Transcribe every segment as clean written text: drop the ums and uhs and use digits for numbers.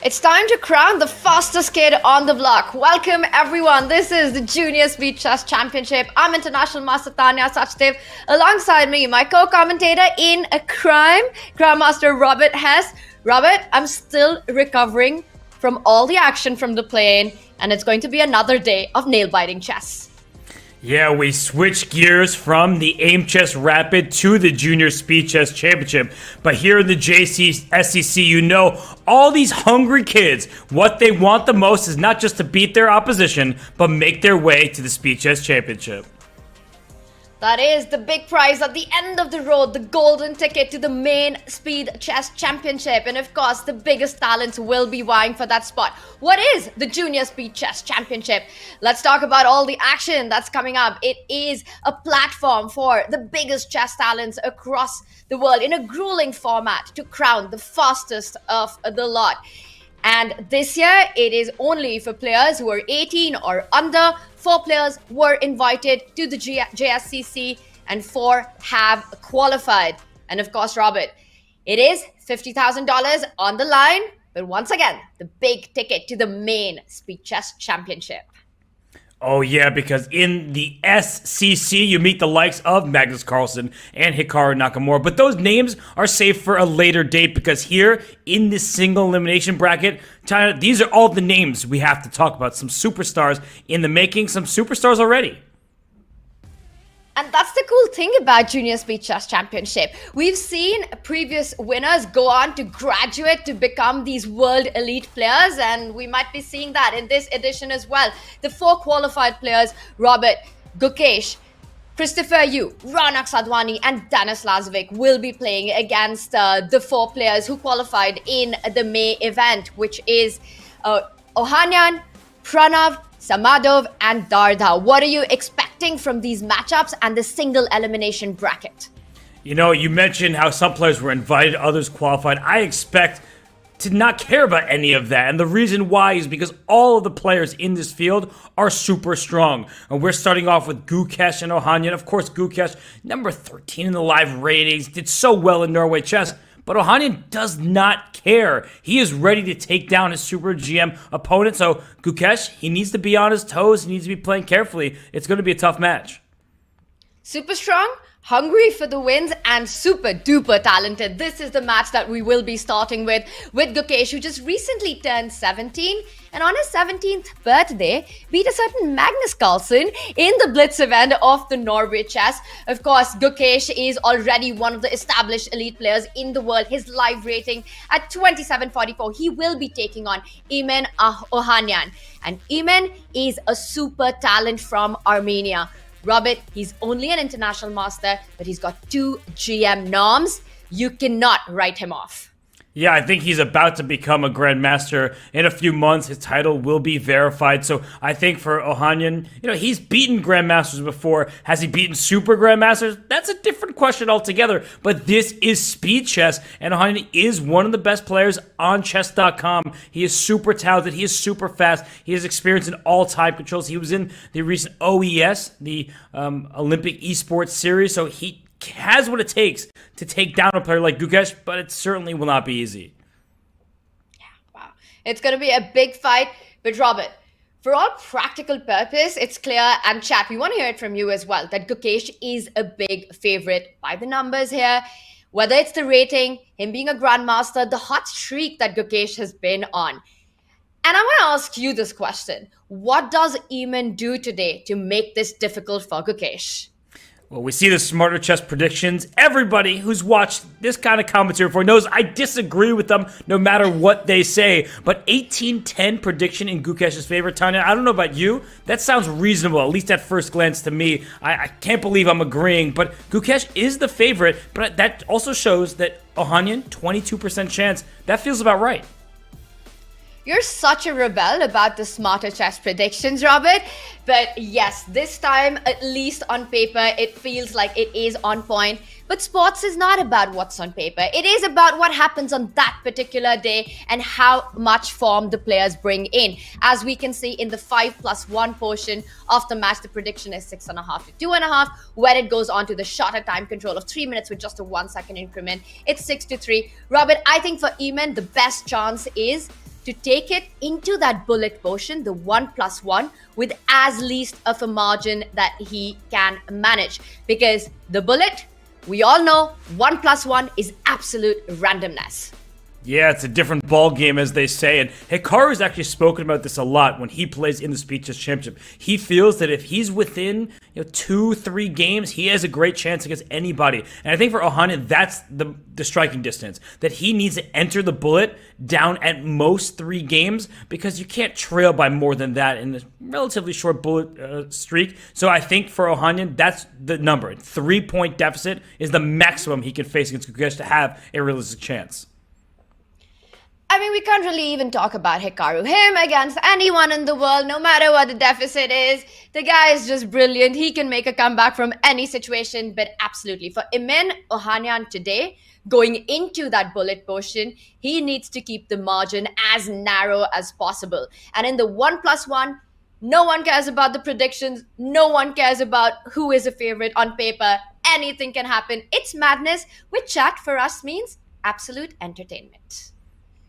It's time to crown the fastest kid on the block. Welcome everyone. This is the Junior Speed Chess Championship. I'm International Master Tanya Sachdev. Alongside me, my co-commentator in a crime, Grandmaster Robert Hess. Robert, I'm still recovering from all the action from the plane, and it's going to be another day of nail-biting chess. Yeah, we switch gears from the Aim Chess Rapid to the Junior Speed Chess Championship. But here in the JSCC, you know, all these hungry kids, what they want the most is not just to beat their opposition, but make their way to the Speed Chess Championship. That is the big prize at the end of the road, the golden ticket to the main Speed Chess Championship. And of course, the biggest talents will be vying for that spot. What is the Junior Speed Chess Championship? Let's talk about all the action that's coming up. It is a platform for the biggest chess talents across the world in a grueling format to crown the fastest of the lot. And this year, it is only for players who are 18 or under. 4 players were invited to the JSCC and 4 have qualified. And of course, Robert, it is $50,000 on the line. But once again, the big ticket to the main Speed Chess Championship. Oh yeah, because in the SCC, you meet the likes of Magnus Carlsen and Hikaru Nakamura. But those names are saved for a later date because here in this single elimination bracket, China, these are all the names we have to talk about. Some superstars in the making, some superstars already. And that's the cool thing about Junior Speed Chess Championship. We've seen previous winners go on to graduate to become these world elite players, and we might be seeing that in this edition as well. The 4 qualified players, Robert, Gukesh, Christopher Yu, Raunak Sadhwani, and Denis Lazovic will be playing against the 4 players who qualified in the May event, which is Ohanyan, Pranav, Samadov, and Dardha. What are you expecting from these matchups and the single elimination bracket? You know, you mentioned how some players were invited, others qualified. I expect to not care about any of that. And the reason why is because all of the players in this field are super strong. And we're starting off with Gukesh and Ohanyan. Of course, Gukesh, number 13 in the live ratings, did so well in Norway chess. But Ohanyan does not care. He is ready to take down his Super GM opponent. So Gukesh, he needs to be on his toes. He needs to be playing carefully. It's going to be a tough match. Super strong, hungry for the wins, and super duper talented. This is the match that we will be starting with Gukesh, who just recently turned 17 and on his 17th birthday beat a certain Magnus Carlsen in the Blitz event of the Norway chess. Of course, Gukesh is already one of the established elite players in the world. His live rating at 2744. He will be taking on Emin Ohanyan, and Emin is a super talent from Armenia. Robert, he's only an international master, but he's got 2 GM norms. You cannot write him off. Yeah, I think he's about to become a grandmaster in a few months. His title will be verified. So I think for Ohanyan, you know, he's beaten grandmasters before. Has he beaten super grandmasters? That's a different question altogether. But this is speed chess, and Ohanyan is one of the best players on Chess.com. He is super talented. He is super fast. He has experience in all time controls. He was in the recent OES, the Olympic Esports Series. So he has what it takes to take down a player like Gukesh, but it certainly will not be easy. Yeah, wow. It's going to be a big fight. But Robert, for all practical purpose, it's clear, and chat, we want to hear it from you as well, that Gukesh is a big favorite by the numbers here. Whether it's the rating, him being a grandmaster, the hot streak that Gukesh has been on. And I want to ask you this question. What does Emin do today to make this difficult for Gukesh? Well, we see the Smarter Chess predictions. Everybody who's watched this kind of commentary before knows I disagree with them no matter what they say. But 18-10 prediction in Gukesh's favor, Tanya, I don't know about you. That sounds reasonable, at least at first glance to me. I can't believe I'm agreeing, but Gukesh is the favorite. But that also shows that Ohanyan, 22% chance. That feels about right. You're such a rebel about the Smarter Chess predictions, Robert. But yes, this time, at least on paper, it feels like it is on point. But sports is not about what's on paper. It is about what happens on that particular day and how much form the players bring in. As we can see in the 5+1 portion of the match, the prediction is 6.5 to 2.5, where it goes on to the shorter time control of 3 minutes with just a 1 second increment. It's 6 to 3. Robert, I think for Emin, the best chance is to take it into that bullet portion, the 1+1, with as least of a margin that he can manage. Because the bullet, we all know 1+1 is absolute randomness. Yeah, it's a different ball game, as they say, and Hikaru's actually spoken about this a lot when he plays in the SpeedChess Championship. He feels that if he's within 2-3 games, he has a great chance against anybody. And I think for Ohanyan, that's the striking distance, that he needs to enter the bullet down at most 3 games, because you can't trail by more than that in a relatively short bullet streak. So I think for Ohanyan, that's the number. 3-point deficit is the maximum he can face against Gukesh to have a realistic chance. I mean, we can't really even talk about Hikaru. Him against anyone in the world, no matter what the deficit is, the guy is just brilliant. He can make a comeback from any situation, but absolutely. For Imin Ohanyan today, going into that bullet portion, he needs to keep the margin as narrow as possible. And in the 1+1, no one cares about the predictions. No one cares about who is a favorite on paper. Anything can happen. It's madness, which chat for us means absolute entertainment.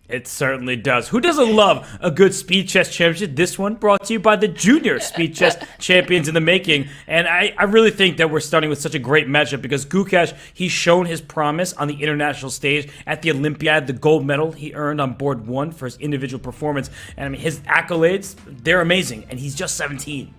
It certainly does. Who doesn't love a good Speed Chess Championship? This one brought to you by the Junior Speed Chess Champions in the making. And I really think that we're starting with such a great matchup because Gukesh, he's shown his promise on the international stage at the Olympiad, the gold medal he earned on board 1 for his individual performance. And I mean, his accolades, they're amazing. And he's just 17.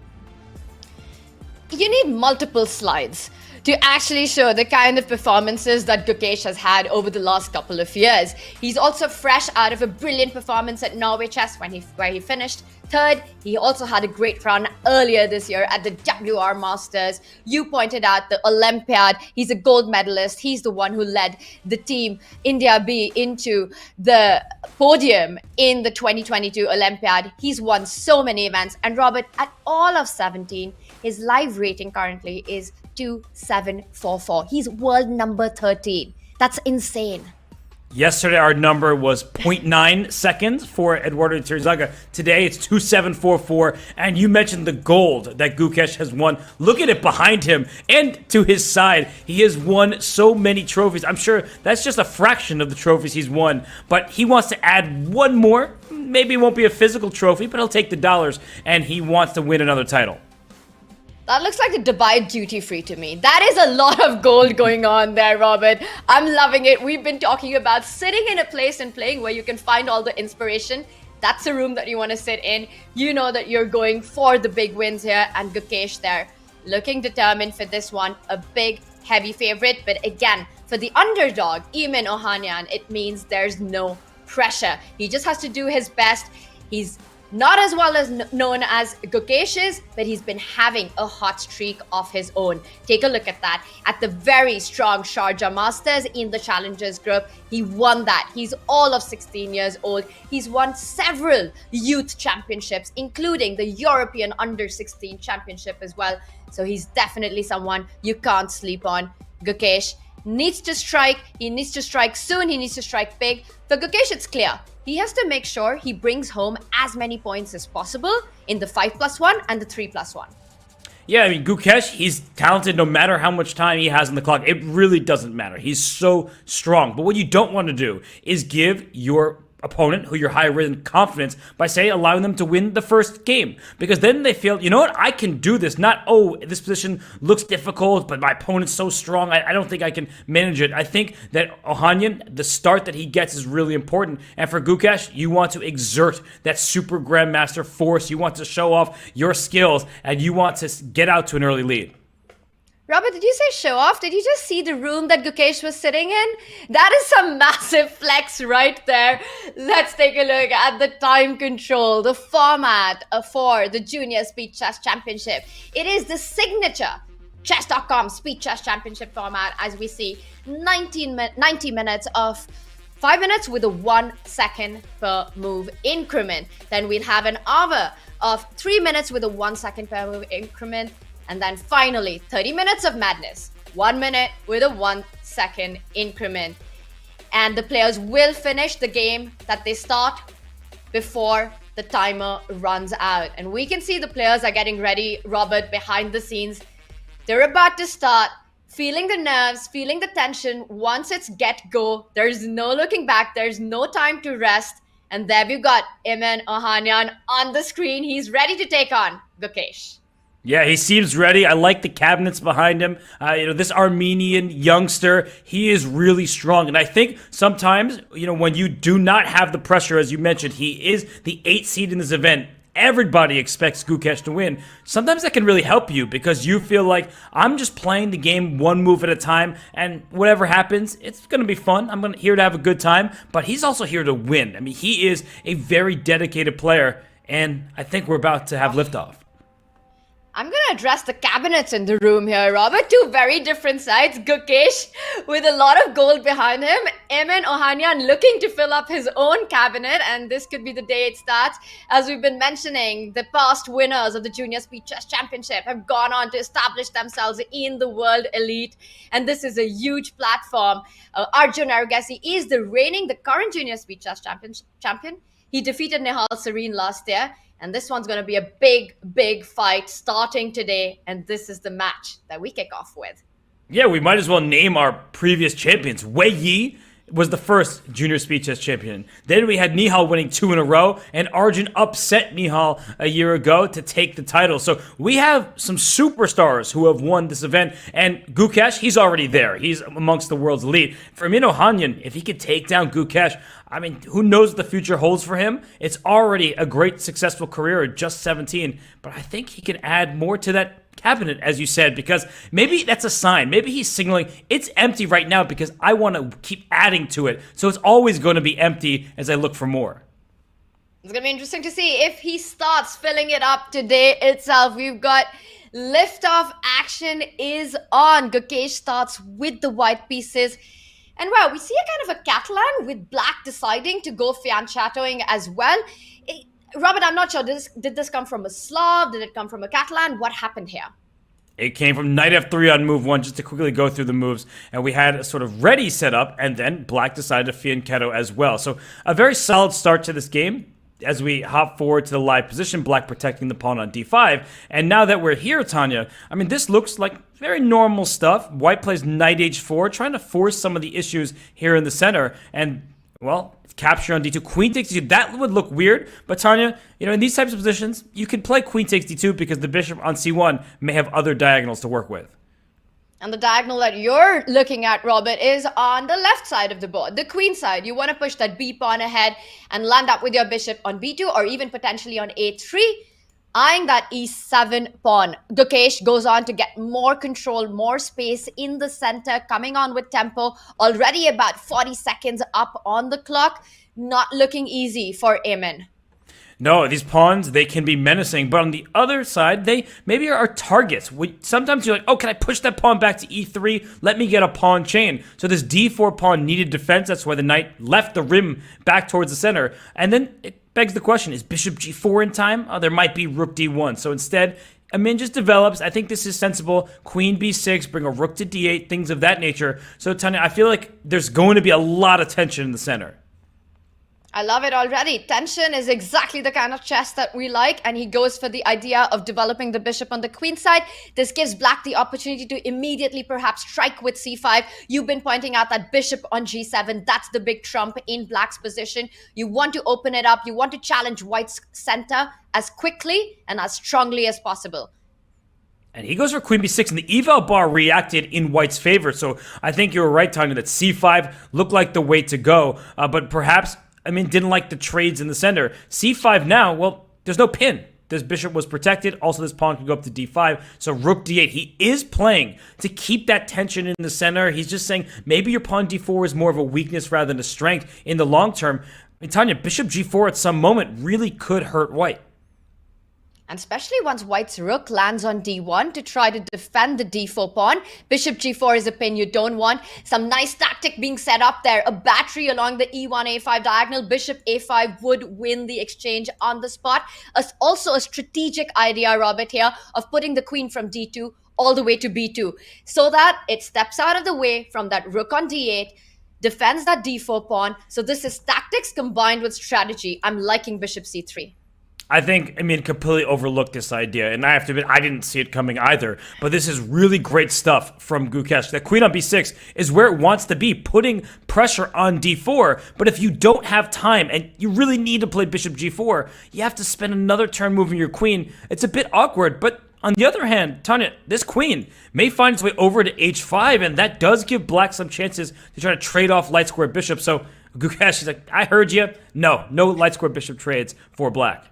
You need multiple slides to actually show the kind of performances that Gukesh has had over the last couple of years. He's also fresh out of a brilliant performance at Norway Chess where he finished 3rd. He also had a great run earlier this year at the WR Masters. You pointed out the Olympiad. He's a gold medalist. He's the one who led the team India B into the podium in the 2022 Olympiad. He's won so many events. And Robert, at all of 17, his live rating currently is 2744. He's world number 13. That's insane. Yesterday, our number was 0.9 seconds for Eduardo Tirzaga. Today, it's 2744. And you mentioned the gold that Gukesh has won. Look at it behind him and to his side. He has won so many trophies. I'm sure that's just a fraction of the trophies he's won. But he wants to add one more. Maybe it won't be a physical trophy, but he'll take the dollars. And he wants to win another title. That looks like the Dubai duty free to me. That is a lot of gold going on there, Robert. I'm loving it. We've been talking about sitting in a place and playing where you can find all the inspiration. That's a room that you want to sit in. You know that you're going for the big wins here. And Gukesh there, looking determined for this one. A big, heavy favorite. But again, for the underdog, Imin Ohanyan, it means there's no pressure. He just has to do his best. He's not as well as known as Gukesh is, but he's been having a hot streak of his own. Take a look at that. At the very strong Sharjah Masters in the Challengers group, he won that. He's all of 16 years old. He's won several youth championships, including the European Under-16 Championship as well. So he's definitely someone you can't sleep on. Gukesh needs to strike. He needs to strike soon. He needs to strike big. For Gukesh, it's clear. He has to make sure he brings home as many points as possible in the 5+1 and the 3+1. Yeah, I mean, Gukesh, he's talented no matter how much time he has on the clock. It really doesn't matter. He's so strong. But what you don't want to do is give your opponent, who you're high-rated, confidence by, say, allowing them to win the first game. Because then they feel, you know what, I can do this. Not, oh, this position looks difficult, but my opponent's so strong, I don't think I can manage it. I think that Ohanyan, the start that he gets is really important. And for Gukesh, you want to exert that super grandmaster force. You want to show off your skills, and you want to get out to an early lead. Robert, did you say show off? Did you just see the room that Gukesh was sitting in? That is some massive flex right there. Let's take a look at the time control, the format for the Junior Speed Chess Championship. It is the signature Chess.com Speed Chess Championship format, as we see 90 minutes of 5 minutes with a 1 second per move increment. Then we'll have an hour of 3 minutes with a 1 second per move increment. And then finally, 30 minutes of madness, 1 minute with a 1 second increment. And the players will finish the game that they start before the timer runs out. And we can see the players are getting ready, Robert, behind the scenes. They're about to start, feeling the nerves, feeling the tension. Once it's get go, there's no looking back, there's no time to rest. And there we've got Emin Ohanyan on the screen. He's ready to take on Gukesh. Yeah, he seems ready. I like the cabinets behind him. This Armenian youngster, he is really strong. And I think sometimes, when you do not have the pressure, as you mentioned, he is the 8th seed in this event. Everybody expects Gukesh to win. Sometimes that can really help you because you feel like I'm just playing the game one move at a time, and whatever happens, it's going to be fun. I'm here to have a good time, but he's also here to win. I mean, he is a very dedicated player, and I think we're about to have liftoff. I'm going to address the cabinets in the room here, Robert. Two very different sides. Gukesh with a lot of gold behind him. Emin Ohanyan looking to fill up his own cabinet. And this could be the day it starts. As we've been mentioning, the past winners of the Junior Speed Chess Championship have gone on to establish themselves in the world elite. And this is a huge platform. Arjun Arugasi is the current Junior Speed Chess champion. He defeated Nihal Serene last year. And this one's going to be a big, big fight starting today. And this is the match that we kick off with. Yeah, we might as well name our previous champions. Wei Yi was the first Junior Speed Chess champion. Then we had Nihal winning 2 in a row, and Arjun upset Nihal a year ago to take the title. So we have some superstars who have won this event, and Gukesh, he's already there. He's amongst the world's elite. For Emin Ohanyan, if he could take down Gukesh, I mean, who knows what the future holds for him? It's already a great, successful career at just 17, but I think he can add more to that cabinet, as you said, because maybe that's a sign. Maybe he's signaling it's empty right now because I want to keep adding to it. So it's always going to be empty as I look for more. It's going to be interesting to see if he starts filling it up today itself. We've got liftoff action is on. Gukesh starts with the white pieces. And wow, we see a kind of a Catalan with black deciding to go fianchettoing as well. Robert, I'm not sure. Did this come from a Slav? Did it come from a Catalan? What happened here? It came from knight f3 on move 1, just to quickly go through the moves. And we had a sort of ready setup, and then black decided to fianchetto as well. So a very solid start to this game. As we hop forward to the live position, black protecting the pawn on d5. And now that we're here, Tanya, I mean, this looks like very normal stuff. White plays knight h4, trying to force some of the issues here in the center. And, well, capture on d2, queen takes d2. That would look weird, but Tanya, in these types of positions, you can play queen takes d2 because the bishop on c1 may have other diagonals to work with. And the diagonal that you're looking at, Robert, is on the left side of the board, the queen side. You want to push that b pawn ahead and land up with your bishop on b2 or even potentially on a3, eyeing that e7 pawn. Gukesh goes on to get more control, more space in the center, coming on with tempo, already about 40 seconds up on the clock. Not looking easy for Emin. No, these pawns, they can be menacing, but on the other side, they maybe are targets. Sometimes you're like, oh, can I push that pawn back to e3? Let me get a pawn chain. So this d4 pawn needed defense. That's why the knight left the rim back towards the center. And then it begs the question, is bishop g4 in time? Oh, there might be rook d1. So instead, Emin just develops. I think this is sensible. Queen b6, bring a rook to d8, things of that nature. So Tanya, I feel like there's going to be a lot of tension in the center. I love it already. Tension is exactly the kind of chess that we like, and he goes for the idea of developing the bishop on the queen side. This gives black the opportunity to immediately perhaps strike with c5. You've been pointing out that bishop on g7, that's the big trump in black's position. You want to open it up. You want to challenge white's center as quickly and as strongly as possible. And he goes for queen b6, and the eval bar reacted in white's favor. So I think you were right, Tanya, that c5 looked like the way to go, but perhaps didn't like the trades in the center. c5 now, well, there's no pin. This bishop was protected. Also, this pawn can go up to d5. So rook d8. He is playing to keep that tension in the center. He's just saying maybe your pawn d4 is more of a weakness rather than a strength in the long term. Tanya, bishop g4 at some moment really could hurt white. And especially once white's rook lands on d1 to try to defend the d4 pawn. Bishop g4 is a pin you don't want. Some nice tactic being set up there. A battery along the e1, a5 diagonal. Bishop a5 would win the exchange on the spot. Also a strategic idea, Robert, here of putting the queen from d2 all the way to b2 so that it steps out of the way from that rook on d8, defends that d4 pawn. So this is tactics combined with strategy. I'm liking bishop c3. I think, completely overlooked this idea, and I have to admit, I didn't see it coming either. But this is really great stuff from Gukesh. That queen on b6 is where it wants to be, putting pressure on d4. But if you don't have time, and you really need to play bishop g4, you have to spend another turn moving your queen. It's a bit awkward, but on the other hand, Tanya, this queen may find its way over to h5, and that does give black some chances to try to trade off light square bishop. So Gukesh is like, I heard you. No light square bishop trades for black.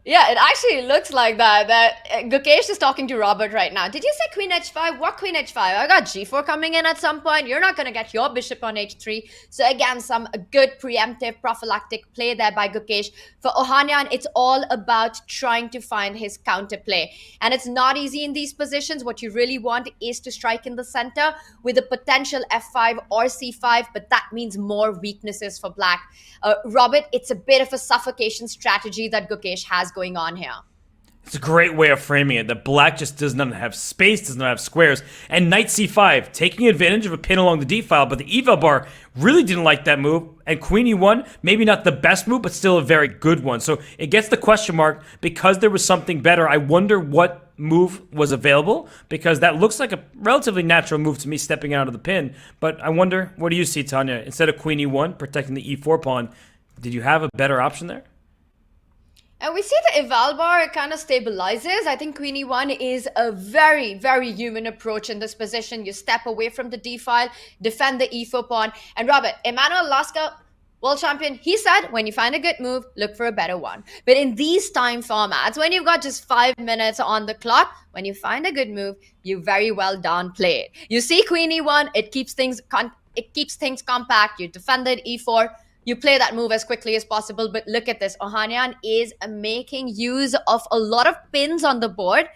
Yeah, it actually looks like that Gukesh is talking to Robert right now. Did you say queen h5? What queen h5? I got g4 coming in at some point. You're not going to get your bishop on h3. So again, some good preemptive prophylactic play there by Gukesh. For Ohanyan, it's all about trying to find his counterplay. And it's not easy in these positions. What you really want is to strike in the center with a potential f5 or c5, but that means more weaknesses for black. Robert, it's a bit of a suffocation strategy that Gukesh has going on here. It's a great way of framing it, that black just does not have space, does not have squares. And knight c5, taking advantage of a pin along the d file, but the eval bar really didn't like that move. And queen e1, maybe not the best move, but still a very good one. So it gets the question mark, because there was something better. I wonder what move was available, because that looks like a relatively natural move to me, stepping out of the pin. But I wonder, what do you see, Tanya? Instead of queen e1, protecting the e4 pawn, did you have a better option there? And we see the eval bar kind of stabilizes. I think queen e1 is a very, very human approach in this position. You step away from the d file, defend the e4 pawn. And Robert, Emmanuel Lasker, world champion, he said, when you find a good move, look for a better one. But in these time formats, when you've got just 5 minutes on the clock, when you find a good move, you very well downplay it. You see queen e1, it keeps things compact. You defended e4. You play that move as quickly as possible, but look at this. Ohanyan is making use of a lot of pins on the board.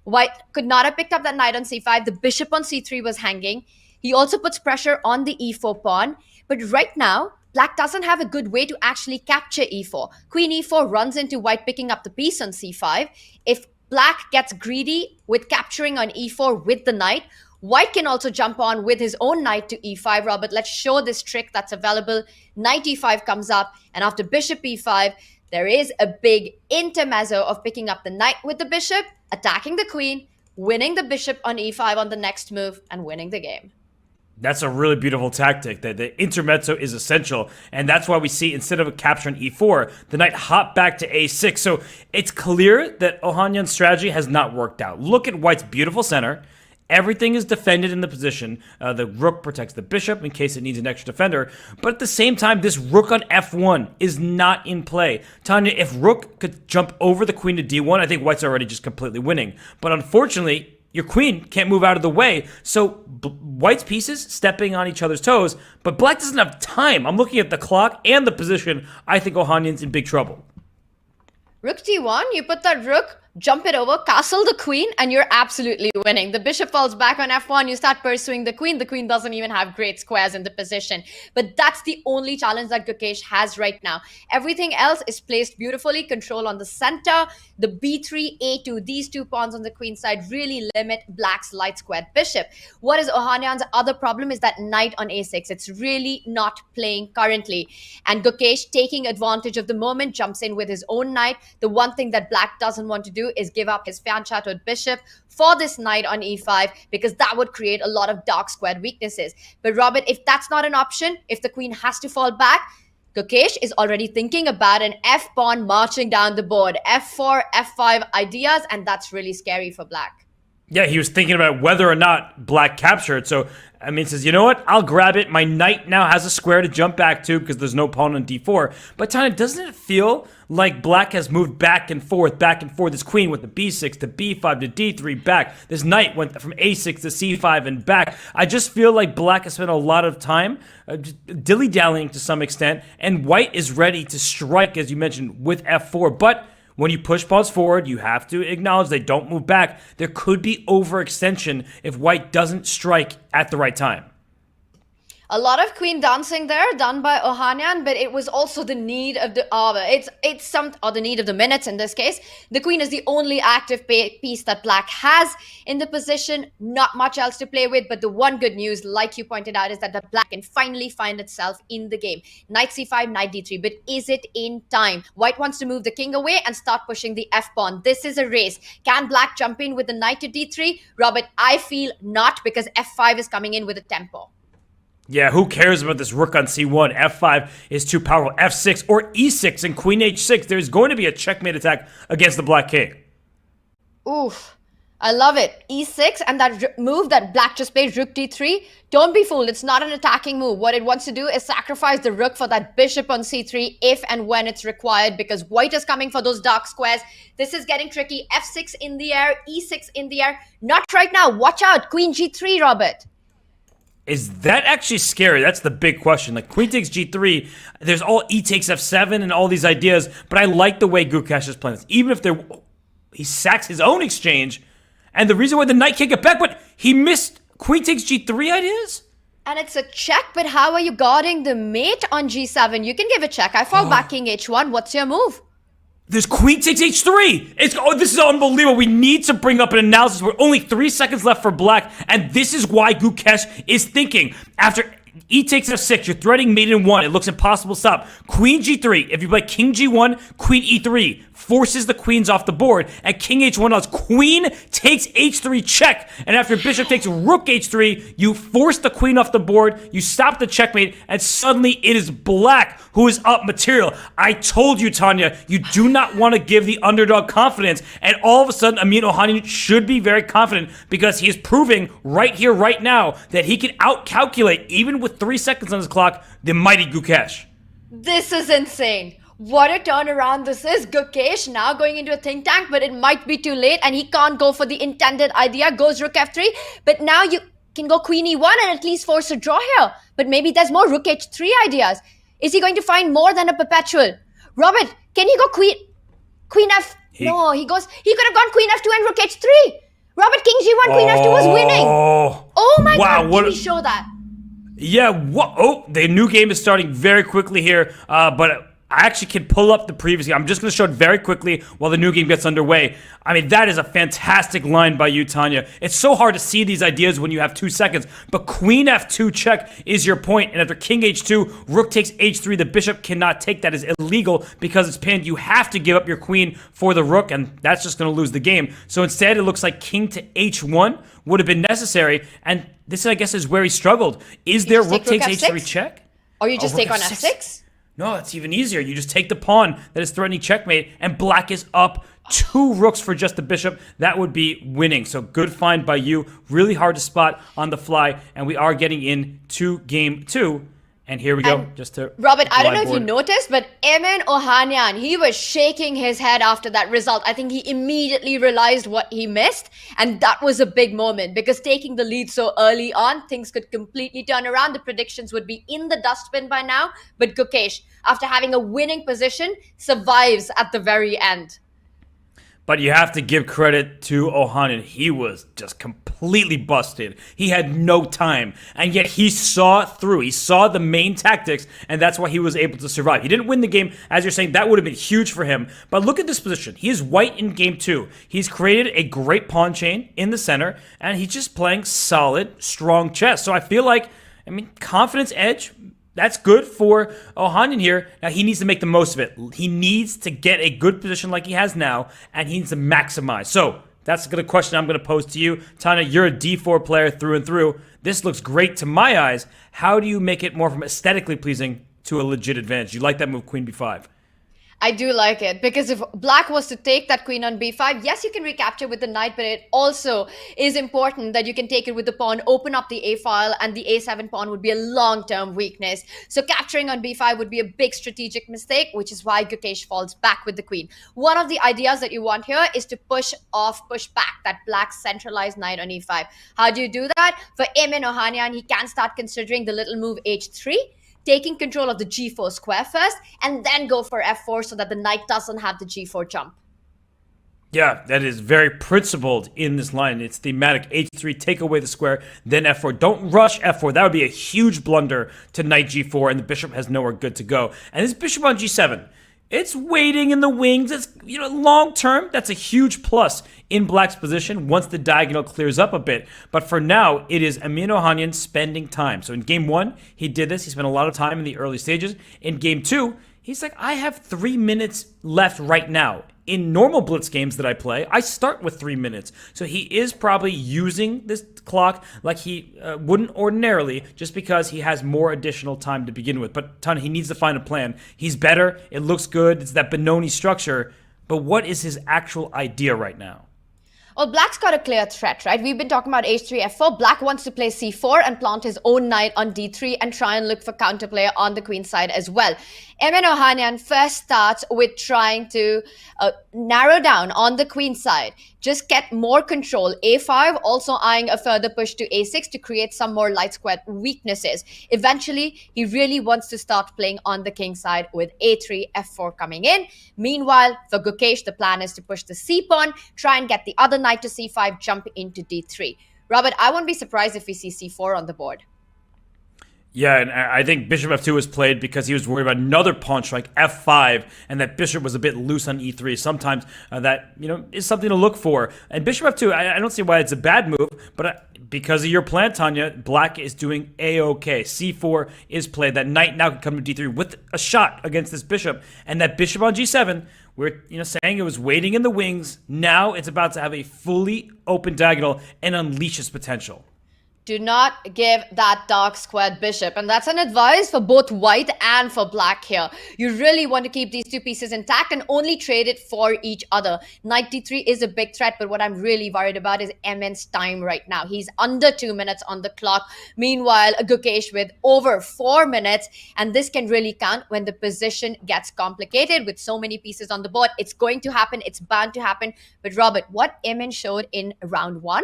White could not have picked up that knight on c5. The bishop on c3 was hanging. He also puts pressure on the e4 pawn. But right now, black doesn't have a good way to actually capture e4. Queen e4 runs into white picking up the piece on c5. If black gets greedy with capturing on e4 with the knight, white can also jump on with his own knight to e5. Robert, let's show this trick that's available. Knight e5 comes up, and after bishop e5, there is a big intermezzo of picking up the knight with the bishop, attacking the queen, winning the bishop on e5 on the next move, and winning the game. That's a really beautiful tactic. The intermezzo is essential, and that's why we see, instead of a capture on e4, the knight hop back to a6. So it's clear that Ohanyan's strategy has not worked out. Look at white's beautiful center. Everything is defended in the position. The rook protects the bishop in case it needs an extra defender. But at the same time, this rook on f1 is not in play. Tanya, if rook could jump over the queen to d1, I think white's already just completely winning. But unfortunately, your queen can't move out of the way. So white's pieces stepping on each other's toes, but black doesn't have time. I'm looking at the clock and the position. I think Ohanyan's in big trouble. Rook d1, you put that rook, jump it over, castle the queen, and you're absolutely winning. The bishop falls back on f1, you start pursuing the queen. The queen doesn't even have great squares in the position. But that's the only challenge that Gukesh has right now. Everything else is placed beautifully. Control on the center, the b3, a2, these 2 pawns on the queen side really limit black's light squared bishop. What is Ohanyan's other problem is that knight on a6. It's really not playing currently. And Gukesh, taking advantage of the moment, jumps in with his own knight. The one thing that black doesn't want to do is give up his fan-shadowed bishop for this knight on e5, because that would create a lot of dark squared weaknesses. But Robert, if that's not an option, if the queen has to fall back, Gukesh is already thinking about an f-pawn marching down the board. f4, f5 ideas, and that's really scary for black. Yeah, he was thinking about whether or not black captured. So, he says, you know what? I'll grab it. My knight now has a square to jump back to because there's no pawn on d4. But Tanya, doesn't it feel like black has moved back and forth, this queen went to b6 to b5 to d3 back. This knight went from a6 to c5 and back. I just feel like black has spent a lot of time dilly-dallying to some extent, and white is ready to strike, as you mentioned, with f4. But when you push pawns forward, you have to acknowledge they don't move back. There could be overextension if white doesn't strike at the right time. A lot of queen dancing there done by Ohanyan, but it was also the need of the hour. Or the need of the minutes in this case. The queen is the only active piece that black has in the position. Not much else to play with, but the one good news, like you pointed out, is that the black can finally find itself in the game. Knight c5, knight d3, but is it in time? White wants to move the king away and start pushing the f-pawn. This is a race. Can black jump in with the knight to d3? Robert, I feel not, because f5 is coming in with a tempo. Yeah, who cares about this rook on c1? f5 is too powerful. f6 or e6 and queen h6. There's going to be a checkmate attack against the black king. Oof. I love it. e6 and that move that black just played, rook d3. Don't be fooled. It's not an attacking move. What it wants to do is sacrifice the rook for that bishop on c3 if and when it's required, because white is coming for those dark squares. This is getting tricky. f6 in the air, e6 in the air. Not right now. Watch out. Queen g3, Robert. Is that actually scary? That's the big question. Like, queen takes g3, there's all e takes f7 and all these ideas, but I like the way Gukesh is playing this. Even if he sacks his own exchange, and the reason why the knight can't get back, but he missed queen takes g3 ideas? And it's a check, but how are you guarding the mate on g7? You can give a check. I fall back king h1. What's your move? There's queen takes h3. This is unbelievable. We need to bring up an analysis. We're only 3 seconds left for black, and this is why Gukesh is thinking. After e takes f6, you're threatening mate in 1. It looks impossible to stop. Queen g3. If you play king g1, queen e3 forces the queens off the board, and king h1 odds. Queen takes h3 check, and after bishop takes rook h3, you force the queen off the board, you stop the checkmate, and suddenly it is black who is up material. I told you, Tanya, you do not want to give the underdog confidence, and all of a sudden, Amin Ohanyan should be very confident because he is proving right here, right now, that he can out-calculate, even with 3 seconds on his clock, the mighty Gukesh. This is insane. What a turnaround this is. Gukesh now going into a think tank, but it might be too late and he can't go for the intended idea. Goes rook f3, but now you can go queen e1 and at least force a draw here. But maybe there's more rook h3 ideas. Is he going to find more than a perpetual? Robert, can he go queen f? No, he could have gone queen f2 and rook h3. Robert, king g1, queen f2 was winning. Oh my God, can we show that? Yeah, the new game is starting very quickly here, but I actually can pull up the previous game. I'm just going to show it very quickly while the new game gets underway. I mean, that is a fantastic line by you, Tanya. It's so hard to see these ideas when you have 2 seconds, but queen f2 check is your point, and after king h2, rook takes h3, the bishop cannot take. That is illegal because it's pinned. You have to give up your queen for the rook, and that's just going to lose the game. So instead, it looks like king to h1 would have been necessary, and this, I guess, is where he struggled. Is there rook takes h3 check? Or you just take on f6? No, it's even easier. You just take the pawn that is threatening checkmate, and black is up 2 rooks for just the bishop. That would be winning. So good find by you. Really hard to spot on the fly, and we are getting into game 2. And here we go. Just to Robert, I don't know if you noticed, but Emin Ohanyan, he was shaking his head after that result. I think he immediately realized what he missed, and that was a big moment because taking the lead so early on, things could completely turn around. The predictions would be in the dustbin by now, but Gukesh, after having a winning position, survives at the very end. But you have to give credit to Ohanyan. He was just completely busted. He had no time. And yet he saw through. He saw the main tactics, and that's why he was able to survive. He didn't win the game. As you're saying, that would have been huge for him. But look at this position. He is white in game 2. He's created a great pawn chain in the center, and he's just playing solid, strong chess. So I feel like, confidence edge, that's good for Ohanyan here. Now, he needs to make the most of it. He needs to get a good position like he has now, and he needs to maximize. So, that's the question I'm going to pose to you. Tanya, you're a d4 player through and through. This looks great to my eyes. How do you make it more from aesthetically pleasing to a legit advantage? You like that move, queen b5? I do like it because if black was to take that queen on b5, yes, you can recapture with the knight, but it also is important that you can take it with the pawn, open up the a file, and the a7 pawn would be a long-term weakness. So capturing on b5 would be a big strategic mistake, which is why Gukesh falls back with the queen. One of the ideas that you want here is to push back that black centralized knight on e5. How do you do that? For Emin Ohanyan, he can start considering the little move h3, taking control of the g4 square first, and then go for f4 so that the knight doesn't have the g4 jump. Yeah, that is very principled in this line. It's thematic. H3, take away the square, then F4. Don't rush F4. That would be a huge blunder to knight G4, and the bishop has nowhere good to go. And this bishop on G7, it's waiting in the wings. It's, long term, that's a huge plus in Black's position once the diagonal clears up a bit. But for now, it is Emin Ohanyan spending time. So in game 1, he did this. He spent a lot of time in the early stages. In game 2, he's like, I have 3 minutes left right now. In normal blitz games that I play, I start with 3 minutes. So he is probably using this clock like he wouldn't ordinarily, just because he has more additional time to begin with. But he needs to find a plan. He's better. It looks good. It's that Benoni structure. But what is his actual idea right now? Well, Black's got a clear threat, right? We've been talking about H3, F4. Black wants to play C4 and plant his own knight on D3 and try and look for counterplay on the queen side as well. Emin Ohanyan first starts with trying to narrow down on the queen side, just get more control. A5, also eyeing a further push to A6 to create some more light square weaknesses. Eventually, he really wants to start playing on the king side with A3, F4 coming in. Meanwhile, for Gukesh, the plan is to push the C pawn, try and get the other knight to C5, jump into D3. Robert, I won't be surprised if we see C4 on the board. Yeah, and I think bishop f2 was played because he was worried about another pawn strike, f5, and that bishop was a bit loose on e3. Sometimes that is something to look for. And bishop f2, I don't see why it's a bad move, but because of your plan, Tanya, Black is doing a-okay. c4 is played. That knight now can come to d3 with a shot against this bishop, and that bishop on g7. We're saying it was waiting in the wings. Now it's about to have a fully open diagonal and unleash its potential. Do not give that dark squared bishop. And that's an advice for both white and for black here. You really want to keep these two pieces intact and only trade it for each other. Knight d3 is a big threat, but what I'm really worried about is Emin's time right now. He's under 2 minutes on the clock. Meanwhile, Gukesh with over 4 minutes. And this can really count when the position gets complicated with so many pieces on the board. It's going to happen. It's bound to happen. But Robert, what Emin showed in round 1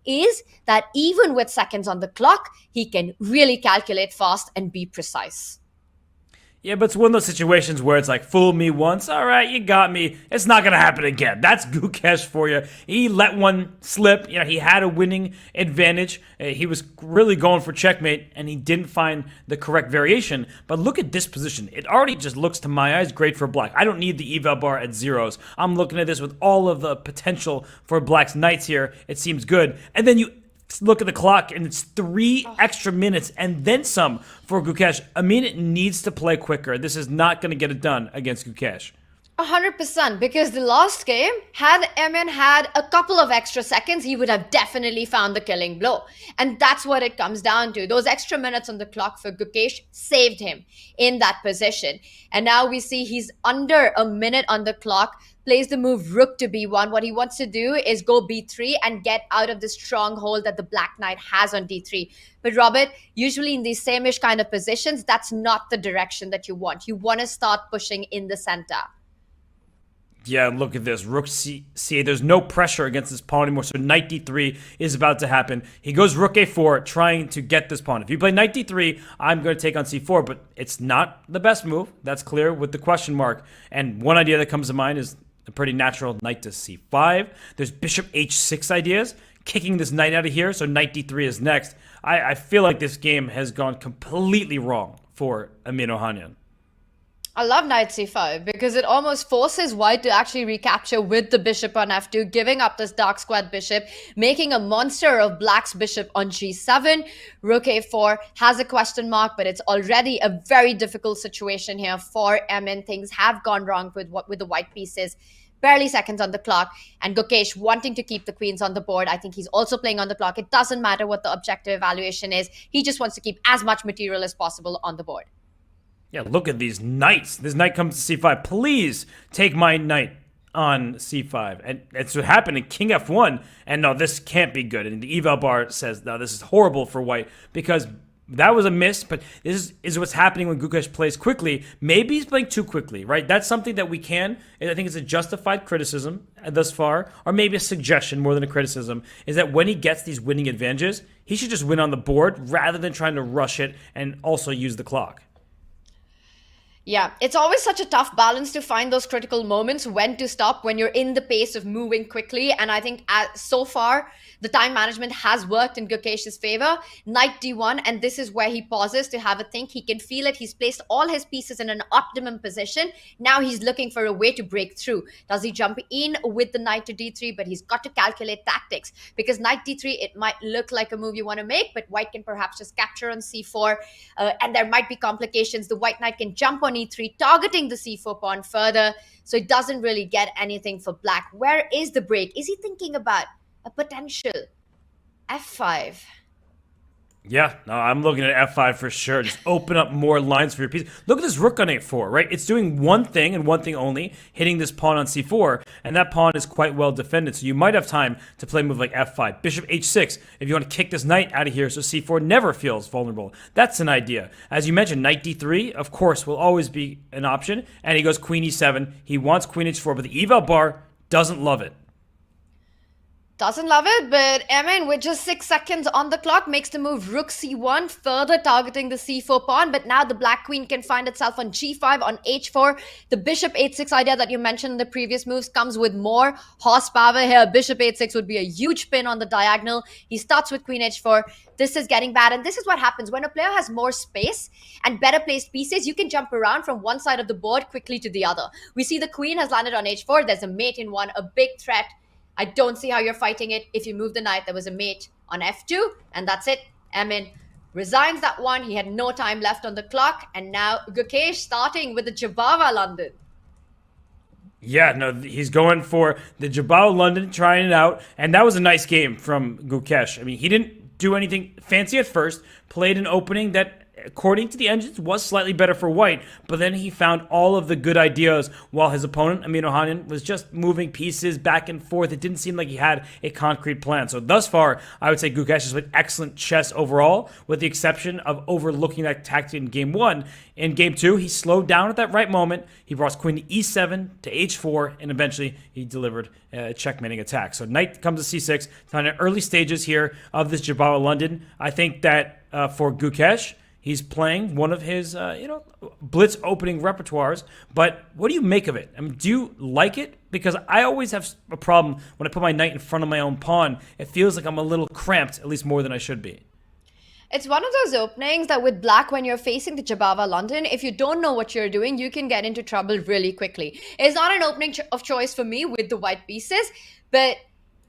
is that even with seconds on the clock, he can really calculate fast and be precise. Yeah, but it's one of those situations where it's like, fool me once, all right, you got me. It's not going to happen again. That's Gukesh for you. He let one slip. He had a winning advantage. He was really going for checkmate, and he didn't find the correct variation. But look at this position. It already just looks, to my eyes, great for Black. I don't need the eval bar at zeros. I'm looking at this with all of the potential for Black's knights here. It seems good. And then you look at the clock, and it's 3 extra minutes and then some for Gukesh. Emin needs to play quicker. This is not going to get it done against Gukesh. 100%, because the last game, had Emin had a couple of extra seconds, he would have definitely found the killing blow. And that's what it comes down to. Those extra minutes on the clock for Gukesh saved him in that position. And now we see he's under a minute on the clock, plays the move rook to b1. What he wants to do is go b3 and get out of the stronghold that the black knight has on d3. But Robert, usually in these same-ish kind of positions, that's not the direction that you want. You want to start pushing in the center. Yeah, look at this. Rook c8. There's no pressure against this pawn anymore, so knight d3 is about to happen. He goes rook a4, trying to get this pawn. If you play knight d3, I'm going to take on c4, but it's not the best move. That's clear with the question mark. And one idea that comes to mind is a pretty natural knight to c5. There's bishop h6 ideas, kicking this knight out of here, so knight d3 is next. I feel like this game has gone completely wrong for Emin Ohanyan. I love knight c5 because it almost forces white to actually recapture with the bishop on f2, giving up this dark squared bishop, making a monster of black's bishop on g7. Rook a4 has a question mark, but it's already a very difficult situation here for Emin. Things have gone wrong with the white pieces. Barely seconds on the clock, and Gukesh wanting to keep the queens on the board. I think he's also playing on the clock. It doesn't matter what the objective evaluation is. He just wants to keep as much material as possible on the board. Yeah, look at these knights. This knight comes to c5. Please take my knight on c5. And it's what happened in king f1. And no, this can't be good. And the eval bar says, no, this is horrible for white because that was a miss. But this is what's happening when Gukesh plays quickly. Maybe he's playing too quickly, right? That's something that we can, and I think it's a justified criticism thus far, or maybe a suggestion more than a criticism, is that when he gets these winning advantages, he should just win on the board rather than trying to rush it and also use the clock. Yeah, it's always such a tough balance to find those critical moments, when to stop when you're in the pace of moving quickly. And I think so far, the time management has worked in Gukesh's favor. Knight D1, and this is where he pauses to have a think. He can feel it. He's placed all his pieces in an optimum position. Now he's looking for a way to break through. Does he jump in with the knight to D3? But he's got to calculate tactics, because knight D3, it might look like a move you want to make, but white can perhaps just capture on C4, and there might be complications. The white knight can jump on E3, targeting the C4 pawn further. So it doesn't really get anything for black. Where is the break? Is he thinking about a potential F5? Yeah, no, I'm looking at F5 for sure. Just open up more lines for your piece. Look at this rook on A4, right? It's doing one thing and one thing only, hitting this pawn on C4, and that pawn is quite well defended. So you might have time to play a move like F5. Bishop H6, if you want to kick this knight out of here so C4 never feels vulnerable. That's an idea. As you mentioned, knight D3, of course, will always be an option. And he goes queen E7. He wants queen H4, but the eval bar doesn't love it. Doesn't love it, but Emin, with just 6 seconds on the clock, makes the move rook c1, further targeting the c4 pawn. But now the black queen can find itself on g5, on h4. The bishop h6 idea that you mentioned in the previous moves comes with more horsepower here. Bishop h6 would be a huge pin on the diagonal. He starts with queen h4. This is getting bad, and this is what happens when a player has more space and better placed pieces. You can jump around from one side of the board quickly to the other. We see the queen has landed on h4. There's a mate in one, a big threat. I don't see how you're fighting it. If you move the knight, there was a mate on f2, and that's it. Emin resigns that one. He had no time left on the clock, and now Gukesh starting with the Jabava London. Yeah, no, he's going for the Jabal London, trying it out, and that was a nice game from Gukesh. I mean, he didn't do anything fancy at first, played an opening that, according to the engines, was slightly better for white, but then he found all of the good ideas while his opponent, Ohanyan, was just moving pieces back and forth. It didn't seem like he had a concrete plan. So thus far, I would say Gukesh has played excellent chess overall, with the exception of overlooking that tactic in game one. In game two, he slowed down at that right moment. He brought Queen to e7 to h4, and eventually he delivered a checkmating attack. So knight comes to c6. Kind of early stages here of this Jabal London. I think that for Gukesh, he's playing one of his, blitz opening repertoires. But what do you make of it? I mean, do you like it? Because I always have a problem when I put my knight in front of my own pawn. It feels like I'm a little cramped, at least more than I should be. It's one of those openings that with black, when you're facing the Jabava London, if you don't know what you're doing, you can get into trouble really quickly. It's not an opening of choice for me with the white pieces, but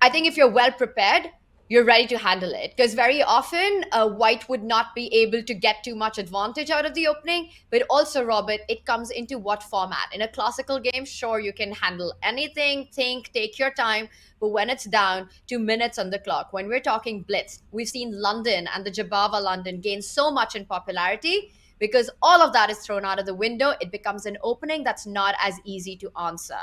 I think if you're well prepared, you're ready to handle it. Because very often, white would not be able to get too much advantage out of the opening. But also, Robert, it comes into what format. In a classical game, sure, you can handle anything, think, take your time. But when it's down to minutes on the clock, when we're talking blitz, we've seen London and the Jabava London gain so much in popularity. Because all of that is thrown out of the window, it becomes an opening that's not as easy to answer.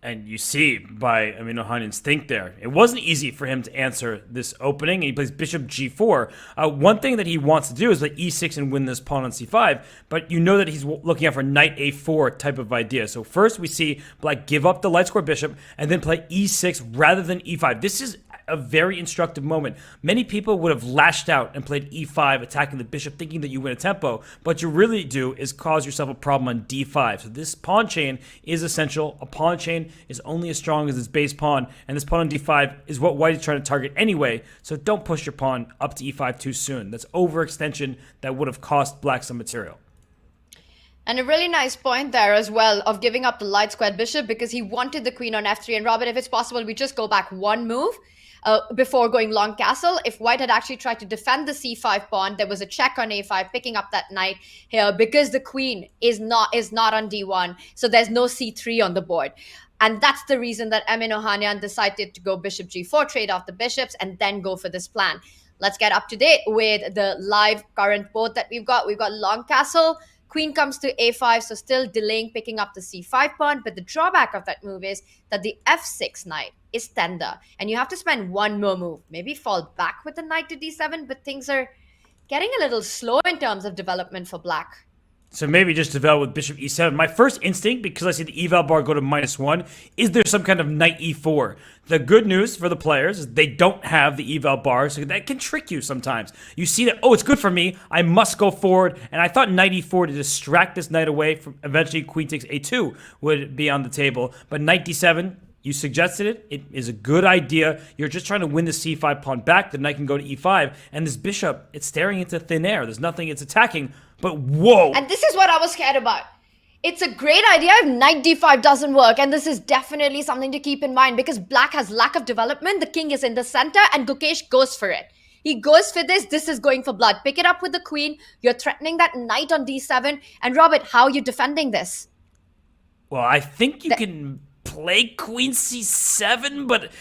And you see by Ohanyan's think there, it wasn't easy for him to answer this opening. He plays bishop g4. One thing that he wants to do is play e6 and win this pawn on c5, but you know that he's looking out for knight a4 type of idea. So first we see black give up the light square bishop and then play e6 rather than e5. This is a very instructive moment. Many people would have lashed out and played e5, attacking the bishop, thinking that you win a tempo. But you really do is cause yourself a problem on d5. So this pawn chain is essential. A pawn chain is only as strong as its base pawn, and this pawn on d5 is what white is trying to target anyway. So don't push your pawn up to e5 too soon. That's overextension that would have cost black some material. And a really nice point there as well of giving up the light squared bishop, because he wanted the queen on f3. And Robert, if it's possible, we just go back one move. Before going long castle. If white had actually tried to defend the c5 pawn, there was a check on a5, picking up that knight here, because the queen is not on d1, so there's no c3 on the board. And that's the reason that Emin Ohanyan decided to go bishop g4, trade off the bishops, and then go for this plan. Let's get up to date with the live current board that we've got. We've got long castle. Queen comes to a5, so still delaying picking up the c5 pawn. But the drawback of that move is that the f6 knight is tender, and you have to spend one more move. Maybe fall back with the knight to d7, but things are getting a little slow in terms of development for black. So maybe just develop with bishop e7. My first instinct, because I see the eval bar go to -1, is there some kind of knight e4? The good news for the players is they don't have the eval bar, so that can trick you sometimes. You see that, oh, it's good for me, I must go forward, and I thought knight e4 to distract this knight away from eventually queen takes a2 would be on the table. But knight d7, you suggested it. It is a good idea. You're just trying to win the c5 pawn back. The knight can go to e5, and this bishop, it's staring into thin air. There's nothing it's attacking, but whoa. And this is what I was scared about. It's a great idea if knight d5 doesn't work, and this is definitely something to keep in mind because black has lack of development. The king is in the center, and Gukesh goes for it. He goes for this. This is going for blood. Pick it up with the queen. You're threatening that knight on d7. And Robert, how are you defending this? Well, I think you can play queen c7, but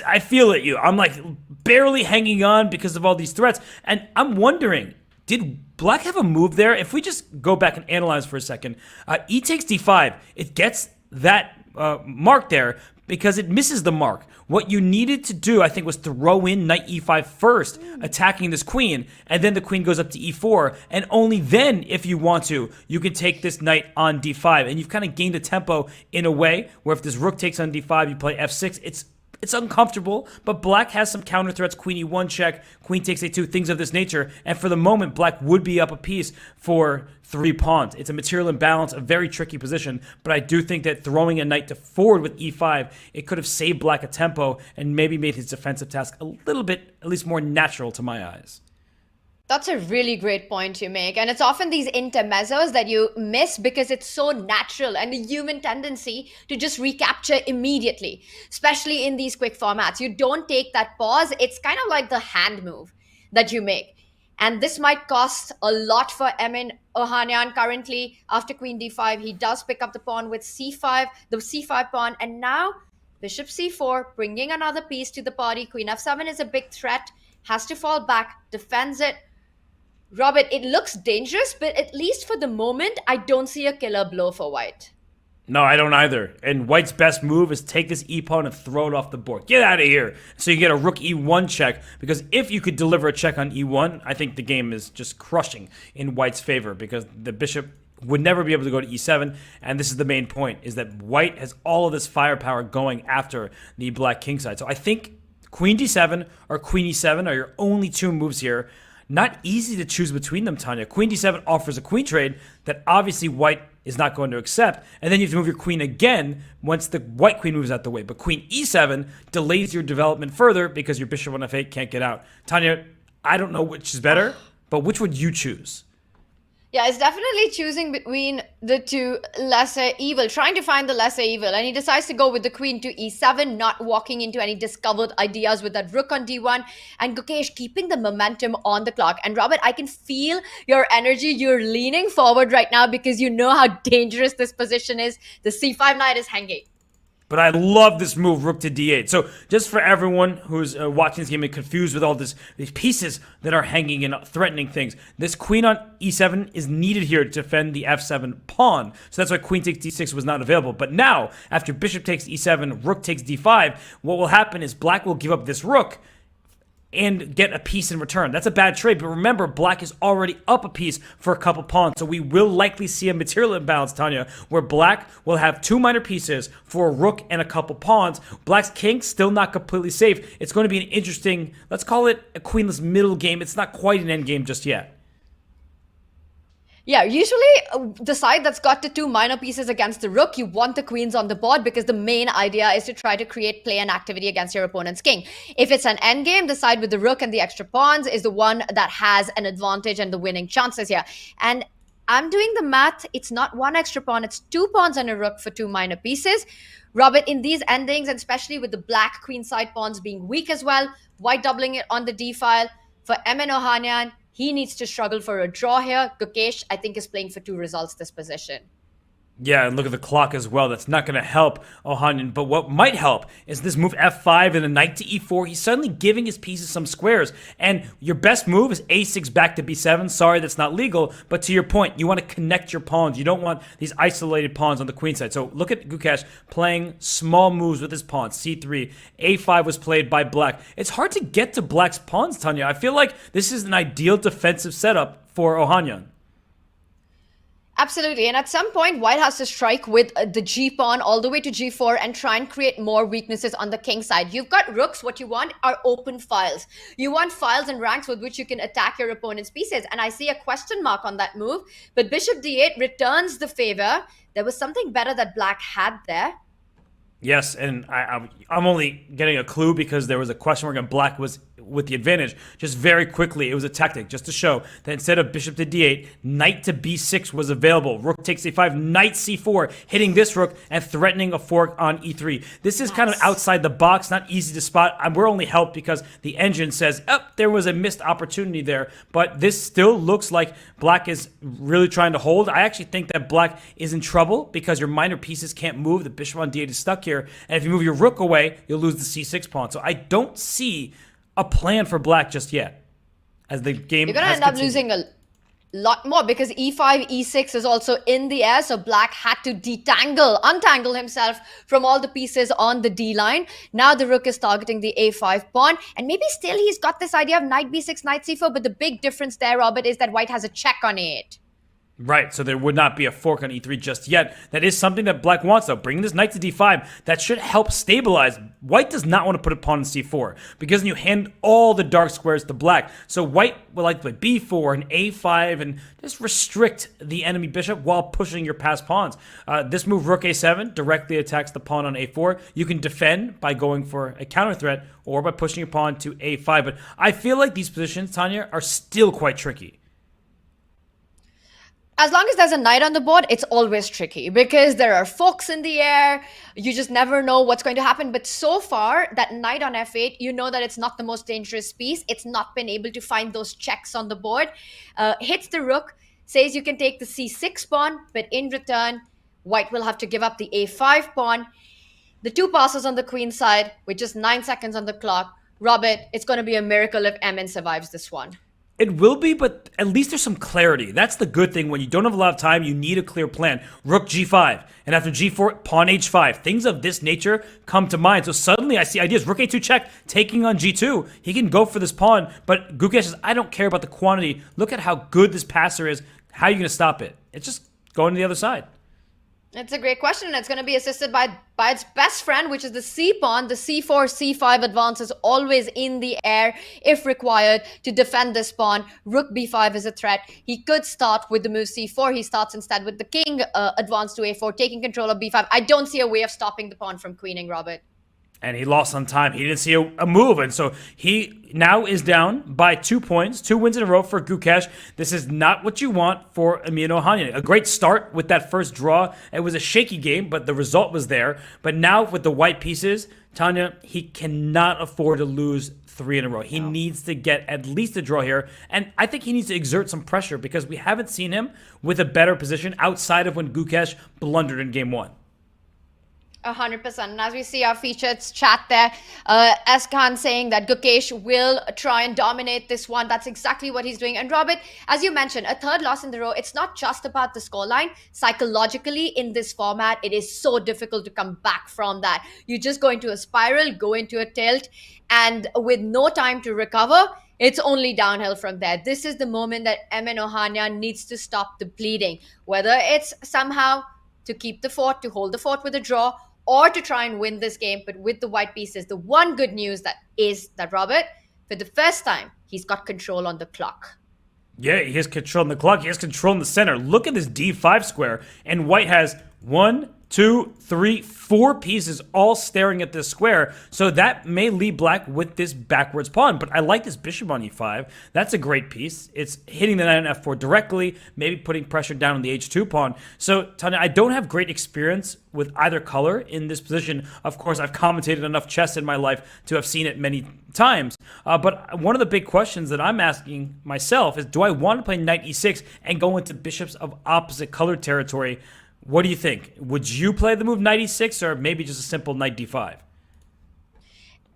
I feel it. I'm like barely hanging on because of all these threats, and I'm wondering, did black have a move there? If we just go back and analyze for a second, e takes d5, it gets that mark there because it misses the mark. What you needed to do, I think, was throw in knight e5 first, attacking this queen, and then the queen goes up to e4, and only then, if you want to, you can take this knight on d5, and you've kind of gained a tempo in a way where if this rook takes on d5, you play f6, it's uncomfortable, but black has some counter threats, queen e1 check, queen takes a2, things of this nature, and for the moment, black would be up a piece for 3 pawns. It's a material imbalance, a very tricky position, but I do think that throwing a knight to forward with e5, it could have saved black a tempo and maybe made his defensive task a little bit, at least more natural to my eyes. That's a really great point you make. And it's often these intermezzos that you miss because it's so natural and a human tendency to just recapture immediately, especially in these quick formats. You don't take that pause. It's kind of like the hand move that you make. And this might cost a lot for Emin Ohanyan currently. After queen d5, he does pick up the pawn with c5, the c5 pawn. And now bishop c4, bringing another piece to the party. Queen f7 is a big threat, has to fall back, defends it. Robert, it looks dangerous, but at least for the moment, I don't see a killer blow for white. No, I don't either. And white's best move is take this e-pawn and throw it off the board. Get out of here. So you get a rook e1 check, because if you could deliver a check on e1, I think the game is just crushing in white's favor, because the bishop would never be able to go to e7, and this is the main point, is that white has all of this firepower going after the black king side. So I think queen d7 or queen e7 are your only 2 moves here. Not easy to choose between them, Tanya. Queen d7 offers a queen trade that obviously white is not going to accept, and then you have to move your queen again once the white queen moves out the way. But queen e7 delays your development further because your bishop on f8 can't get out. Tanya, I don't know which is better, but which would you choose? Yeah, it's definitely choosing between the two lesser evil, trying to find the lesser evil. And he decides to go with the queen to e7, not walking into any discovered ideas with that rook on d1. And Gukesh keeping the momentum on the clock. And Robert, I can feel your energy. You're leaning forward right now because you know how dangerous this position is. The c5 knight is hanging. But I love this move, rook to d8. So just for everyone who's watching this game and confused with all these pieces that are hanging and threatening things, this queen on e7 is needed here to defend the f7 pawn. So that's why queen takes d6 was not available. But now, after bishop takes e7, rook takes d5, what will happen is black will give up this rook and get a piece in return. That's a bad trade, but remember, black is already up a piece for a couple pawns, so we will likely see a material imbalance, Tanya, where black will have 2 minor pieces for a rook and a couple pawns. Black's king still not completely safe. It's going to be an interesting, let's call it a queenless middle game. It's not quite an end game just yet. Yeah, usually the side that's got the 2 minor pieces against the rook, you want the queens on the board because the main idea is to try to create play and activity against your opponent's king. If it's an endgame, the side with the rook and the extra pawns is the one that has an advantage and the winning chances here. And I'm doing the math. It's not 1 extra pawn. It's 2 pawns and a rook for 2 minor pieces. Robert, in these endings, and especially with the black queen side pawns being weak as well, white doubling it on the d file, for Emin Ohanyan, he needs to struggle for a draw here. Gukesh, I think, is playing for 2 results this position. Yeah, and look at the clock as well. That's not going to help Ohanyan. But what might help is this move f5 and a knight to e4. He's suddenly giving his pieces some squares. And your best move is a6 back to b7. Sorry, that's not legal. But to your point, you want to connect your pawns. You don't want these isolated pawns on the queen side. So look at Gukesh playing small moves with his pawns. c3, a5 was played by black. It's hard to get to black's pawns, Tanya. I feel like this is an ideal defensive setup for Ohanyan. Absolutely. And at some point, white has to strike with the G pawn all the way to G4 and try and create more weaknesses on the king side. You've got rooks. What you want are open files. You want files and ranks with which you can attack your opponent's pieces. And I see a question mark on that move. But bishop d8 returns the favor. There was something better that black had there. Yes, and I'm only getting a clue because there was a question mark and black was with the advantage. Just very quickly, it was a tactic just to show that instead of bishop to d8, knight to b6 was available. Rook takes a5, knight c4, hitting this rook and threatening a fork on e3. This is kind of outside the box, not easy to spot. We're only helped because the engine says, oh, there was a missed opportunity there. But this still looks like black is really trying to hold. I actually think that black is in trouble because your minor pieces can't move. The bishop on d8 is stuck here. And if you move your rook away, you'll lose the c6 pawn. So I don't see a plan for black just yet. As the game You're going to end up losing a lot more because e5, e6 is also in the air. So black had to untangle himself from all the pieces on the D line. Now the rook is targeting the a5 pawn. And maybe still he's got this idea of knight b6, knight c4. But the big difference there, Robert, is that white has a check on it. Right, so there would not be a fork on e3 just yet. That is something that black wants, though. Bringing this knight to d5, that should help stabilize. White does not want to put a pawn in c4 because then you hand all the dark squares to black. So white would like to play b4 and a5 and just restrict the enemy bishop while pushing your passed pawns. This move, rook a7, directly attacks the pawn on a4. You can defend by going for a counter threat or by pushing your pawn to a5. But I feel like these positions, Tanya, are still quite tricky. As long as there's a knight on the board, it's always tricky because there are forks in the air. You just never know what's going to happen. But so far, that knight on f8, you know that it's not the most dangerous piece. It's not been able to find those checks on the board. Hits the rook, says you can take the c6 pawn, but in return, white will have to give up the a5 pawn. The two passes on the queen side with just 9 seconds on the clock. Robert, it's going to be a miracle if MN survives this one. It will be, but at least there's some clarity. That's the good thing. When you don't have a lot of time, you need a clear plan. Rook g5, and after g4, pawn h5. Things of this nature come to mind. So suddenly I see ideas. Rook a2 check, taking on g2. He can go for this pawn, but Gukesh says, I don't care about the quantity. Look at how good this passer is. How are you going to stop it? It's just going to the other side. It's a great question, and it's going to be assisted by its best friend, which is the c-pawn. The c4, c5 advance is always in the air if required to defend this pawn. Rook b5 is a threat. He could start with the move c4. He starts instead with the king advance to a4, taking control of b5. I don't see a way of stopping the pawn from queening, Robert. And he lost on time. He didn't see a move. And so he now is down by 2 points, 2 wins in a row for Gukesh. This is not what you want for Emil Ohanyan. A great start with that first draw. It was a shaky game, but the result was there. But now with the white pieces, Tanya, he cannot afford to lose 3 in a row. He needs to get at least a draw here. And I think he needs to exert some pressure because we haven't seen him with a better position outside of when Gukesh blundered in game 1. 100%. And as we see our featured chat there, Khan saying that Gukesh will try and dominate this one. That's exactly what he's doing. And Robert, as you mentioned, a third loss in the row, it's not just about the scoreline. Psychologically, in this format, it is so difficult to come back from that. You just go into a spiral, go into a tilt, and with no time to recover, it's only downhill from there. This is the moment that MN Ohanyan needs to stop the bleeding. Whether it's somehow to keep the fort, to hold the fort with a draw, or to try and win this game, but with the white pieces. The one good news is that Robert, for the first time, he's got control on the clock. Yeah, he has control on the clock. He has control in the center. Look at this d5 square, and white has 1, 2, 3, 4 pieces all staring at this square. So that may leave black with this backwards pawn. But I like this bishop on e5. That's a great piece. It's hitting the knight on f4 directly, maybe putting pressure down on the h2 pawn. So, Tanya, I don't have great experience with either color in this position. Of course, I've commentated enough chess in my life to have seen it many times. But one of the big questions that I'm asking myself is, do I want to play knight e6 and go into bishops of opposite color territory? What do you think? Would you play the move knight e6 or maybe just a simple knight d5?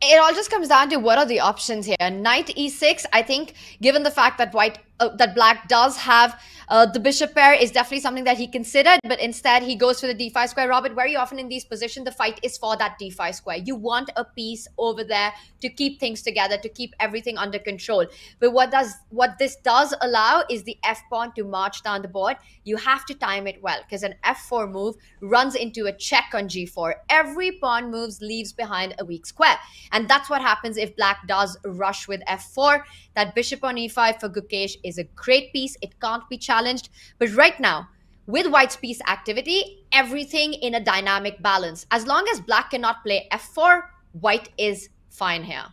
It all just comes down to what are the options here. Knight e6, I think, given the fact that white that black does have the bishop pair is definitely something that he considered, but instead he goes for the d5 square. Robert, very often in these positions, the fight is for that d5 square. You want a piece over there to keep things together, to keep everything under control. But what this does allow is the f pawn to march down the board. You have to time it well, because an f4 move runs into a check on g4. Every pawn moves leaves behind a weak square, and that's what happens if black does rush with f4. That bishop on e5 for Gukesh is a great piece. It can't be challenged. But right now, with white's piece activity, everything in a dynamic balance. As long as black cannot play f4, white is fine here.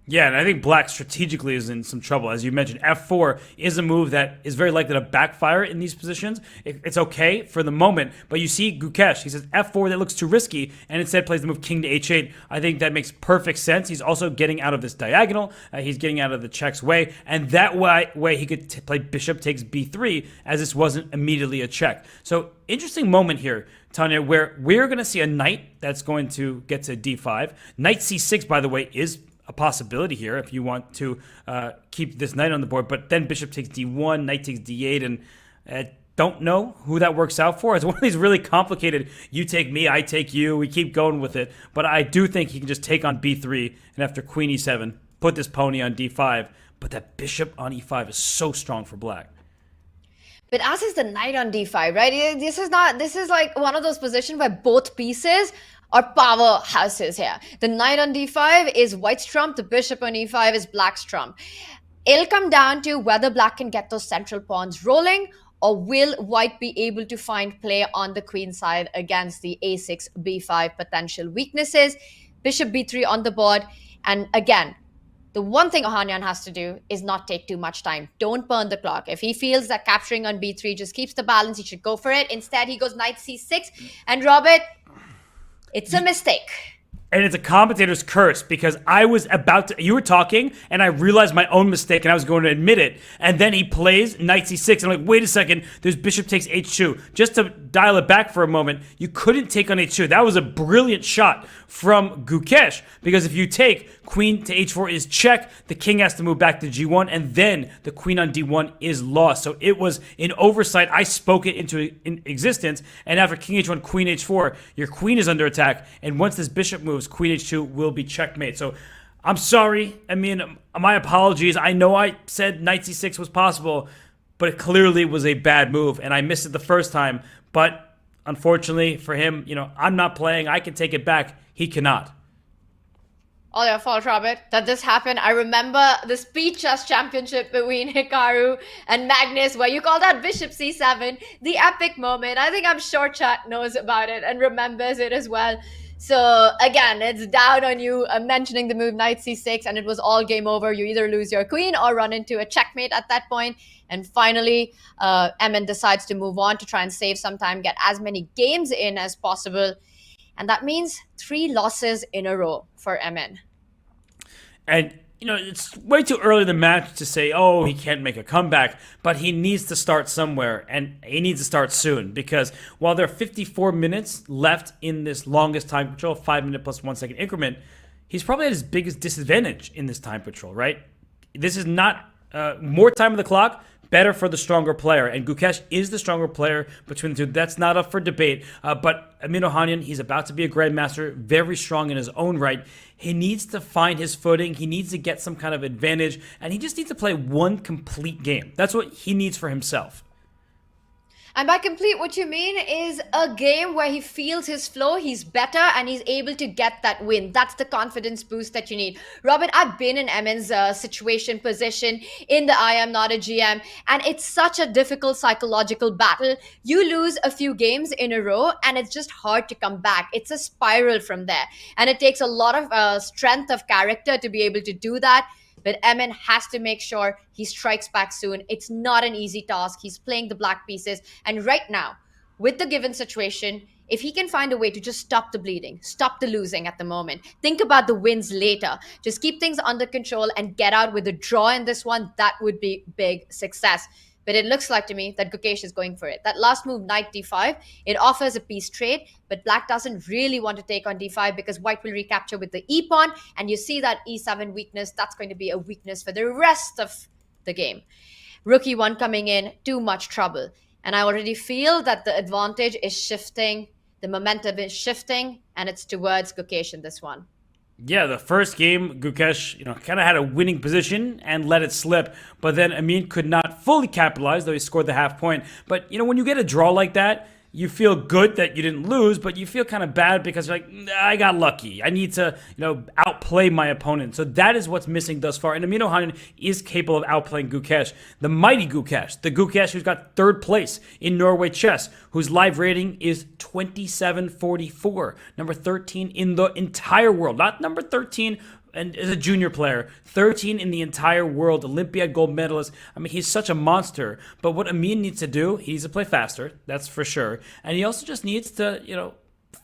Yeah, and I think black strategically is in some trouble. As you mentioned, f4 is a move that is very likely to backfire in these positions. It's okay for the moment, but you see Gukesh, he says f4, that looks too risky, and instead plays the move king to h8. I think that makes perfect sense. He's also getting out of this diagonal. He's getting out of the check's way, and that way he could play bishop takes b3, as this wasn't immediately a check. So interesting moment here, Tanya, where we're going to see a knight that's going to get to d5. Knight c6, by the way, is a possibility here if you want to keep this knight on the board, but then bishop takes d1, knight takes d8, and I don't know who that works out for. It's one of these really complicated, you take me, I take you, we keep going with it, but I do think he can just take on b3, and after queen e7, put this pony on d5, but that bishop on e5 is so strong for black. But as is the knight on d5, right? This is like one of those positions where both pieces are powerhouses here. The knight on d5 is white's trump, the bishop on e5 is black's trump. It'll come down to whether black can get those central pawns rolling, or will white be able to find play on the queen side against the a6, b5 potential weaknesses. Bishop b3 on the board, and again, the one thing Ohanyan has to do is not take too much time. Don't burn the clock. If he feels that capturing on b3 just keeps the balance, he should go for it. Instead, he goes knight c6, and Robert, it's a mistake. And it's a commentator's curse, because I was about to, you were talking, and I realized my own mistake, and I was going to admit it. And then he plays knight c6, and I'm like, wait a second, there's bishop takes h2. Just to dial it back for a moment, you couldn't take on h2. That was a brilliant shot from Gukesh, because if you take queen to h4 is check, the king has to move back to g1, and then the queen on d1 is lost. So it was an oversight. I spoke it into existence, and after king h1, queen h4, your queen is under attack, and once this bishop moves, queen h2 will be checkmate. So I'm sorry. I mean, my apologies. I know I said knight c6 was possible, but it clearly was a bad move, and I missed it the first time. But unfortunately for him, I'm not playing. I can take it back. He cannot. All your fault, Robert, that this happened. I remember the SpeedChess championship between Hikaru and Magnus, where you called out bishop c7, the epic moment. I think I'm sure chat knows about it and remembers it as well. So again, it's down on you mentioning the move knight c6, and it was all game over. You either lose your queen or run into a checkmate at that point. And finally, Emin decides to move on to try and save some time, get as many games in as possible. And that means 3 losses in a row for Emin. And, it's way too early in the match to say, oh, he can't make a comeback, but he needs to start somewhere, and he needs to start soon, because while there are 54 minutes left in this longest time control, 5 minute plus 1 second increment, he's probably at his biggest disadvantage in this time control, right? This is not more time on the clock, better for the stronger player, and Gukesh is the stronger player between the two. That's not up for debate, but Emin Ohanyan, he's about to be a grandmaster, very strong in his own right. He needs to find his footing, he needs to get some kind of advantage, and he just needs to play one complete game. That's what he needs for himself. And by complete, what you mean is a game where he feels his flow, he's better, and he's able to get that win. That's the confidence boost that you need. Robert, I've been in Emin's position in the I Am Not a GM, and it's such a difficult psychological battle. You lose a few games in a row, and it's just hard to come back. It's a spiral from there, and it takes a lot of strength of character to be able to do that. But Emin has to make sure he strikes back soon. It's not an easy task. He's playing the black pieces. And right now, with the given situation, if he can find a way to just stop the bleeding, stop the losing at the moment, think about the wins later, just keep things under control and get out with a draw in this one, that would be big success. But it looks like to me that Gukesh is going for it. That last move, knight d5, it offers a piece trade, but black doesn't really want to take on d5 because white will recapture with the e-pawn, and you see that e7 weakness, that's going to be a weakness for the rest of the game. Rook e1 coming in, too much trouble. And I already feel that the advantage is shifting, the momentum is shifting, and it's towards Gukesh in this one. Yeah, the first game, Gukesh, kind of had a winning position and let it slip. But then Amin could not fully capitalize, though he scored the half point. But, when you get a draw like that, you feel good that you didn't lose, but you feel kind of bad because you're like, I got lucky. I need to, outplay my opponent. So that is what's missing thus far. And Amin Ohanyan is capable of outplaying Gukesh, the mighty Gukesh, the Gukesh who's got third place in Norway chess, whose live rating is 2744, number 13 in the entire world, not number 13 and is a junior player, 13 in the entire world, Olympiad gold medalist. I mean, he's such a monster. But what Amin needs to do, he needs to play faster, that's for sure. And he also just needs to,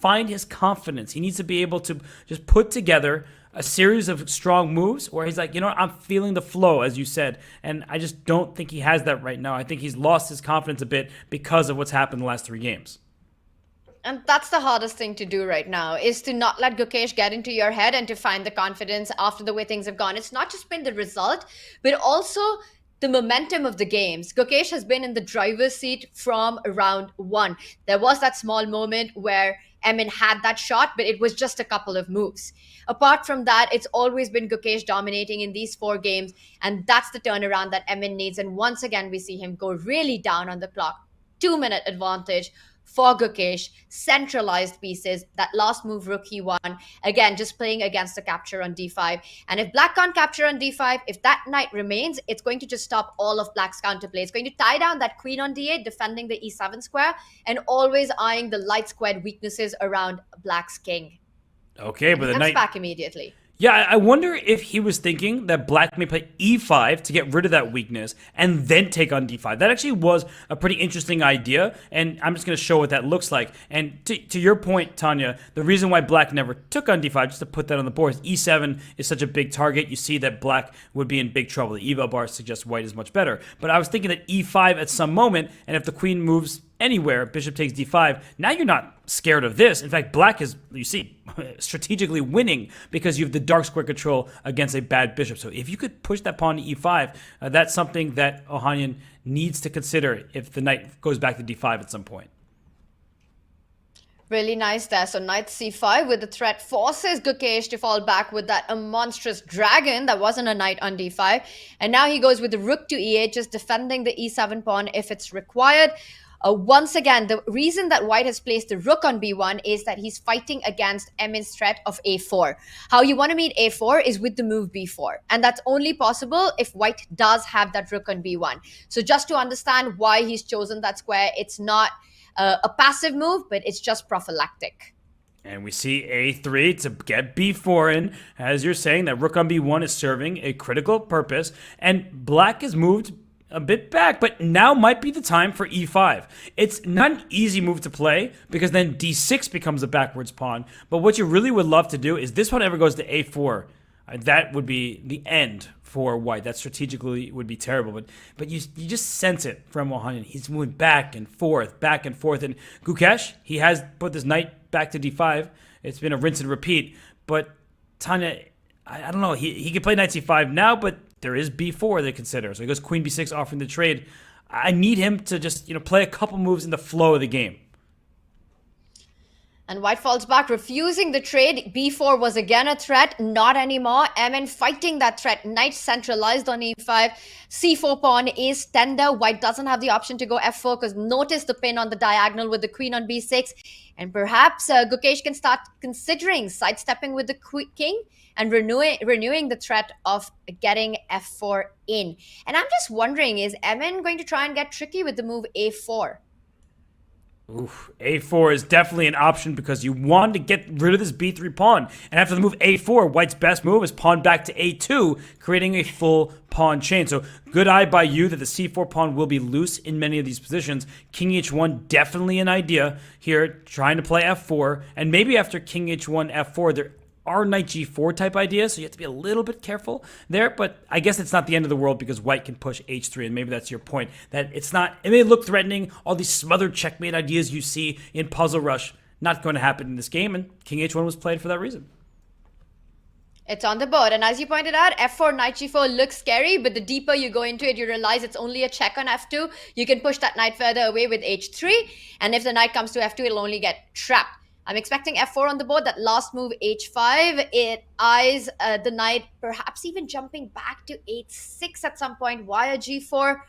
find his confidence. He needs to be able to just put together a series of strong moves where he's like, I'm feeling the flow, as you said. And I just don't think he has that right now. I think he's lost his confidence a bit because of what's happened the last 3 games. And that's the hardest thing to do right now, is to not let Gukesh get into your head and to find the confidence after the way things have gone. It's not just been the result, but also the momentum of the games. Gukesh has been in the driver's seat from round 1. There was that small moment where Emin had that shot, but it was just a couple of moves. Apart from that, it's always been Gukesh dominating in these 4 games, and that's the turnaround that Emin needs. And once again, we see him go really down on the clock. 2-minute advantage for Gukesh, centralized pieces, that last move, rook e1, again, just playing against the capture on d5. And if black can't capture on d5, if that knight remains, it's going to just stop all of black's counterplay. It's going to tie down that queen on d8, defending the e7 square, and always eyeing the light squared weaknesses around black's king. Okay, but the knight back immediately. Yeah, I wonder if he was thinking that black may play e5 to get rid of that weakness and then take on d5. That actually was a pretty interesting idea, and I'm just going to show what that looks like. And to your point, Tanya, the reason why black never took on d5, just to put that on the board, is e7 is such a big target. You see that black would be in big trouble. The eval bar suggests white is much better. But I was thinking that e5 at some moment, and if the queen moves anywhere, bishop takes d5, now you're not scared of this. In fact, black is, you see, strategically winning because you have the dark square control against a bad bishop. So if you could push that pawn to e5, that's something that Ohanyan needs to consider if the knight goes back to d5 at some point. Really nice there. So knight c5 with the threat forces Gukesh to fall back with that monstrous dragon that wasn't a knight on d5. And now he goes with the rook to e8, just defending the e7 pawn if it's required. Once again, the reason that white has placed the rook on b1 is that he's fighting against Emin's threat of a4. How you want to meet a4 is with the move b4. And that's only possible if white does have that rook on b1. So just to understand why he's chosen that square, it's not a passive move, but it's just prophylactic. And we see a3 to get b4 in. As you're saying, that rook on b1 is serving a critical purpose. And black has moved a bit back, but now might be the time for e5. It's not an easy move to play because then d6 becomes a backwards pawn. But what you really would love to do is this one ever goes to a4. That would be the end for white. That strategically would be terrible. But you just sense it from Ohanyan. He's moving back and forth. And Gukesh, he has put this knight back to d5. It's been a rinse and repeat. But Tanya, I don't know. He can play knight c5 now, but there is b4 they consider. So he goes queen b6, offering the trade. I need him to just play a couple moves in the flow of the game. And white falls back, refusing the trade. b4 was again a threat, not anymore. Emin fighting that threat. Knight centralized on e5. c4 pawn is tender. White doesn't have the option to go f4 because notice the pin on the diagonal with the queen on b6. And perhaps Gukesh can start considering sidestepping with the king and renewing the threat of getting f4 in. And I'm just wondering, is Emin going to try and get tricky with the move a4? Oof, a4 is definitely an option because you want to get rid of this b3 pawn. And after the move a4, white's best move is pawn back to a2, creating a full pawn chain. So good eye by you that the c4 pawn will be loose in many of these positions. King h1, definitely an idea here, trying to play f4. And maybe after king h1, f4, there are knight g4 type ideas, so you have to be a little bit careful there, but I guess it's not the end of the world because white can push h3, and maybe that's your point, that it may look threatening, all these smothered checkmate ideas you see in Puzzle Rush, not going to happen in this game, and king h1 was played for that reason. It's on the board. And as you pointed out, f4, knight g4 looks scary, but the deeper you go into it, you realize it's only a check on f2. You can push that knight further away with h3. And if the knight comes to f2, it'll only get trapped. I'm expecting f4 on the board. That last move, h5, it eyes the knight perhaps even jumping back to h6 at some point via g4.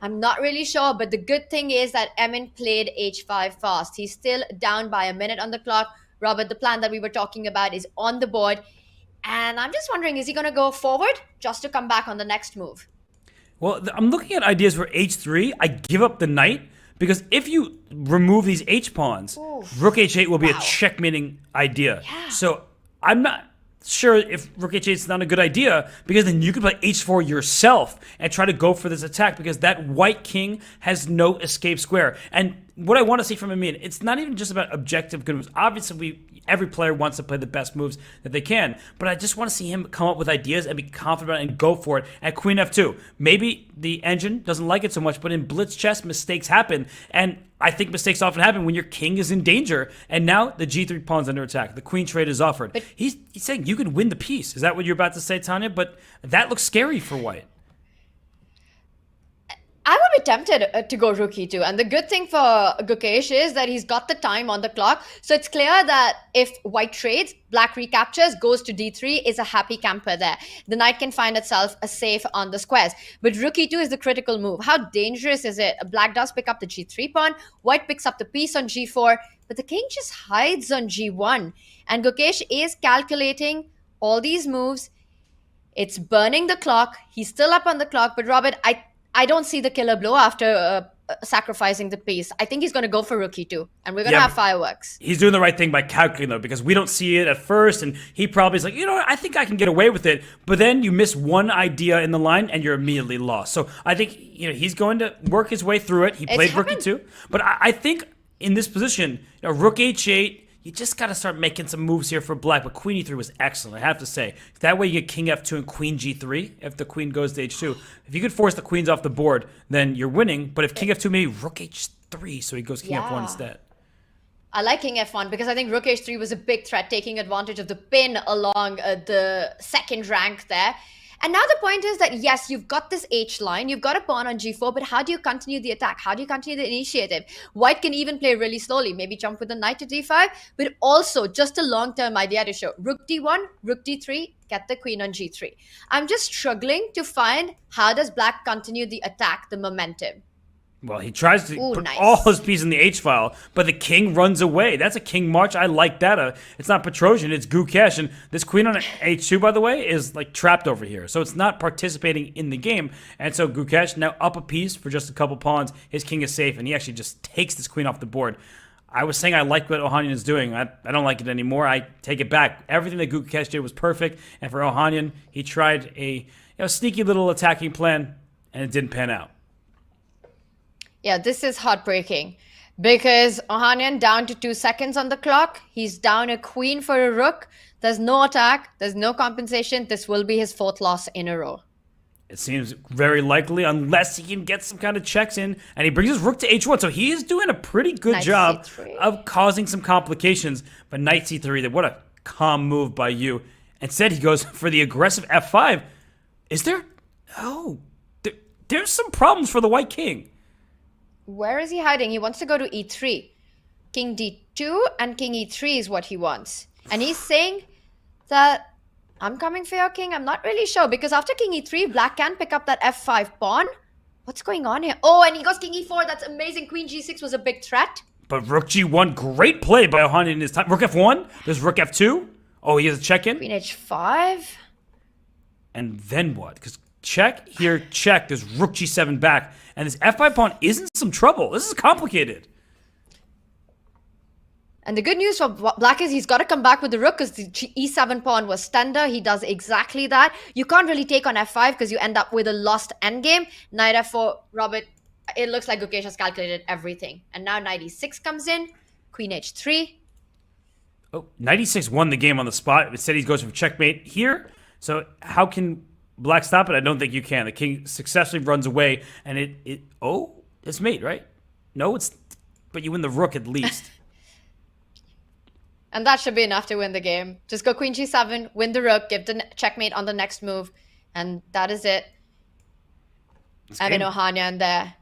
I'm not really sure, but the good thing is that Emin played h5 fast. He's still down by a minute on the clock. Robert, the plan that we were talking about is on the board. And I'm just wondering, is he going to go forward just to come back on the next move? Well, I'm looking at ideas for h3. I give up the knight because if you remove these h-pawns, rook h8 will be a checkmating idea. Yeah. So I'm not sure if rook h8 is not a good idea because then you can play h4 yourself and try to go for this attack because that white king has no escape square. And what I want to see from Amin, it's not even just about objective good moves. Obviously, every player wants to play the best moves that they can, but I just want to see him come up with ideas and be confident and go for it at queen f2. Maybe the engine doesn't like it so much, but in blitz chess, mistakes happen, and I think mistakes often happen when your king is in danger, and now the g3 pawn's under attack. The queen trade is offered. But he's saying you can win the piece. Is that what you're about to say, Tanya? But that looks scary for white. I would be tempted to go rook e2. And the good thing for Gukesh is that he's got the time on the clock. So it's clear that if white trades, black recaptures, goes to d3, is a happy camper there. The knight can find itself a safe on the squares. But rook e2 is the critical move. How dangerous is it? Black does pick up the g3 pawn. White picks up the piece on g4. But the king just hides on g1. And Gukesh is calculating all these moves. It's burning the clock. He's still up on the clock. But Robert, I don't see the killer blow after sacrificing the piece. I think he's going to go for rook e2, and we're going to have fireworks. He's doing the right thing by calculating, though, because we don't see it at first, and he probably is like, you know what, I think I can get away with it. But then you miss one idea in the line, and you're immediately lost. So I think he's going to work his way through it. He played rook e2. But I think in this position, rook h8, you just got to start making some moves here for black. But queen e3 was excellent, I have to say. That way you get king f2 and queen g3 if the queen goes to h2. If you could force the queens off the board, then you're winning. But if king f2, maybe rook h3, so he goes king f1 instead. I like king f1 because I think rook h3 was a big threat, taking advantage of the pin along the second rank there. And now the point is that, yes, you've got this H line, you've got a pawn on G4, but how do you continue the attack? How do you continue the initiative? White can even play really slowly, maybe jump with the knight to D5, but also just a long-term idea to show. Rook D1, Rook D3, get the queen on G3. I'm just struggling to find how does black continue the attack, the momentum. Well, he tries to put all his pieces in the H-file, but the king runs away. That's a king march. I like that. It's not Petrosian, it's Gukesh. And this queen on H2, by the way, is like trapped over here. So it's not participating in the game. And so Gukesh now up a piece for just a couple pawns. His king is safe, and he actually just takes this queen off the board. I was saying I like what Ohanyan is doing. I don't like it anymore. I take it back. Everything that Gukesh did was perfect. And for Ohanyan, he tried a sneaky little attacking plan, and it didn't pan out. Yeah, this is heartbreaking because Ohanyan down to 2 seconds on the clock. He's down a queen for a rook. There's no attack. There's no compensation. This will be his 4th loss in a row. It seems very likely unless he can get some kind of checks in, and he brings his rook to h1. So he is doing a pretty good job of causing some complications. But knight c3, what a calm move by you. Instead, he goes for the aggressive f5. Is there? Oh, there's some problems for the white king. Where is he hiding? He wants to go to e3. King d2 and king e3 is what he wants. And he's saying that I'm coming for your king. I'm not really sure because after king e3, black can pick up that f5 pawn. What's going on here? Oh, and he goes king e4. That's amazing. Queen g6 was a big threat. But rook g1, great play by Ohanyan in his time. Rook f1. There's rook f2. Oh, he has a check-in. Queen h5. And then what? Because check, here, check. There's rook g7 back. And this f5 pawn is in some trouble. This is complicated. And the good news for black is he's got to come back with the rook because the e7 pawn was tender. He does exactly that. You can't really take on f5 because you end up with a lost endgame. Knight f4, Robert, it looks like Gukesh has calculated everything. And now knight e6 comes in. Queen h3. Oh, knight e6 won the game on the spot. Instead, he goes for checkmate here. So how can black stop it? I don't think you can. The king successfully runs away, and it's mate, right? No, but you win the rook at least. And that should be enough to win the game. Just go queen g7, win the rook, give the checkmate on the next move, and that is it. I mean, Ohanyan there.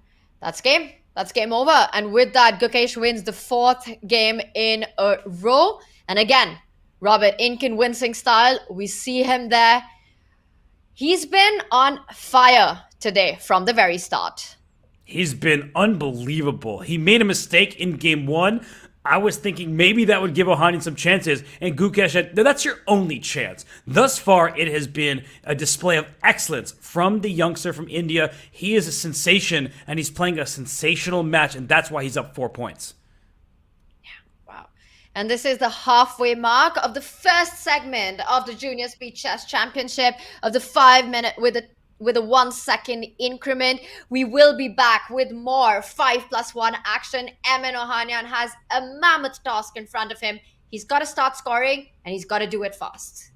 That's game. That's game over. And with that, Gukesh wins the 4th game in a row. And again, Robert, in convincing style, we see him there. He's been on fire today from the very start. He's been unbelievable. He made a mistake in game 1. I was thinking maybe that would give Ohanyan some chances, and Gukesh said, no, that's your only chance. Thus far, it has been a display of excellence from the youngster from India. He is a sensation, and he's playing a sensational match, and that's why he's up 4 points. Wow. And this is the halfway mark of the first segment of the Junior Speed Chess Championship of the 5-minute with a 1 second increment. We will be back with more 5+1 action. Emin Ohanyan has a mammoth task in front of him. He's got to start scoring, and he's got to do it fast.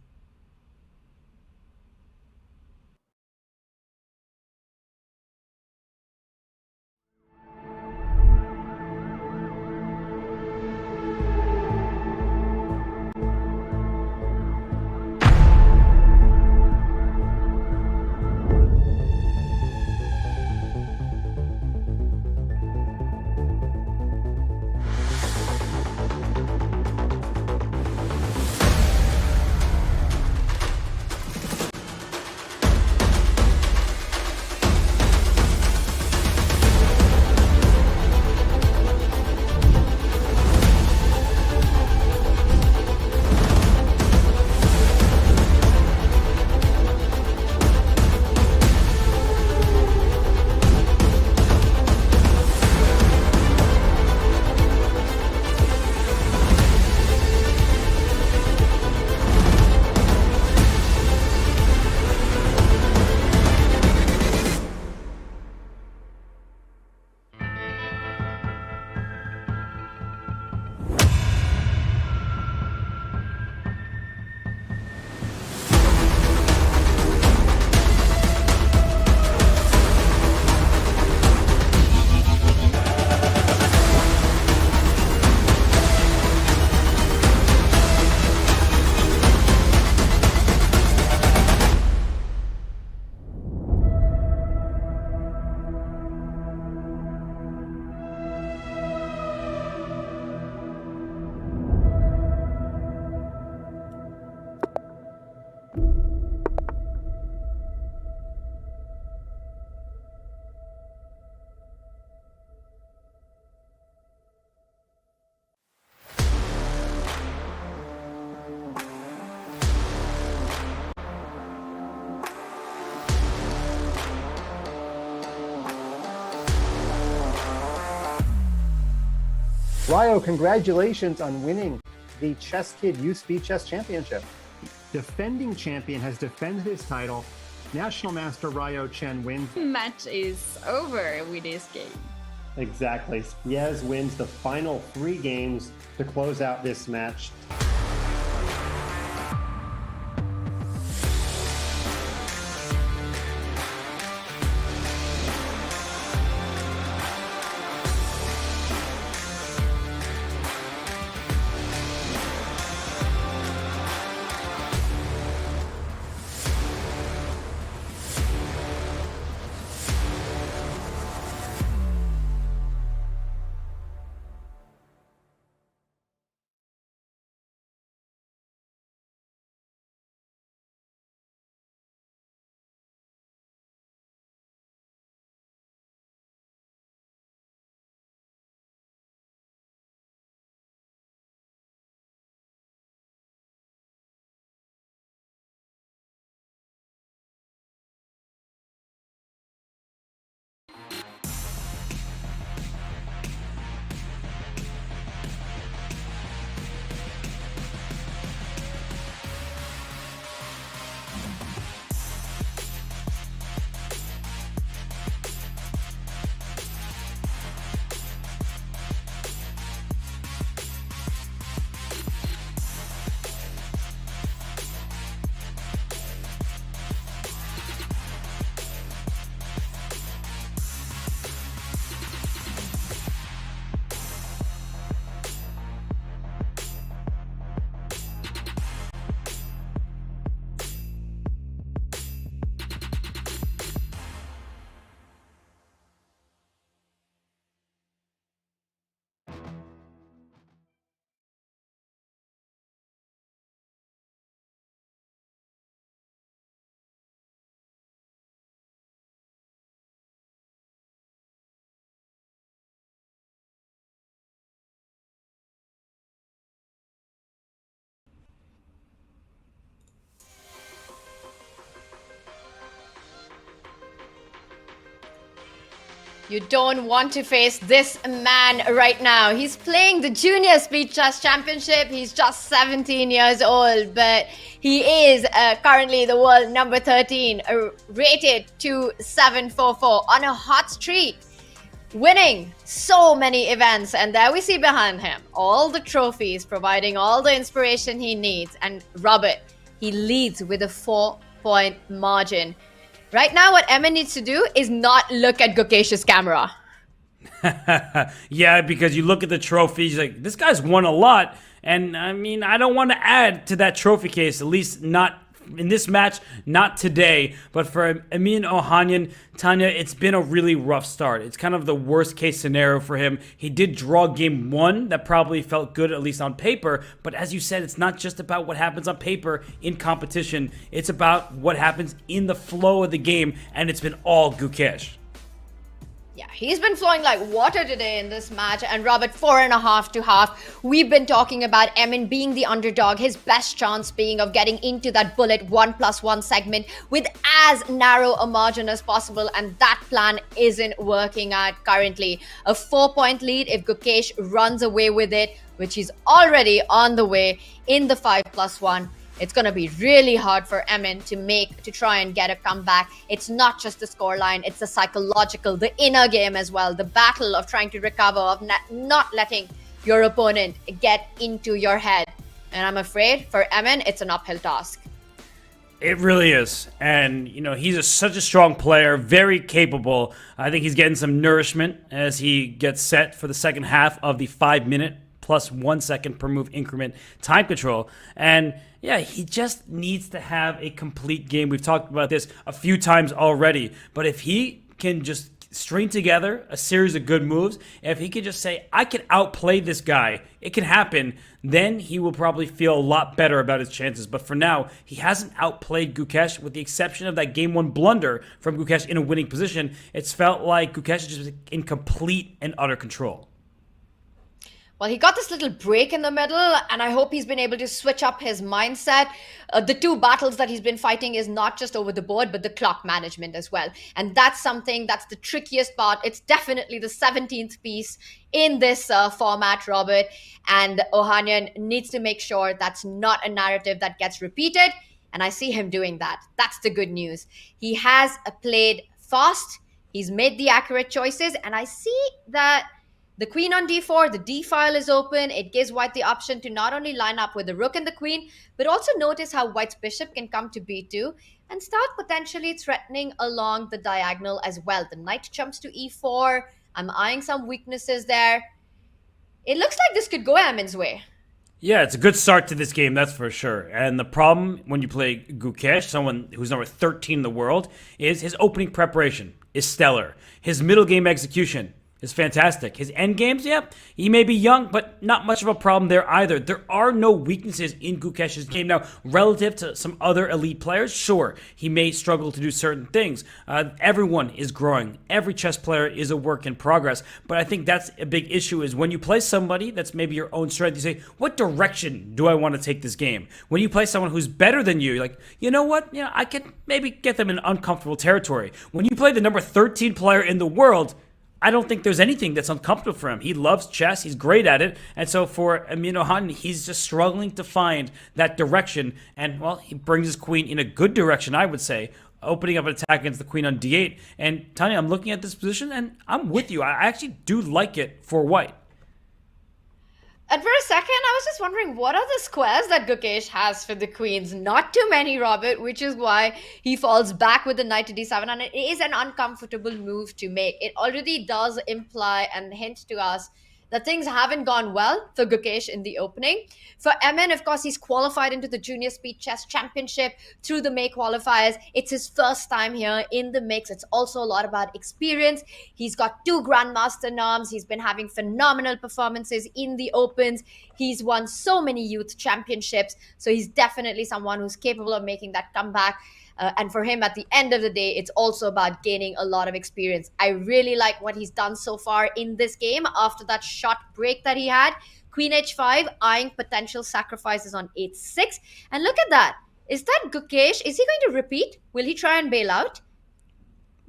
Ryo, congratulations on winning the Chess Kid Youth Speed Chess Championship. Defending champion has defended his title. National Master Ryo Chen wins. Match is over with this game. Exactly. Spiez wins the final 3 games to close out this match. You don't want to face this man right now. He's playing the Junior Speed Chess Championship. He's just 17 years old, but he is currently the world number 13, rated 2744 on a hot streak, winning so many events. And there we see behind him all the trophies, providing all the inspiration he needs. And Robert, he leads with a 4-point margin. Right now, what Emin needs to do is not look at Gukesh's camera. Yeah, because you look at the trophies, like, this guy's won a lot. And, I mean, I don't want to add to that trophy case, at least not in this match, not today. But for Emin Ohanyan, Tanya, it's been a really rough start. It's kind of the worst case scenario for him. He did draw game one. That probably felt good, at least on paper. But as you said, it's not just about what happens on paper in competition. It's about what happens in the flow of the game. And it's been all Gukesh. Yeah, he's been flowing like water today in this match, and Robert, 4.5 to half. We've been talking about Emin being the underdog, his best chance being of getting into that bullet 1+1 segment with as narrow a margin as possible, and that plan isn't working out currently. A 4-point lead if Gukesh runs away with it, which he's already on the way in the 5+1. It's going to be really hard for Emin to try and get a comeback. It's not just the scoreline, it's the psychological, the inner game as well, the battle of trying to recover, of not letting your opponent get into your head. And I'm afraid for Emin, it's an uphill task. It really is. And, you know, he's such a strong player, very capable. I think he's getting some nourishment as he gets set for the second half of the 5-minute plus 1 second per move increment time control. And yeah, he just needs to have a complete game. We've talked about this a few times already, but if he can just string together a series of good moves, if he can just say, I can outplay this guy, it can happen, then he will probably feel a lot better about his chances. But for now, he hasn't outplayed Gukesh, with the exception of that game one blunder from Gukesh in a winning position. It's felt like Gukesh is just in complete and utter control. Well, he got this little break in the middle, and I hope he's been able to switch up his mindset. The two battles that he's been fighting is not just over the board, but the clock management as well. And that's the trickiest part. It's definitely the 17th piece in this format, Robert. And Ohanyan needs to make sure that's not a narrative that gets repeated. And I see him doing that. That's the good news. He has played fast. He's made the accurate choices. And I see that the queen on d4, the d file is open. It gives white the option to not only line up with the rook and the queen, but also notice how white's bishop can come to b2 and start potentially threatening along the diagonal as well. The knight jumps to e4. I'm eyeing some weaknesses there. It looks like this could go Emin's way. Yeah, it's a good start to this game, that's for sure. And the problem when you play Gukesh, someone who's number 13 in the world, is his opening preparation is stellar. His middle game execution is fantastic. His end games, yeah, he may be young, but not much of a problem there either. There are no weaknesses in Gukesh's game. Now, relative to some other elite players, sure, he may struggle to do certain things. Everyone is growing. Every chess player is a work in progress. But I think that's a big issue, is when you play somebody that's maybe your own strength, you say, what direction do I want to take this game? When you play someone who's better than you, you're like, you know what? You know, I can maybe get them in uncomfortable territory. When you play the number 13 player in the world, I don't think there's anything that's uncomfortable for him. He loves chess. He's great at it. And so for Emin Ohanyan, he's just struggling to find that direction. And, well, he brings his queen in a good direction, I would say, opening up an attack against the queen on d8. And, Tanya, I'm looking at this position, and I'm with you. I actually do like it for white. And for a second, I was just wondering, what are the squares that Gukesh has for the queens? Not too many, Robert, which is why he falls back with the knight to d7. And it is an uncomfortable move to make. It already does imply and hint to us that things haven't gone well for Gukesh in the opening. For Emin, of course, he's qualified into the Junior Speed Chess Championship through the May qualifiers. It's his first time here in the mix. It's also a lot about experience. He's got 2 Grandmaster noms. He's been having phenomenal performances in the Opens. He's won so many youth championships. So he's definitely someone who's capable of making that comeback. And for him, at the end of the day, it's also about gaining a lot of experience. I really like what he's done so far in this game after that short break that he had. Queen h5, eyeing potential sacrifices on h6. And look at that. Is that Gukesh? Is he going to repeat? Will he try and bail out?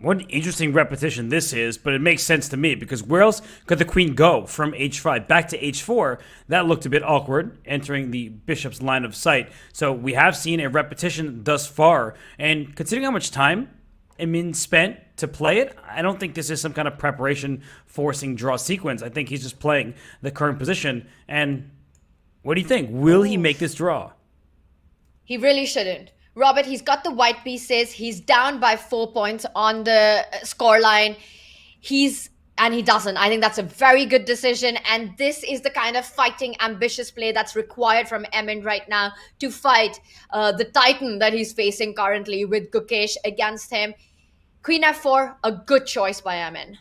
What an interesting repetition this is, but it makes sense to me because where else could the queen go from h5 back to h4? That looked a bit awkward, entering the bishop's line of sight. So we have seen a repetition thus far, and considering how much time Emin spent to play it, I don't think this is some kind of preparation forcing draw sequence. I think he's just playing the current position. And what do you think? Will he make this draw? He really shouldn't. Robert, he's got the white pieces. He's down by 4 points on the scoreline. And he doesn't. I think that's a very good decision. And this is the kind of fighting, ambitious play that's required from Emin right now to fight the titan that he's facing currently with Gukesh against him. Queen f4, a good choice by Emin.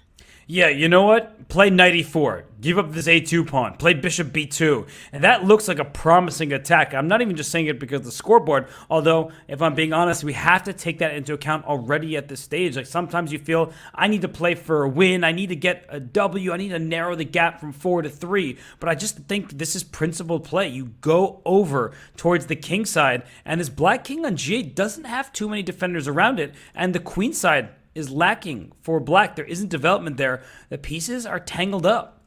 Yeah, you know what? Play knight e4. Give up this a2 pawn. Play bishop b2. And that looks like a promising attack. I'm not even just saying it because of the scoreboard. Although, if I'm being honest, we have to take that into account already at this stage. Like sometimes you feel, I need to play for a win. I need to get a W. I need to narrow the gap from 4 to 3. But I just think this is principled play. You go over towards the king side. And this black king on g8 doesn't have too many defenders around it. And the queen side is lacking for black. There isn't development there. The pieces are tangled up.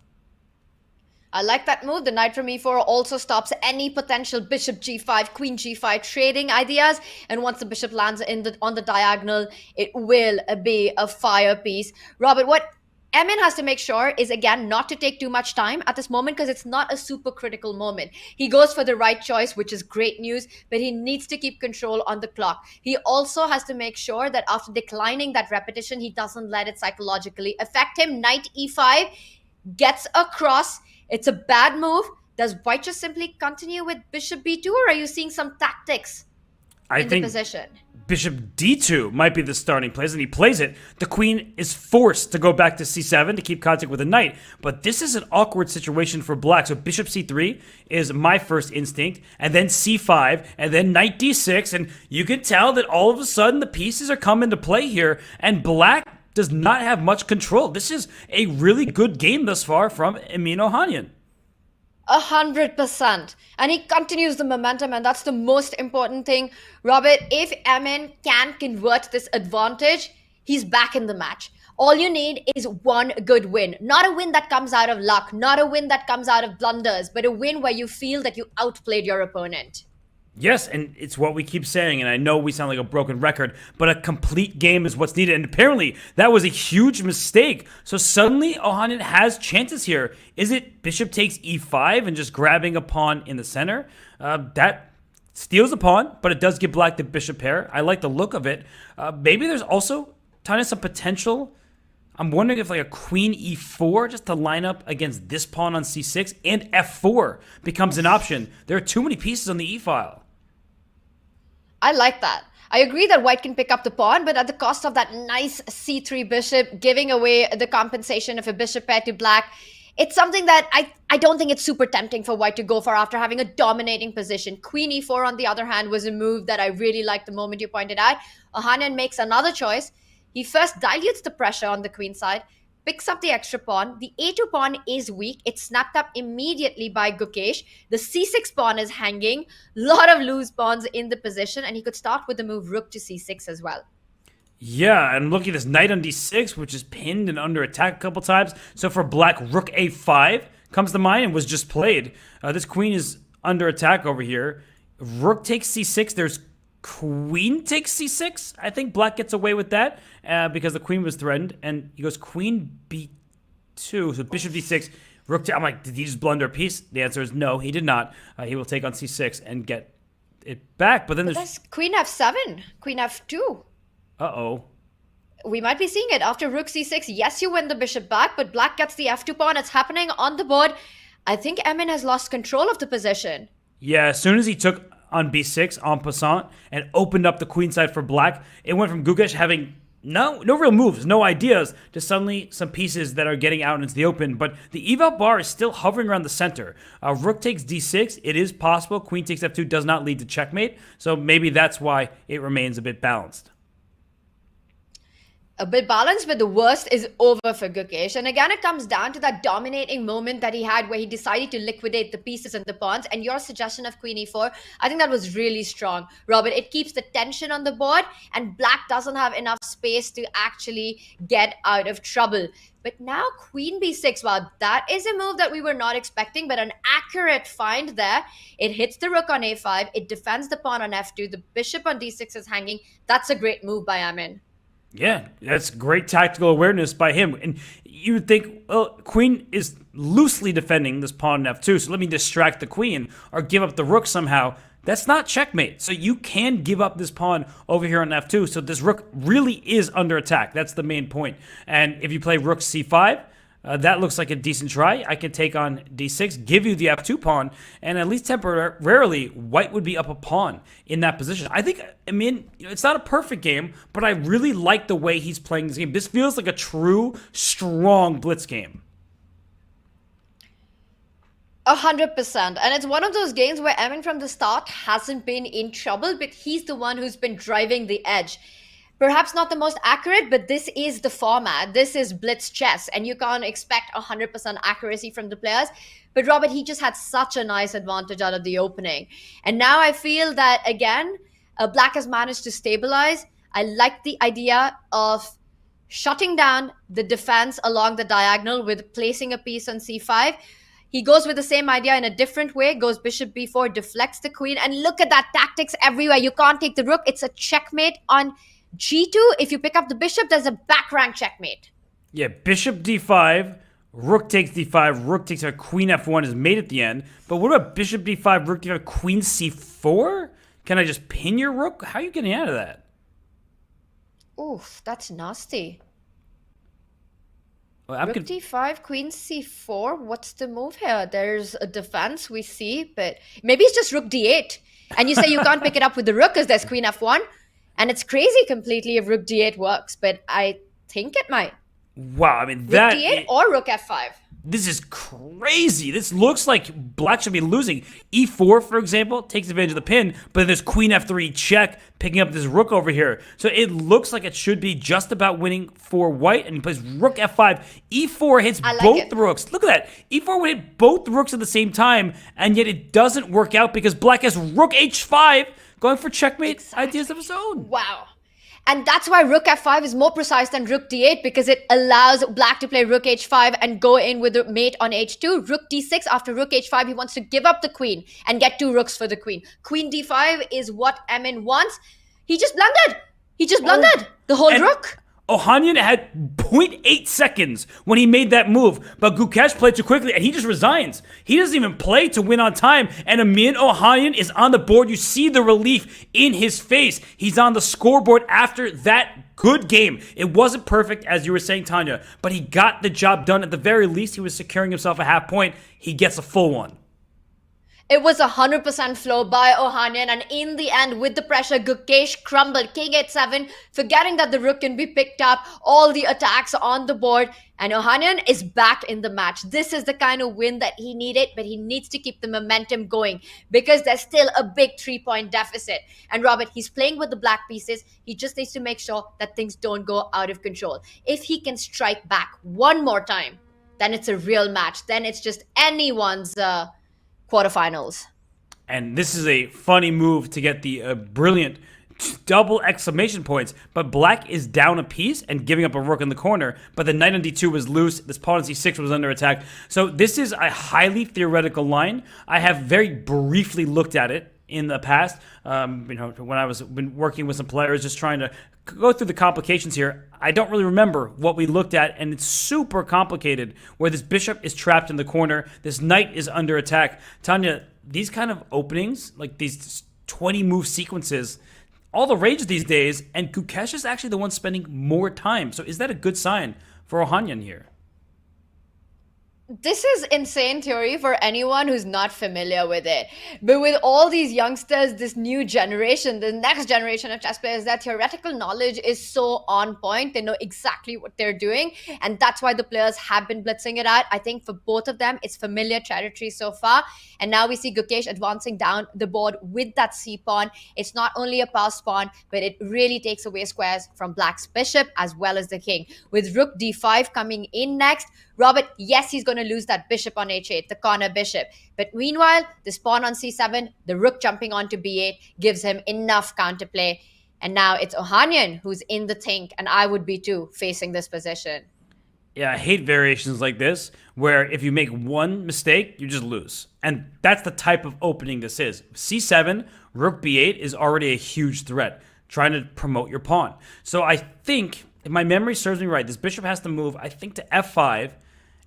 I like that move. The knight from e4 also stops any potential bishop g5, queen g5 trading ideas. And once the bishop lands on the diagonal, it will be a fire piece. Robert, what Emin has to make sure is, again, not to take too much time at this moment because it's not a super critical moment. He goes for the right choice, which is great news, but he needs to keep control on the clock. He also has to make sure that after declining that repetition, he doesn't let it psychologically affect him. Knight e5 gets across. It's a bad move. Does white just simply continue with bishop b2, or are you seeing some tactics in the position? Bishop d2 might be the starting place, and he plays it. The queen is forced to go back to c7 to keep contact with the knight. But this is an awkward situation for black. So bishop c3 is my first instinct, and then c5, and then knight d6. And you can tell that all of a sudden the pieces are coming to play here, and black does not have much control. This is a really good game thus far from Emin Ohanyan. 100%. And he continues the momentum, and that's the most important thing. Robert, if Emin can convert this advantage, he's back in the match. All you need is one good win. Not a win that comes out of luck, not a win that comes out of blunders, but a win where you feel that you outplayed your opponent. Yes, and it's what we keep saying, and I know we sound like a broken record, but a complete game is what's needed, and apparently that was a huge mistake. So suddenly Ohanyan has chances here. Is it bishop takes e5 and just grabbing a pawn in the center? That steals a pawn, but it does give black the bishop pair. I like the look of it. Maybe there's also kind of some potential. I'm wondering if like a queen e4 just to line up against this pawn on c6 and f4 becomes an option. There are too many pieces on the e-file. I like that. I agree that white can pick up the pawn, but at the cost of that nice c3 bishop, giving away the compensation of a bishop pair to black. It's something that I don't think it's super tempting for white to go for after having a dominating position. Queen e4, on the other hand, was a move that I really liked the moment you pointed out. Ohanyan makes another choice. He first dilutes the pressure on the queen side, picks up the extra pawn. The a2 pawn is weak. It's snapped up immediately by Gukesh. The c6 pawn is hanging. Lot of loose pawns in the position, and he could start with the move rook to c6 as well. Yeah, and looking at this knight on d6, which is pinned and under attack a couple times. So for black, rook a5 comes to mind and was just played. This queen is under attack over here. Rook takes c6. There's queen takes c6. I think black gets away with that because the queen was threatened. And he goes queen b2. So bishop d6, rook I'm like, did he just blunder a piece? The answer is no, he did not. He will take on c6 and get it back. But then there's queen f7, queen f2. Uh-oh. We might be seeing it after rook c6. Yes, you win the bishop back, but black gets the f2 pawn. It's happening on the board. I think Emin has lost control of the position. Yeah, as soon as he took on b6 en passant and opened up the queen side for black, it went from Gukesh having no real moves, no ideas, to suddenly some pieces that are getting out into the open. But the eval bar is still hovering around the center. Rook takes d6. It is possible. Queen takes f2 does not lead to checkmate. So maybe that's why it remains a bit balanced. A bit balanced, but the worst is over for Gukesh. And again, it comes down to that dominating moment that he had where he decided to liquidate the pieces and the pawns. And your suggestion of Queen E4, I think that was really strong, Robert. It keeps the tension on the board, and Black doesn't have enough space to actually get out of trouble. But now Queen B6, wow, that is a move that we were not expecting, but an accurate find there. It hits the rook on A5. It defends the pawn on F2. The bishop on D6 is hanging. That's a great move by Amin. Yeah, that's great tactical awareness by him. And you would think, well, Queen is loosely defending this pawn on F2, so let me distract the Queen or give up the rook somehow. That's not checkmate. So you can give up this pawn over here on F2. So this rook really is under attack. That's the main point. And if you play rook C5, that looks like a decent try. I can take on D6, give you the F2 pawn, and at least temporarily, White would be up a pawn in that position. I mean, it's not a perfect game, but I really like the way he's playing this game. This feels like a true, strong blitz game. 100%. And it's one of those games where Emin from the start hasn't been in trouble, but he's the one who's been driving the edge. Perhaps not the most accurate, but this is the format. This is blitz chess, and you can't expect 100% accuracy from the players. But Robert, he just had such a nice advantage out of the opening. And now I feel that, again, Black has managed to stabilize. I like the idea of shutting down the defense along the diagonal with placing a piece on C5. He goes with the same idea in a different way, goes bishop b4, deflects the queen, and look at that tactics everywhere. You can't take the rook. It's a checkmate on G2. If you pick up the bishop, there's a back rank checkmate. Yeah, bishop d5, rook takes d5, rook takes a queen f1 is mate at the end. But what about bishop d5, rook d5, queen c4? Can I just pin your rook? How are you getting out of that? Oof, that's nasty. Well, rook d5, queen c4. What's the move here? There's a defense we see, but maybe it's just rook d8. And you say you can't pick it up with the rook because there's queen f1. And it's crazy completely if rook d8 works, but I think it might. Wow, I mean, that... Rook d8 or rook f5. This is crazy. This looks like Black should be losing. E4, for example, takes advantage of the pin, but then there's queen f3 check, picking up this rook over here. So it looks like it should be just about winning for White, and he plays rook f5. E4 hits both rooks. Look at that. E4 would hit both rooks at the same time, and yet it doesn't work out because Black has rook h5, going for checkmate ideas of his own. Wow. And that's why rook f5 is more precise than rook d8, because it allows Black to play rook h5 and go in with the mate on h2. Rook d6, after rook h5, he wants to give up the queen and get two rooks for the queen. Queen d5 is what Emin wants. He just blundered. He just blundered the whole rook. Ohanyan had 0.8 seconds when he made that move, but Gukesh played too quickly, and he just resigns. He doesn't even play to win on time, and Amin Ohanyan is on the board. You see the relief in his face. He's on the scoreboard after that good game. It wasn't perfect, as you were saying, Tanya, but he got the job done. At the very least, he was securing himself a half point. He gets a full one. It was 100% flow by Ohanyan, and in the end, with the pressure, Gukesh crumbled. King h7, forgetting that the rook can be picked up, all the attacks on the board, and Ohanyan is back in the match. This is the kind of win that he needed, but he needs to keep the momentum going because there's still a big 3-point deficit. And Robert, he's playing with the black pieces. He just needs to make sure that things don't go out of control. If he can strike back one more time, then it's a real match. Then it's just anyone's quarterfinals. And this is a funny move to get the brilliant double exclamation points, but Black is down a piece and giving up a rook in the corner, but the knight on d2 was loose, this pawn on c6 was under attack. So this is a highly theoretical line. I have very briefly looked at it in the past, when I was working with some players, just trying to go through the complications here. I don't really remember what we looked at, and it's super complicated, where this bishop is trapped in the corner, this knight is under attack. Tanya, these kind of openings, like these 20-move sequences, all the rage these days, and Gukesh is actually the one spending more time. So is that a good sign for Ohanyan here? This is insane theory for anyone who's not familiar with it. But with all these youngsters, this new generation, the next generation of chess players, their theoretical knowledge is so on point. They know exactly what they're doing. And that's why the players have been blitzing it out. I think for both of them, it's familiar territory so far. And now we see Gukesh advancing down the board with that C pawn. It's not only a passed pawn, but it really takes away squares from Black's bishop as well as the king. With Rook D5 coming in next, Robert, yes, he's going to lose that bishop on H8, the corner bishop. But meanwhile, this pawn on C7, the rook jumping onto B8 gives him enough counterplay. And now it's Ohanyan who's in the think, and I would be too, facing this position. Yeah, I hate variations like this, where if you make one mistake, you just lose. And that's the type of opening this is. C7, Rook B8 is already a huge threat, trying to promote your pawn. So I think, if my memory serves me right, this bishop has to move, I think, to F5,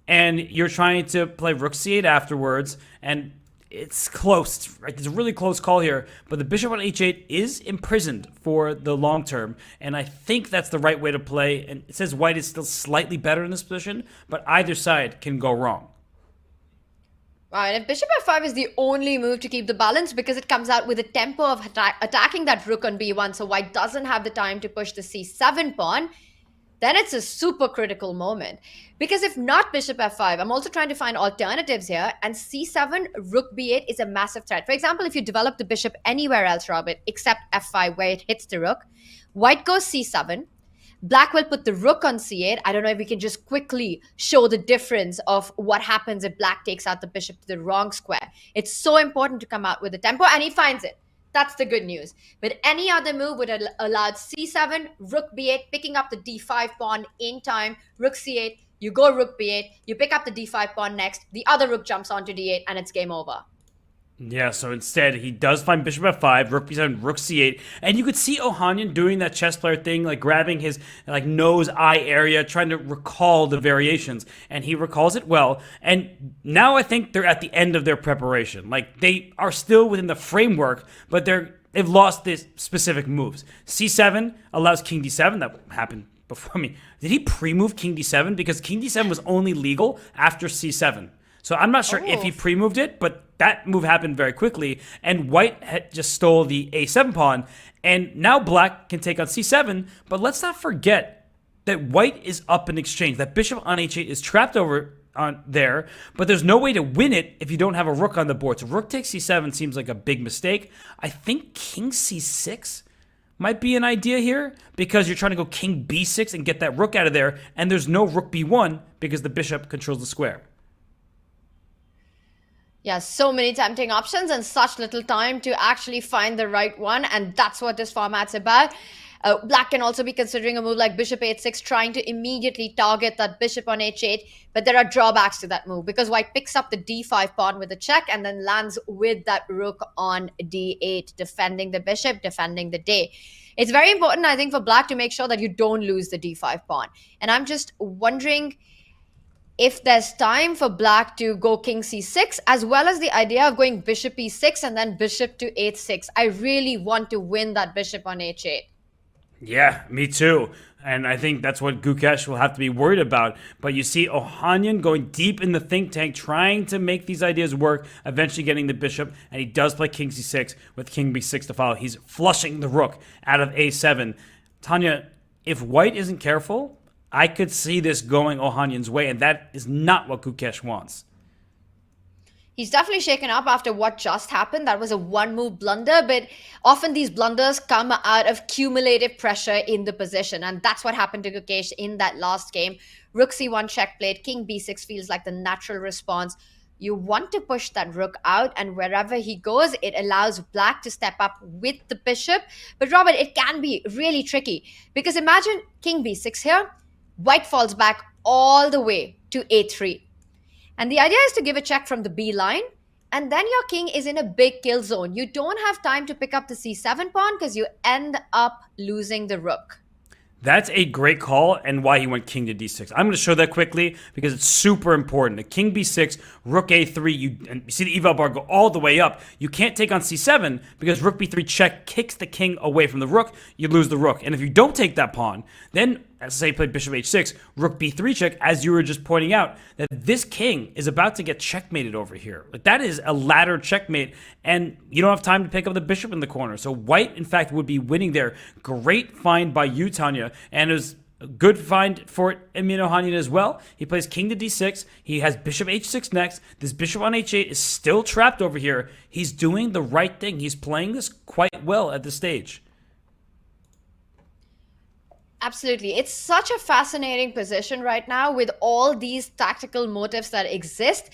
and you're trying to play Rook C8 afterwards, and it's close. Right? It's a really close call here, but the bishop on H8 is imprisoned for the long term, and I think that's the right way to play. And it says white is still slightly better in this position, but either side can go wrong. Wow, and if bishop f5 is the only move to keep the balance, because it comes out with a tempo of attacking that rook on b1, so white doesn't have the time to push the c7 pawn, then it's a super critical moment. Because if not bishop f5, I'm also trying to find alternatives here, and c7, rook b8 is a massive threat. For example, if you develop the bishop anywhere else, Robert, except f5 where it hits the rook, white goes c7, Black will put the rook on c8. I don't know if we can just quickly show the difference of what happens if Black takes out the bishop to the wrong square. It's so important to come out with the tempo, and he finds it. That's the good news. But any other move would have allowed c7, rook b8, picking up the d5 pawn in time, rook c8, you go rook b8, you pick up the d5 pawn next, the other rook jumps onto d8, and it's game over. Yeah, so instead, he does find bishop f5, rook b7, rook c8, and you could see Ohanyan doing that chess player thing, like grabbing his nose, eye area, trying to recall the variations, and he recalls it well, and now I think they're at the end of their preparation. Like, they are still within the framework, but they've lost these specific moves. c7 allows king d7, that happened before me. Did he pre-move king d7? Because king d7 was only legal after c7. So I'm not sure if he pre-moved it, but that move happened very quickly, and white had just stole the a7 pawn, and now black can take on c7, but let's not forget that white is up in exchange. That bishop on h8 is trapped over on there, but there's no way to win it if you don't have a rook on the board. So rook takes c7 seems like a big mistake. I think king c6 might be an idea here, because you're trying to go king b6 and get that rook out of there, and there's no rook b1 because the bishop controls the square. Yeah, so many tempting options and such little time to actually find the right one, and that's what this format's about. Black can also be considering a move like bishop h6, trying to immediately target that bishop on h8, but there are drawbacks to that move, because white picks up the d5 pawn with a check and then lands with that rook on d8, defending the bishop, defending the day. It's very important, I think, for black to make sure that you don't lose the d5 pawn. And I'm just wondering if there's time for black to go king c6, as well as the idea of going bishop e6 and then bishop to h6. I really want to win that bishop on h8. Yeah, me too. And I think that's what Gukesh will have to be worried about. But you see Ohanyan going deep in the think tank, trying to make these ideas work, eventually getting the bishop, and he does play king c6 with king b6 to follow. He's flushing the rook out of a7. Tanya, if white isn't careful, I could see this going Ohanyan's way, and that is not what Gukesh wants. He's definitely shaken up after what just happened. That was a one-move blunder, but often these blunders come out of cumulative pressure in the position, and that's what happened to Gukesh in that last game. Rook c1 check played, king b6 feels like the natural response. You want to push that rook out, and wherever he goes, it allows black to step up with the bishop. But Robert, it can be really tricky, because imagine king b6 here, white falls back all the way to a3. And the idea is to give a check from the B line, and then your king is in a big kill zone. You don't have time to pick up the c7 pawn because you end up losing the rook. That's a great call, and why he went king to d6. I'm going to show that quickly because it's super important. The king b6, rook a3, and you see the eval bar go all the way up. You can't take on c7 because rook b3 check kicks the king away from the rook. You lose the rook. And if you don't take that pawn, then as I say, played bishop h6, rook b3 check, as you were just pointing out, that this king is about to get checkmated over here. Like, that is a ladder checkmate, and you don't have time to pick up the bishop in the corner. So white, in fact, would be winning there. Great find by you, Tanya, and it was a good find for Emin Ohanyan as well. He plays king to d6. He has bishop h6 next. This bishop on h8 is still trapped over here. He's doing the right thing. He's playing this quite well at this stage. Absolutely. It's such a fascinating position right now with all these tactical motives that exist.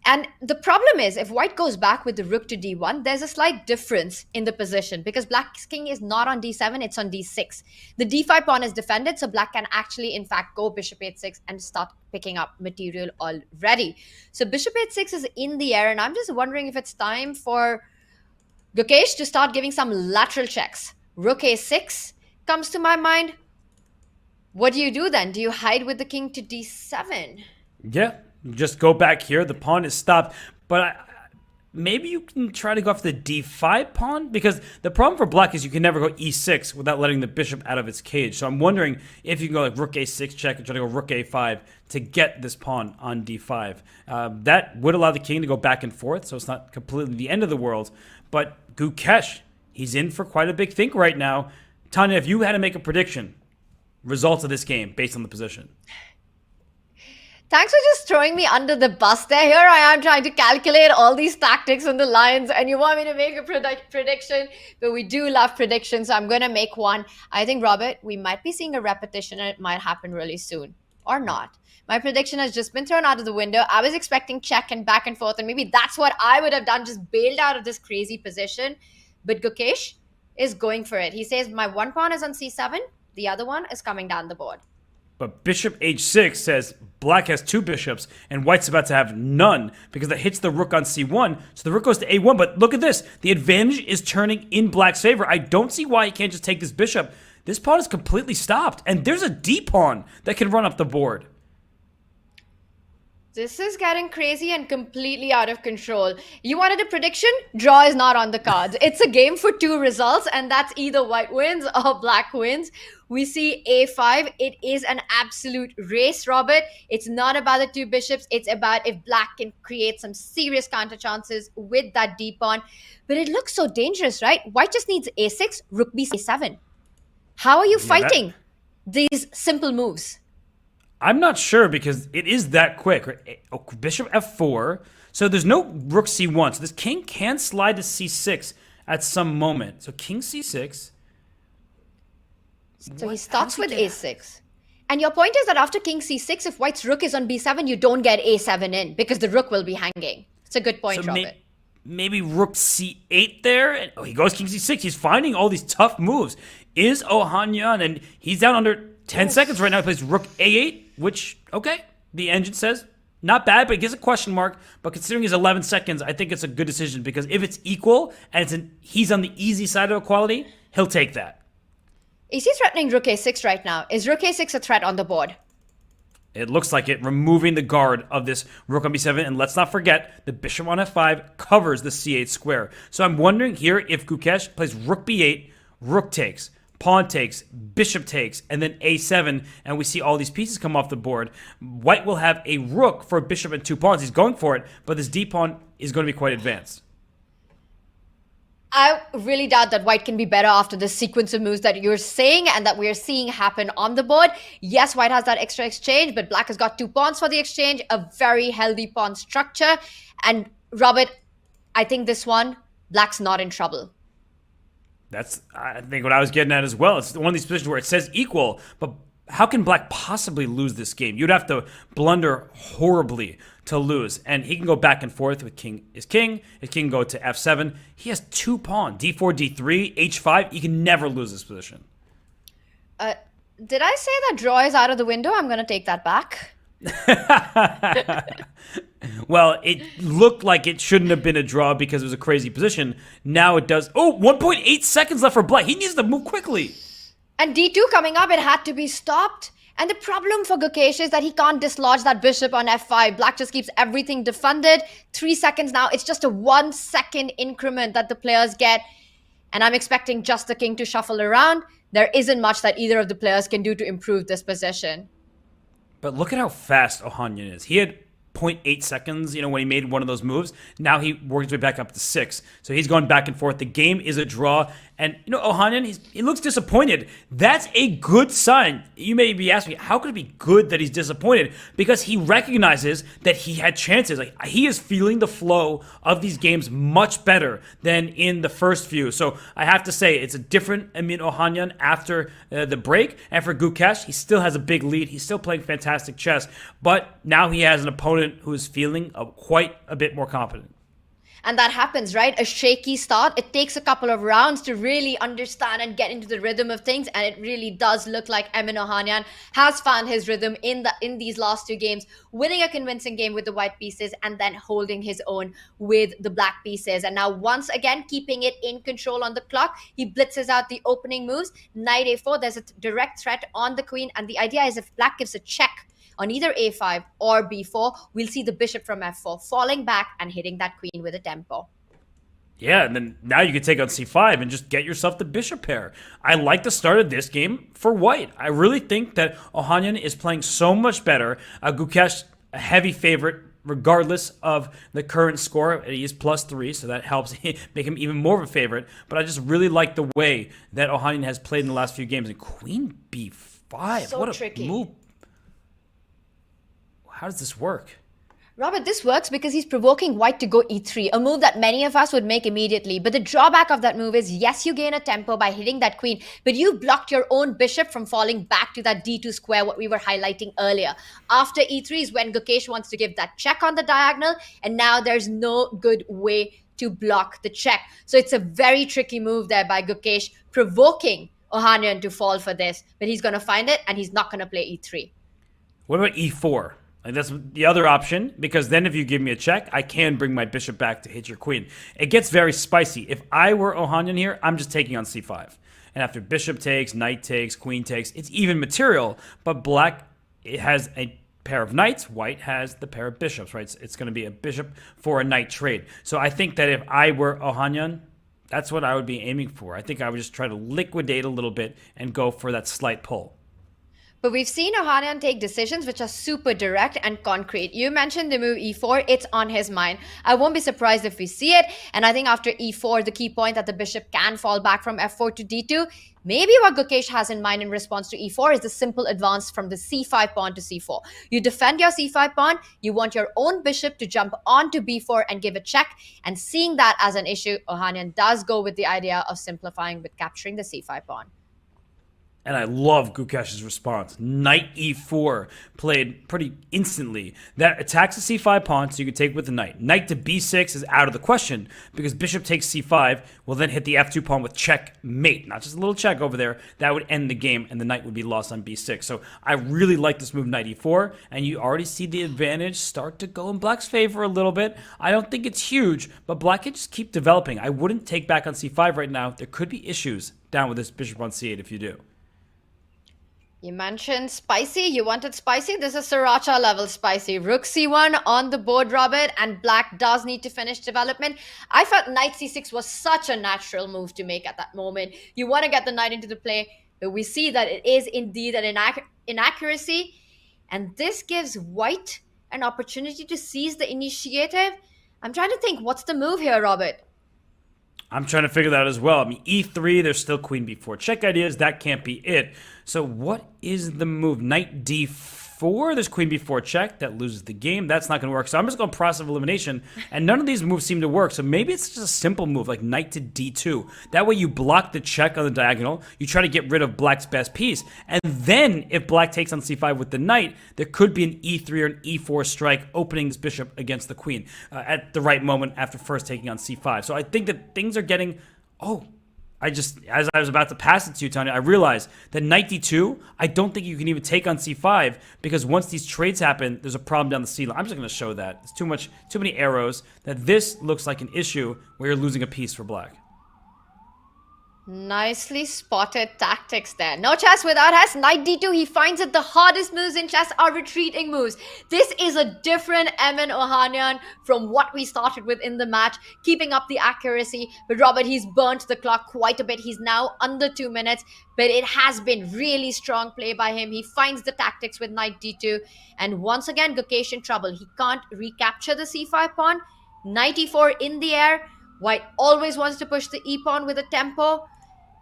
And the problem is, if white goes back with the rook to d1, there's a slight difference in the position because black's king is not on d7, it's on d6. The d5 pawn is defended, so black can actually, in fact, go bishop h6 and start picking up material already. So bishop h6 is in the air, and I'm just wondering if it's time for Gukesh to start giving some lateral checks. Rook a6 comes to my mind. What do you do then? Do you hide with the king to d7? Yeah. Just go back here. The pawn is stopped. But maybe you can try to go after the d5 pawn, because the problem for black is you can never go e6 without letting the bishop out of its cage. So I'm wondering if you can go like rook a6 check and try to go rook a5 to get this pawn on d5. That would allow the king to go back and forth, so it's not completely the end of the world. But Gukesh, he's in for quite a big think right now. Tanya, if you had to make a prediction, results of this game based on the position. Thanks for just throwing me under the bus there. Here I am trying to calculate all these tactics and the lines, and you want me to make a prediction, but we do love predictions, so I'm going to make one. I think, Robert, we might be seeing a repetition, and it might happen really soon. Or not. My prediction has just been thrown out of the window. I was expecting check and back and forth, and maybe that's what I would have done, just bailed out of this crazy position. But Gukesh is going for it. He says, my one pawn is on c7, the other one is coming down the board. But bishop h6 says black has two bishops and white's about to have none because that hits the rook on c1. So the rook goes to a1. But look at this. The advantage is turning in black's favor. I don't see why he can't just take this bishop. This pawn is completely stopped. And there's a d pawn that can run up the board. This is getting crazy and completely out of control. You wanted a prediction? Draw is not on the cards. It's a game for two results, and that's either white wins or black wins. We see a5. It is an absolute race, Robert. It's not about the two bishops. It's about if black can create some serious counter chances with that d pawn. But it looks so dangerous, right? White just needs a6, rook b7. How are you fighting these simple moves? I'm not sure because it is that quick. Right? Bishop f4. So there's no rook c1. So this king can slide to c6 at some moment. So king c6. So he starts with a6. And your point is that after king c6, if white's rook is on b7, you don't get a7 in because the rook will be hanging. It's a good point, Robert. Maybe rook c8 there. And, he goes king c6. He's finding all these tough moves. Is Ohanyan, and he's down under 10 seconds right now. He plays rook a8, which, okay, the engine says not bad, but it gives a question mark. But considering he's 11 seconds, I think it's a good decision because if it's equal and he's on the easy side of equality, he'll take that. Is he threatening rook a6 right now? Is rook a6 a threat on the board? It looks like it, removing the guard of this rook on b7. And let's not forget, the bishop on f5 covers the c8 square. So I'm wondering here if Gukesh plays rook b8, rook takes, pawn takes, bishop takes, and then a7, and we see all these pieces come off the board. White will have a rook for a bishop and two pawns. He's going for it, but this d pawn is going to be quite advanced. I really doubt that white can be better after the sequence of moves that you're saying and that we're seeing happen on the board. Yes, white has that extra exchange, but black has got two pawns for the exchange, a very healthy pawn structure. And Robert, I think this one, black's not in trouble. That's, I think, what I was getting at as well. It's one of these positions where it says equal, but how can black possibly lose this game? You'd have to blunder horribly to lose. And he can go back and forth with king is king. His king can go to f7. He has two pawns, d4, d3, h5. You can never lose this position. Did I say that draw is out of the window? I'm going to take that back. Well, it looked like it shouldn't have been a draw because it was a crazy position. Now it does. Oh, 1.8 seconds left for black. He needs to move quickly. And d2 coming up, it had to be stopped. And the problem for Gukesh is that he can't dislodge that bishop on f5. Black just keeps everything defended. 3 seconds now. It's just a 1 second increment that the players get. And I'm expecting just the king to shuffle around. there isn't much that either of the players can do to improve this position. But look at how fast Ohanyan is. He had zero point 0.8 seconds, when he made one of those moves. Now he worked his way back up to 6. So he's going back and forth. The game is a draw. And, Ohanyan, he looks disappointed. That's a good sign. You may be asking me, how could it be good that he's disappointed? Because he recognizes that he had chances. Like, he is feeling the flow of these games much better than in the first few. So I have to say, it's a different Emin Ohanyan after the break. And for Gukesh, he still has a big lead. He's still playing fantastic chess. But now he has an opponent who is feeling quite a bit more confident. And that happens, right? A shaky start. It takes a couple of rounds to really understand and get into the rhythm of things. And it really does look like Emin Ohanyan has found his rhythm in these last 2 games, winning a convincing game with the white pieces and then holding his own with the black pieces. And now once again, keeping it in control on the clock, he blitzes out the opening moves. Knight a4, there's a direct threat on the queen. And the idea is if black gives a check on either a5 or b4, we'll see the bishop from f4 falling back and hitting that queen with a tempo. Yeah, and then now you can take on c5 and just get yourself the bishop pair. I like the start of this game for white. I really think that Ohanyan is playing so much better. Gukesh, a heavy favorite, regardless of the current score. He is +3, so that helps make him even more of a favorite. But I just really like the way that Ohanyan has played in the last few games. And queen b5, so what a tricky move. How does this work? Robert, this works because he's provoking white to go e3, a move that many of us would make immediately. But the drawback of that move is, yes, you gain a tempo by hitting that queen, but you blocked your own bishop from falling back to that d2 square, what we were highlighting earlier. After e3 is when Gukesh wants to give that check on the diagonal, and now there's no good way to block the check. So it's a very tricky move there by Gukesh, provoking Ohanyan to fall for this. But he's going to find it, and he's not going to play e3. What about e4? Like, that's the other option, because then if you give me a check, I can bring my bishop back to hit your queen. It gets very spicy. If I were Ohanyan here, I'm just taking on c5. And after bishop takes, knight takes, queen takes, it's even material. But black, it has a pair of knights. White has the pair of bishops, right? It's going to be a bishop for a knight trade. So I think that if I were Ohanyan, that's what I would be aiming for. I think I would just try to liquidate a little bit and go for that slight pull. But we've seen Ohanyan take decisions which are super direct and concrete. You mentioned the move e4. It's on his mind. I won't be surprised if we see it. And I think after e4, the key point that the bishop can fall back from f4 to d2, maybe what Gukesh has in mind in response to e4 is the simple advance from the c5 pawn to c4. You defend your c5 pawn. You want your own bishop to jump onto b4 and give a check. And seeing that as an issue, Ohanyan does go with the idea of simplifying with capturing the c5 pawn. And I love Gukesh's response. Knight e4 played pretty instantly. That attacks the c5 pawn, so you can take with the knight. Knight to b6 is out of the question, because bishop takes c5 will then hit the f2 pawn with checkmate. Not just a little check over there. That would end the game, and the knight would be lost on b6. So I really like this move, knight e4, and you already see the advantage start to go in black's favor a little bit. I don't think it's huge, but black can just keep developing. I wouldn't take back on c5 right now. There could be issues down with this bishop on c8 if you do. You mentioned spicy. You wanted spicy. This is Sriracha level spicy. Rook c1 on the board, Robert, and black does need to finish development. I felt knight c6 was such a natural move to make at that moment. You want to get the knight into the play, but we see that it is indeed an inaccuracy. And this gives white an opportunity to seize the initiative. I'm trying to think, what's the move here, Robert? I'm trying to figure that out as well. I mean, e3, there's still queen b4. Check ideas, that can't be it. So what is the move? Knight d4, there's queen b4 check. That loses the game. That's not going to work. So I'm just going process of elimination, and none of these moves seem to work. So maybe it's just a simple move, like knight to d2. That way you block the check on the diagonal. You try to get rid of black's best piece. And then if black takes on c5 with the knight, there could be an e3 or an e4 strike opening this bishop against the queen at the right moment after first taking on c5. So I think that things are getting... as I was about to pass it to you, Tanya, I realized that knight d2, I don't think you can even take on c5, because once these trades happen, there's a problem down the c line. I'm just going to show that. It's too many arrows, that this looks like an issue where you're losing a piece for black. Nicely spotted tactics there. No chess without has knight d2. He finds that the hardest moves in chess are retreating moves. This is a different MN Ohanyan from what we started with in the match, keeping up the accuracy. But Robert, he's burnt the clock quite a bit. He's now under 2 minutes, but it has been really strong play by him. He finds the tactics with knight d2. And once again, Gukesh in trouble. He can't recapture the c5 pawn. Knight e4 in the air. White always wants to push the e pawn with a tempo.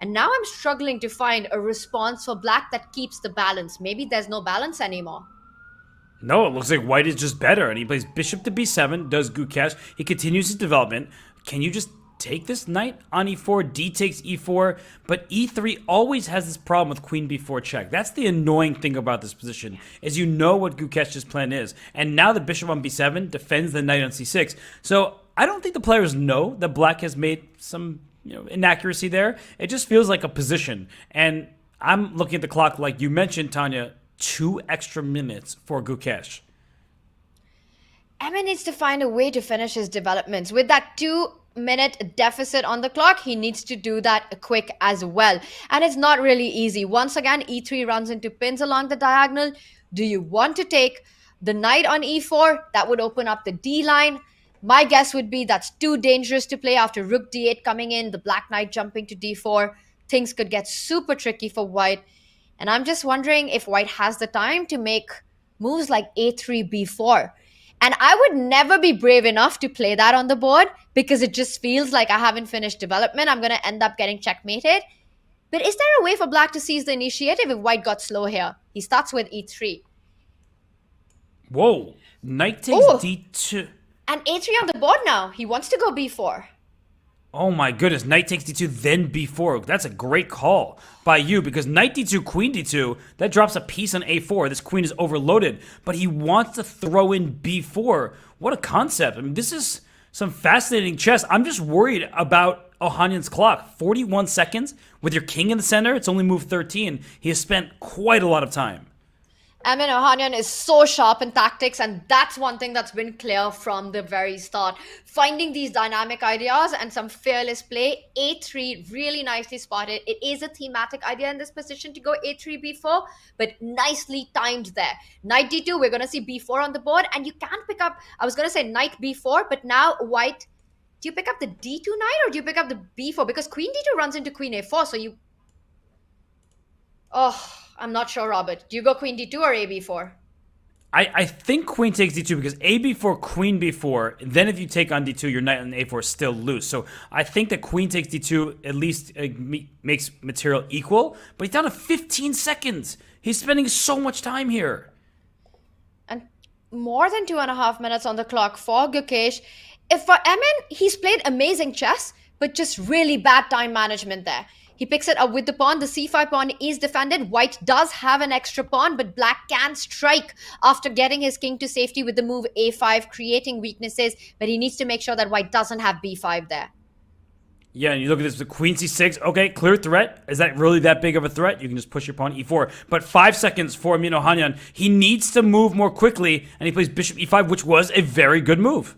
And now I'm struggling to find a response for black that keeps the balance. Maybe there's no balance anymore. No, it looks like white is just better, and he plays bishop to b7, does Gukesh. He continues his development. Can you just take this knight on e4? D takes e4, but e3 always has this problem with queen b4 check. That's the annoying thing about this position, is you know what Gukesh's plan is. And now the bishop on b7 defends the knight on c6. So I don't think the players know that black has made some inaccuracy there. It just feels like a position. And I'm looking at the clock like you mentioned, Tanya, 2 extra minutes for Gukesh. Emma needs to find a way to finish his developments. With that 2-minute deficit on the clock, he needs to do that quick as well. And it's not really easy. Once again, e3 runs into pins along the diagonal. Do you want to take the knight on e4? That would open up the d line. My guess would be that's too dangerous to play after rook d8 coming in, the black knight jumping to d4. Things could get super tricky for white. And I'm just wondering if white has the time to make moves like a3, b4. And I would never be brave enough to play that on the board because it just feels like I haven't finished development. I'm going to end up getting checkmated. But is there a way for black to seize the initiative if white got slow here? He starts with e3. Whoa. Knight takes d2. And a3 on the board now. He wants to go b4. Oh my goodness. Knight takes d2, then b4. That's a great call by you because knight d2, queen d2, that drops a piece on a4. This queen is overloaded, but he wants to throw in b4. What a concept. I mean, this is some fascinating chess. I'm just worried about Ohanyan's clock. 41 seconds with your king in the center. It's only move 13. He has spent quite a lot of time. I mean, Ohanyan is so sharp in tactics, and that's one thing that's been clear from the very start. Finding these dynamic ideas and some fearless play. A3 really nicely spotted. It is a thematic idea in this position to go a3, b4, but nicely timed there. Knight d2, we're going to see b4 on the board, and you can pick up, I was going to say knight b4, but now white, do you pick up the d2 knight or do you pick up the b4? Because queen d2 runs into queen a4, so you... Oh... I'm not sure, Robert. Do you go queen d2 or a b4? I think queen takes d2 because a b4, queen b4. Then if you take on d2, your knight on a4 is still loose. So I think that queen takes d2 at least makes material equal. But he's down to 15 seconds. He's spending so much time here. And more than 2.5 minutes on the clock for Gukesh. If for Emin, he's played amazing chess, but just really bad time management there. He picks it up with the pawn. The c5 pawn is defended. White does have an extra pawn, but black can strike after getting his king to safety with the move a5, creating weaknesses. But he needs to make sure that white doesn't have b5 there. Yeah, and you look at this, the queen c6. Okay, clear threat. Is that really that big of a threat? You can just push your pawn e4. But 5 seconds for Amin Ohanyan. He needs to move more quickly, and he plays bishop e5, which was a very good move.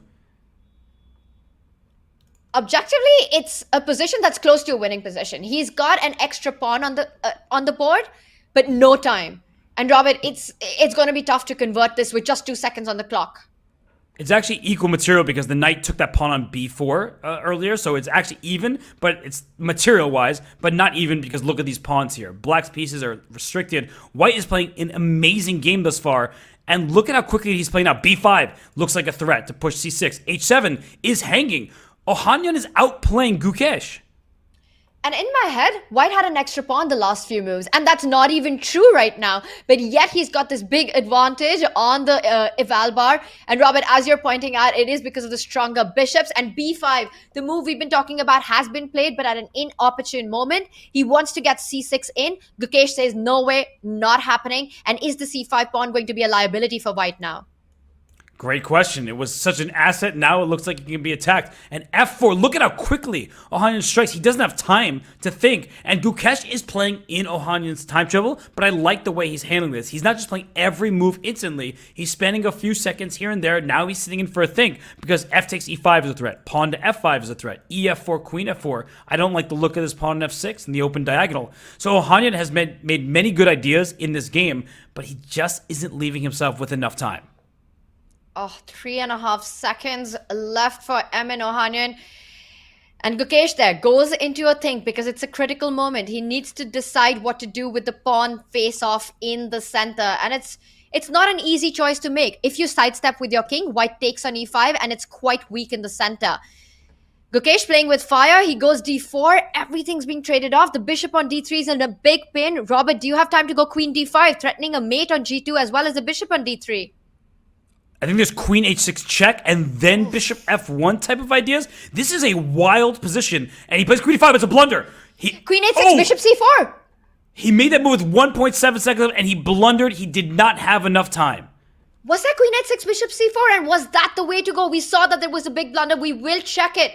Objectively, it's a position that's close to a winning position. He's got an extra pawn on the board, but no time. And Robert, it's going to be tough to convert this with just 2 seconds on the clock. It's actually equal material because the knight took that pawn on b4 earlier, so it's actually even, but it's material-wise, but not even because look at these pawns here. Black's pieces are restricted. White is playing an amazing game thus far, and look at how quickly he's playing now. b5 looks like a threat to push c6. h7 is hanging. Ohanyan is outplaying Gukesh. And in my head, white had an extra pawn the last few moves. And that's not even true right now. But yet he's got this big advantage on the eval bar. And Robert, as you're pointing out, it is because of the stronger bishops. And b5, the move we've been talking about, has been played, but at an inopportune moment. He wants to get c6 in. Gukesh says, no way, not happening. And is the c5 pawn going to be a liability for white now? Great question. It was such an asset. Now it looks like it can be attacked. And F4, look at how quickly Ohanyan strikes. He doesn't have time to think. And Gukesh is playing in Ohanyan's time travel, but I like the way he's handling this. He's not just playing every move instantly. He's spending a few seconds here and there. Now he's sitting in for a think because F takes E5 is a threat. Pawn to F5 is a threat. EF4, Queen F4. I don't like the look of this pawn in F6 in the open diagonal. So Ohanyan has made many good ideas in this game, but he just isn't leaving himself with enough time. Oh, 3.5 seconds left for Emin Ohanyan. And Gukesh there goes into a think because it's a critical moment. He needs to decide what to do with the pawn face-off in the center. And it's not an easy choice to make. If you sidestep with your king, white takes on e5 and it's quite weak in the center. Gukesh playing with fire. He goes d4. Everything's being traded off. The bishop on d3 is in a big pin. Robert, do you have time to go queen d5, threatening a mate on g2 as well as the bishop on d3? I think there's queen h6 check and then bishop f1 type of ideas. This is a wild position, and he plays queen e5. It's a blunder. Queen h6, bishop c4. He made that move with 1.7 seconds left, and he blundered. He did not have enough time. Was that queen h6, bishop c4, and was that the way to go? We saw that there was a big blunder. We will check it.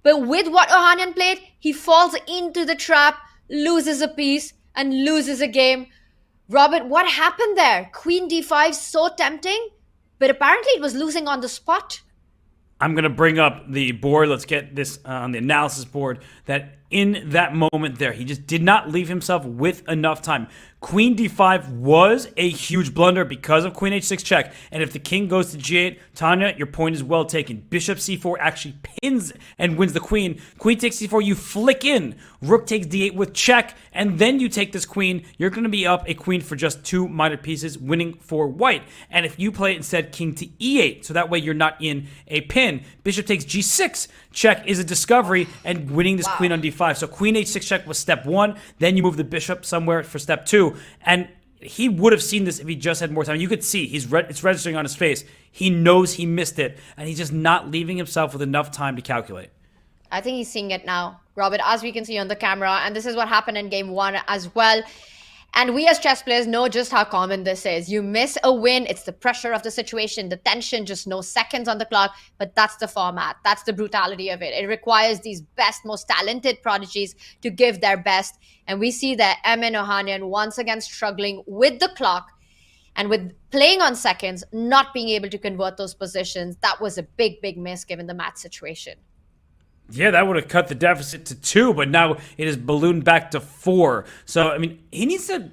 But with what Ohanyan played, he falls into the trap, loses a piece, and loses a game. Robert, what happened there? Queen d5, so tempting. But apparently it was losing on the spot. I'm going to bring up the board. Let's get this on the analysis board. That in that moment there, he just did not leave himself with enough time. Queen d5 was a huge blunder because of queen h6 check. And if the king goes to g8, Tanya, your point is well taken. Bishop c4 actually pins and wins the queen. Queen takes c4, you flick in. Rook takes d8 with check, and then you take this queen. You're going to be up a queen for just 2 minor pieces, winning for white. And if you play instead king to e8, so that way you're not in a pin. Bishop takes g6, check is a discovery, and winning this queen on d5. So queen h6 check was step 1. Then you move the bishop somewhere for step 2. And he would have seen this if he just had more time. You could see it's registering on his face. He knows he missed it, and he's just not leaving himself with enough time to calculate. I think he's seeing it now, Robert, as we can see on the camera. And this is what happened in game 1 as well. And we as chess players know just how common this is. You miss a win, it's the pressure of the situation, the tension, just no seconds on the clock. But that's the format. That's the brutality of it. It requires these best, most talented prodigies to give their best. And we see that Emin Ohanyan once again struggling with the clock and with playing on seconds, not being able to convert those positions. That was a big, big miss given the match situation. Yeah, that would have cut the deficit to 2, but now it is ballooned back to 4. So, I mean, he needs to...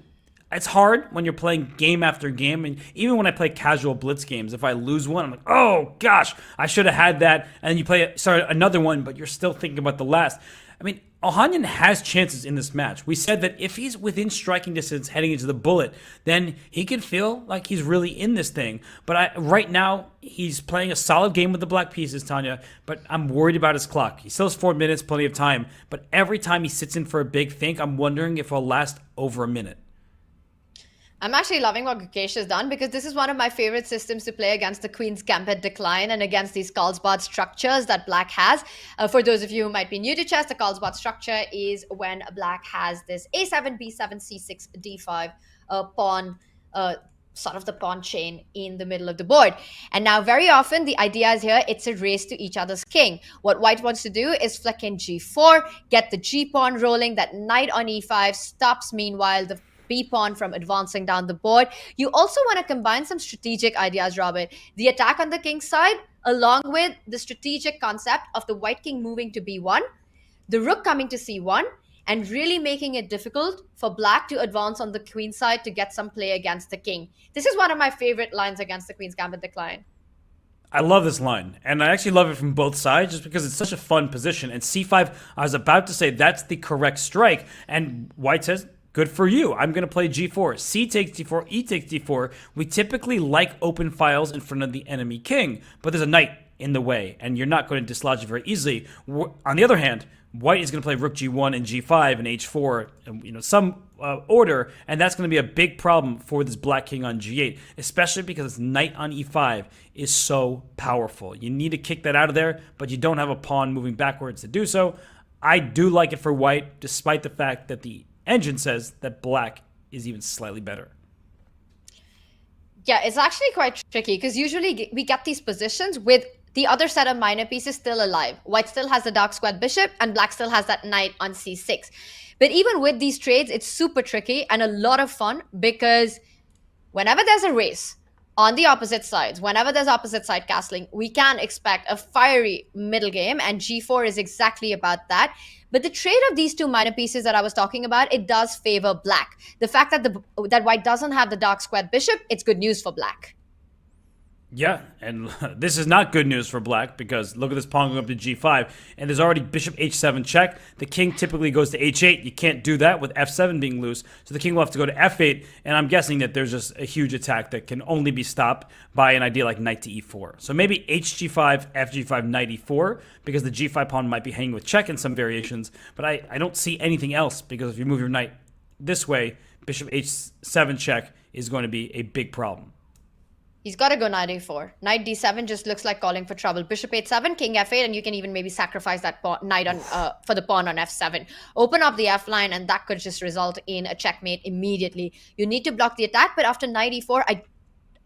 It's hard when you're playing game after game, and even when I play casual blitz games, if I lose one, I'm like, oh, gosh, I should have had that. And then you play another one, but you're still thinking about the last. I mean, Ohanyan has chances in this match. We said that if he's within striking distance heading into the bullet, then he can feel like he's really in this thing. But right now, he's playing a solid game with the black pieces, Tanya, but I'm worried about his clock. He still has 4 minutes, plenty of time, but every time he sits in for a big think, I'm wondering if it'll last over a minute. I'm actually loving what Gukesh has done because this is one of my favorite systems to play against the Queen's Gambit decline and against these Carlsbad structures that Black has. For those of you who might be new to chess, the Carlsbad structure is when Black has this a7, b7, c6, d5 pawn, sort of the pawn chain in the middle of the board. And now very often the idea is here, it's a race to each other's king. What white wants to do is flick in g4, get the g pawn rolling, that knight on e5 stops meanwhile the b-pawn from advancing down the board. You also want to combine some strategic ideas, Robert. The attack on the king's side, along with the strategic concept of the white king moving to b1, the rook coming to c1, and really making it difficult for black to advance on the queen side to get some play against the king. This is one of my favorite lines against the Queen's Gambit decline. I love this line, and I actually love it from both sides just because it's such a fun position. And c5, I was about to say that's the correct strike, and white says, good for you. I'm going to play g4. C takes d4, e takes d4. We typically like open files in front of the enemy king, but there's a knight in the way, and you're not going to dislodge it very easily. On the other hand, white is going to play rook g1 and g5 and h4, and, some order, and that's going to be a big problem for this black king on g8, especially because this knight on e5 is so powerful. You need to kick that out of there, but you don't have a pawn moving backwards to do so. I do like it for white, despite the fact that the engine says that black is even slightly better. Yeah, it's actually quite tricky because usually we get these positions with the other set of minor pieces still alive. White still has the dark squared bishop, and black still has that knight on c6. But even with these trades, it's super tricky and a lot of fun because whenever there's a race on the opposite sides, whenever there's opposite side castling, we can expect a fiery middle game, and g4 is exactly about that. But the trade of these two minor pieces that I was talking about, it does favor black. The fact that that white doesn't have the dark squared bishop, it's good news for black. Yeah, and this is not good news for black because look at this pawn going up to g5, and there's already bishop h7 check. The king typically goes to h8. You can't do that with f7 being loose, so the king will have to go to f8, and I'm guessing that there's just a huge attack that can only be stopped by an idea like knight to e4. So maybe hg5, fg5, knight e4, because the g5 pawn might be hanging with check in some variations, but I don't see anything else because if you move your knight this way, bishop h7 check is going to be a big problem. He's got to go knight a4. Knight d7 just looks like calling for trouble. Bishop h7, king f8, and you can even maybe sacrifice that knight on for the pawn on f7. Open up the f line, and that could just result in a checkmate immediately. You need to block the attack, but after knight e4,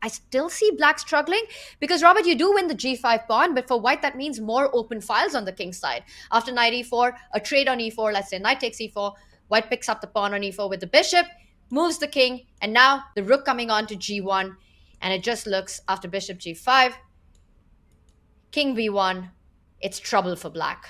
I still see black struggling because, Robert, you do win the g5 pawn, but for white, that means more open files on the king's side. After knight e4, a trade on e4, let's say knight takes e4, white picks up the pawn on e4 with the bishop, moves the king, and now the rook coming on to g1. And it just looks, after bishop g5, king b1, it's trouble for black.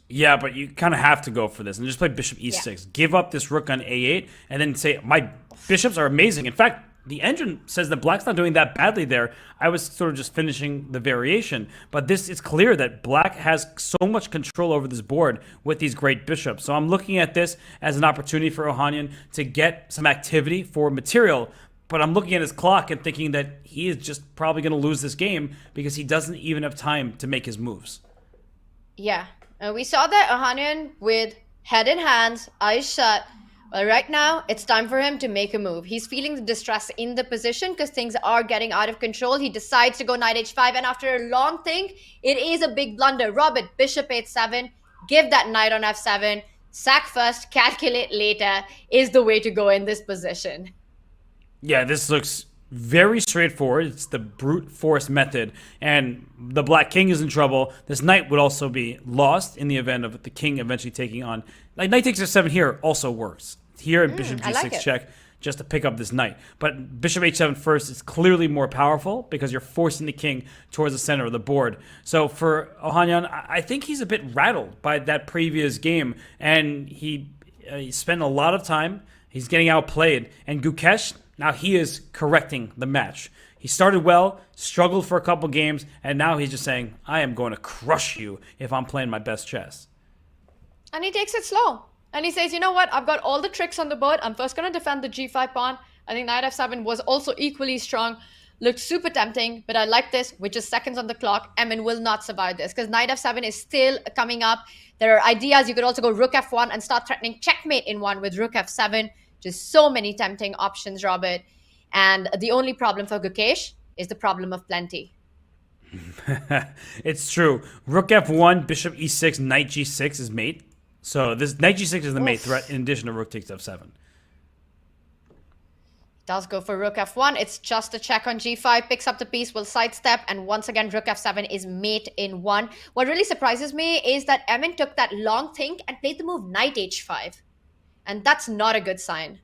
Yeah, but you kind of have to go for this and just play bishop e6. Yeah. Give up this rook on a8 and then say, my bishops are amazing. In fact, the engine says that black's not doing that badly there. I was sort of just finishing the variation. But this is clear that black has so much control over this board with these great bishops. So I'm looking at this as an opportunity for Ohanyan to get some activity for material. But I'm looking at his clock and thinking that he is just probably going to lose this game because he doesn't even have time to make his moves. Yeah. We saw that Ohanyan with head in hands, eyes shut. Well, right now, it's time for him to make a move. He's feeling the distress in the position because things are getting out of control. He decides to go knight h5, and after a long think, it is a big blunder. Robert, bishop h7, give that knight on f7, sack first, calculate later is the way to go in this position. Yeah, this looks very straightforward. It's the brute force method, and the black king is in trouble. This knight would also be lost in the event of the king eventually taking on. Like knight takes f7 here also works. Here in bishop g6 like check just to pick up this knight. But bishop h7 first is clearly more powerful because you're forcing the king towards the center of the board. So for Ohanyan, I think he's a bit rattled by that previous game, and he spent a lot of time. He's getting outplayed, and Gukesh, now he is correcting the match. He started well, struggled for a couple games, and now he's just saying, I am going to crush you if I'm playing my best chess. And he takes it slow. And he says, you know what? I've got all the tricks on the board. I'm first going to defend the g5 pawn. I think knight f7 was also equally strong. Looked super tempting, but I like this. With just seconds on the clock, Emin will not survive this because knight f7 is still coming up. There are ideas. You could also go rook f1 and start threatening checkmate in one with rook f7. Just so many tempting options, Robert. And the only problem for Gukesh is the problem of plenty. It's true. Rook f1, bishop e6, knight g6 is mate. So this knight g6 is the mate threat in addition to rook takes f7. Does go for rook f1. It's just a check on g5. Picks up the piece, will sidestep. And once again, rook f7 is mate in one. What really surprises me is that Emin took that long think and played the move knight h5. And that's not a good sign.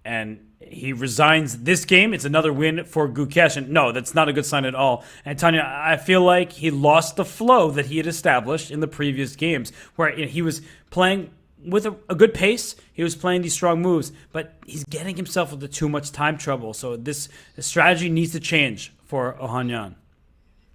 And he resigns this game. It's another win for Gukesh. And no, that's not a good sign at all. And Tanya, I feel like he lost the flow that he had established in the previous games, where he was playing with a good pace. He was playing these strong moves, but he's getting himself into too much time trouble. So this strategy needs to change for Ohanyan.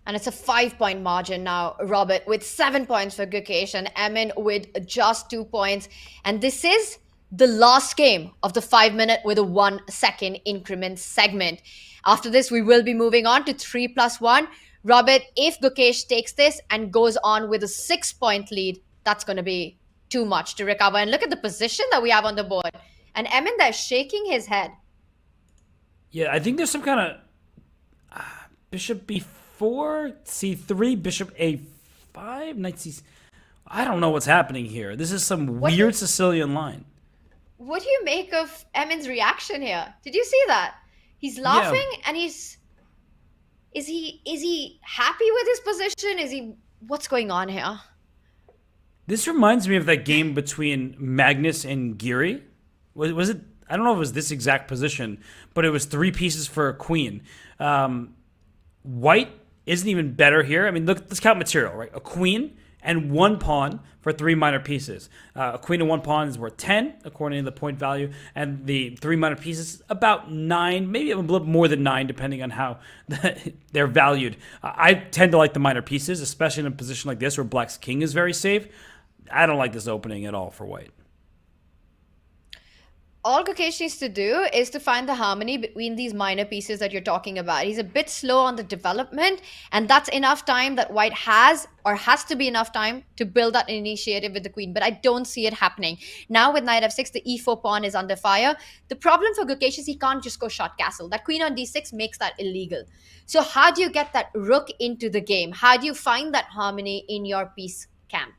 And it's a 5-point margin now, Robert, with 7 points for Gukesh and Emin with just 2 points. And this is the last game of the 5-minute with a 1 second increment segment. After this, we will be moving on to 3+1. Robert, if Gukesh takes this and goes on with a 6-point lead, that's going to be too much to recover. And look at the position that we have on the board. And Emin there shaking his head. Yeah, I think there's some kind of bishop b4, c3, bishop a5, knight c. I don't know what's happening here. This is some weird Sicilian line. What do you make of Emin's reaction here? Did you see that? He's Yeah, laughing and is he happy with his position? What's going on here? this reminds me of that game between Magnus and Geary. Was it? I don't know if it was this exact position, but it was 3 pieces for a queen. White isn't even better here. I mean, look, let's count material, right? A queen and 1 pawn for 3 minor pieces. A queen and 1 pawn is worth 10, according to the point value, and the 3 minor pieces about 9, maybe a little more than 9, depending on how they're valued. I tend to like the minor pieces, especially in a position like this where Black's king is very safe. I don't like this opening at all for White. All Gukesh needs to do is to find the harmony between these minor pieces that you're talking about. He's a bit slow on the development, and that's enough time that White has to be enough time to build that initiative with the queen, but I don't see it happening. Now with knight f6, the e4 pawn is under fire. The problem for Gukesh is he can't just go short castle. That queen on d6 makes that illegal. So how do you get that rook into the game? How do you find that harmony in your piece camp?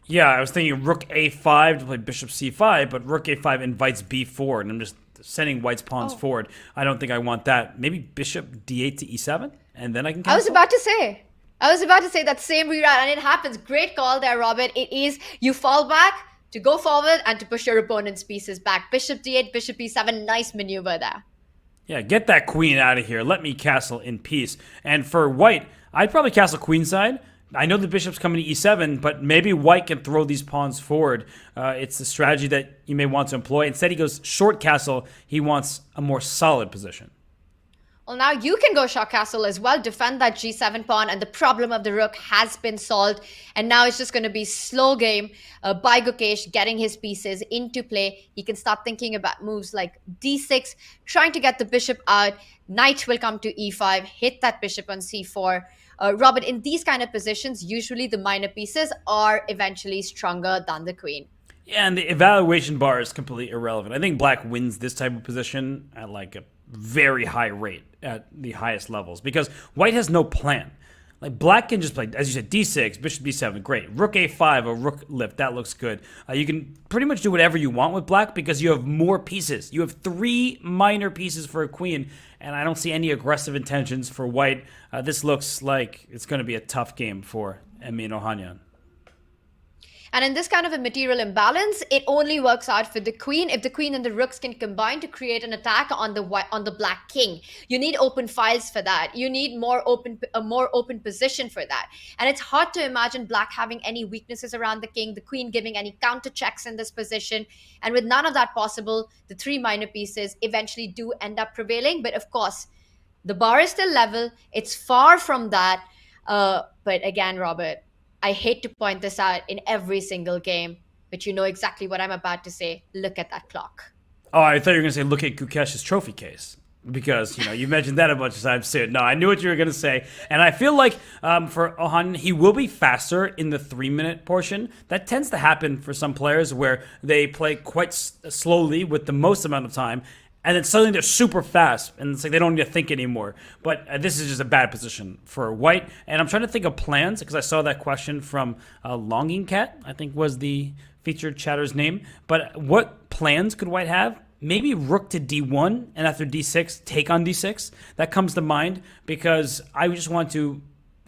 Yeah, I was thinking rook a5 to play bishop c5, but rook a5 invites b4, and I'm just sending White's pawns forward. I don't think I want that. Maybe bishop d8 to e7, and then I can cancel? I was about to say that same reroute, and it happens. Great call there, Robert. It is, you fall back to go forward and to push your opponent's pieces back. Bishop d8, bishop e7, nice maneuver there. Yeah, get that queen out of here. Let me castle in peace. And for White, I'd probably castle queenside. I know the bishop's coming to e7, but maybe White can throw these pawns forward. It's the strategy that you may want to employ. Instead, he goes short castle. He wants a more solid position. Well, now you can go short castle as well, defend that g7 pawn, and the problem of the rook has been solved. And now it's just going to be slow game by Gukesh getting his pieces into play. He can start thinking about moves like d6, trying to get the bishop out. Knight will come to e5, hit that bishop on c4. Robert, in these kind of positions, usually the minor pieces are eventually stronger than the queen. Yeah, and the evaluation bar is completely irrelevant. I think Black wins this type of position at like a very high rate at the highest levels because White has no plan. Like Black can just play, as you said, d6, bishop b7, great. Rook a5, a rook lift, that looks good. You can pretty much do whatever you want with Black because you have more pieces. You have 3 minor pieces for a queen, and I don't see any aggressive intentions for White. This looks like it's going to be a tough game for Emin Ohanyan. And in this kind of a material imbalance, it only works out for the queen if the queen and the rooks can combine to create an attack on the black king. You need open files for that. You need a more open position for that. And it's hard to imagine Black having any weaknesses around the king, the queen giving any counter checks in this position. And with none of that possible, the 3 minor pieces eventually do end up prevailing. But of course, the bar is still level. It's far from that. But again, Robert, I hate to point this out in every single game, but you know exactly what I'm about to say. Look at that clock. Oh, I thought you were going to say, look at Gukesh's trophy case. Because, you mentioned that a bunch of times too. No, I knew what you were going to say. And I feel like for Ohanyan, he will be faster in the 3-minute portion. That tends to happen for some players where they play quite slowly with the most amount of time. And then suddenly they're super fast, and it's like they don't need to think anymore. But this is just a bad position for White. And I'm trying to think of plans, because I saw that question from Longing Cat, I think was the featured chatter's name. But what plans could White have? Maybe rook to d1, and after d6, take on d6. That comes to mind, because I just want to